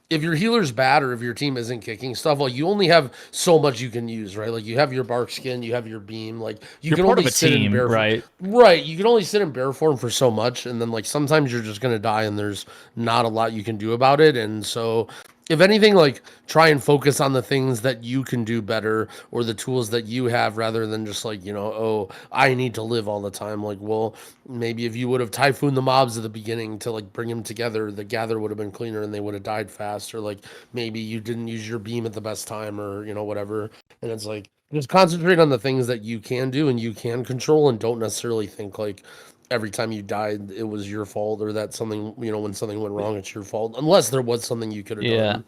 if your healer's bad or if your team isn't kicking stuff, like you only have so much you can use, right? Like you have your bark skin, you have your beam, like You're can part only of a sit in team, bear right? right, you can only sit in bear form for so much, and then like sometimes you're just gonna die and there's not a lot you can do about it. And so if anything, like try and focus on the things that you can do better or the tools that you have rather than just like, oh, I need to live all the time. Like, well, maybe if you would have typhooned the mobs at the beginning to like bring them together, the gather would have been cleaner and they would have died faster. Like maybe you didn't use your beam at the best time or, whatever. And it's like, just concentrate on the things that you can do and you can control, and don't necessarily think like every time you died it was your fault, or that something, when something went wrong it's your fault, unless there was something you could have Yeah. done.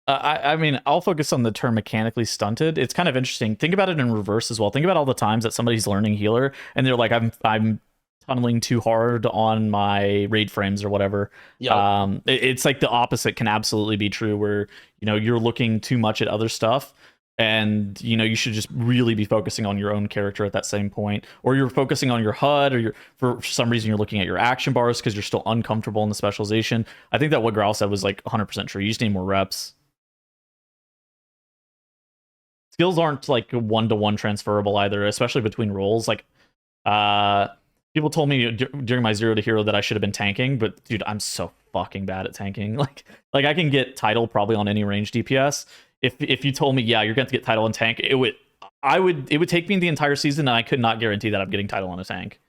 I mean, I'll focus on the term mechanically stunted. It's kind of interesting. Think about it in reverse as well. Think about all the times that somebody's learning healer and they're like, I'm tunneling too hard on my raid frames or whatever. Yeah. It's like the opposite can absolutely be true, where you're looking too much at other stuff, and you should just really be focusing on your own character at that same point, or you're focusing on your HUD, or you're for some reason you're looking at your action bars because you're still uncomfortable in the specialization. I think that what Growl said was like 100% true. You just need more reps. Skills aren't like one-to-one transferable either, especially between roles. Like people told me during my 0 to hero that I should have been tanking, but dude, I'm so fucking bad at tanking. Like I can get title probably on any range DPS. If you told me, yeah, you're going to get title and tank, it would take me the entire season, and I could not guarantee that I'm getting title on a tank.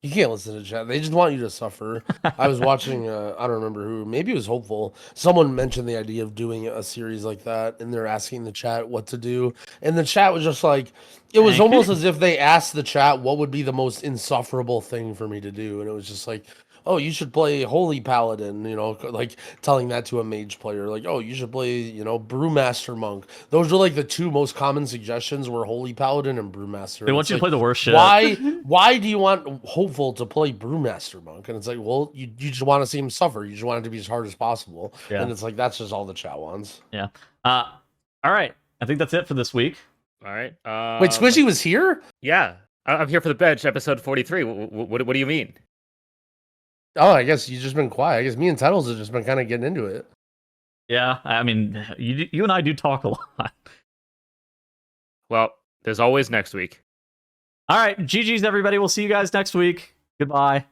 You can't listen to chat. They just want you to suffer. I was watching, I don't remember who, maybe it was Hopeful. Someone mentioned the idea of doing a series like that, and they're asking the chat what to do. And the chat was just like, it was almost as if they asked the chat what would be the most insufferable thing for me to do. And it was just like, oh, you should play Holy Paladin, like telling that to a mage player. Like, oh, you should play, Brewmaster Monk. Those are like the two most common suggestions were Holy Paladin and Brewmaster. They want you to play the worst shit. Why do you want Hopeful to play Brewmaster Monk? And it's like, well, you just want to see him suffer. You just want it to be as hard as possible. Yeah. And it's like, that's just all the chat wants. Yeah. All right. I think that's it for this week. All right. Wait, Squishy was here? Yeah. I'm here for the bench, episode 43. What do you mean? Oh, I guess you've just been quiet. I guess me and Titles have just been kind of getting into it. Yeah, I mean, you and I do talk a lot. Well, there's always next week. All right, GG's everybody. We'll see you guys next week. Goodbye.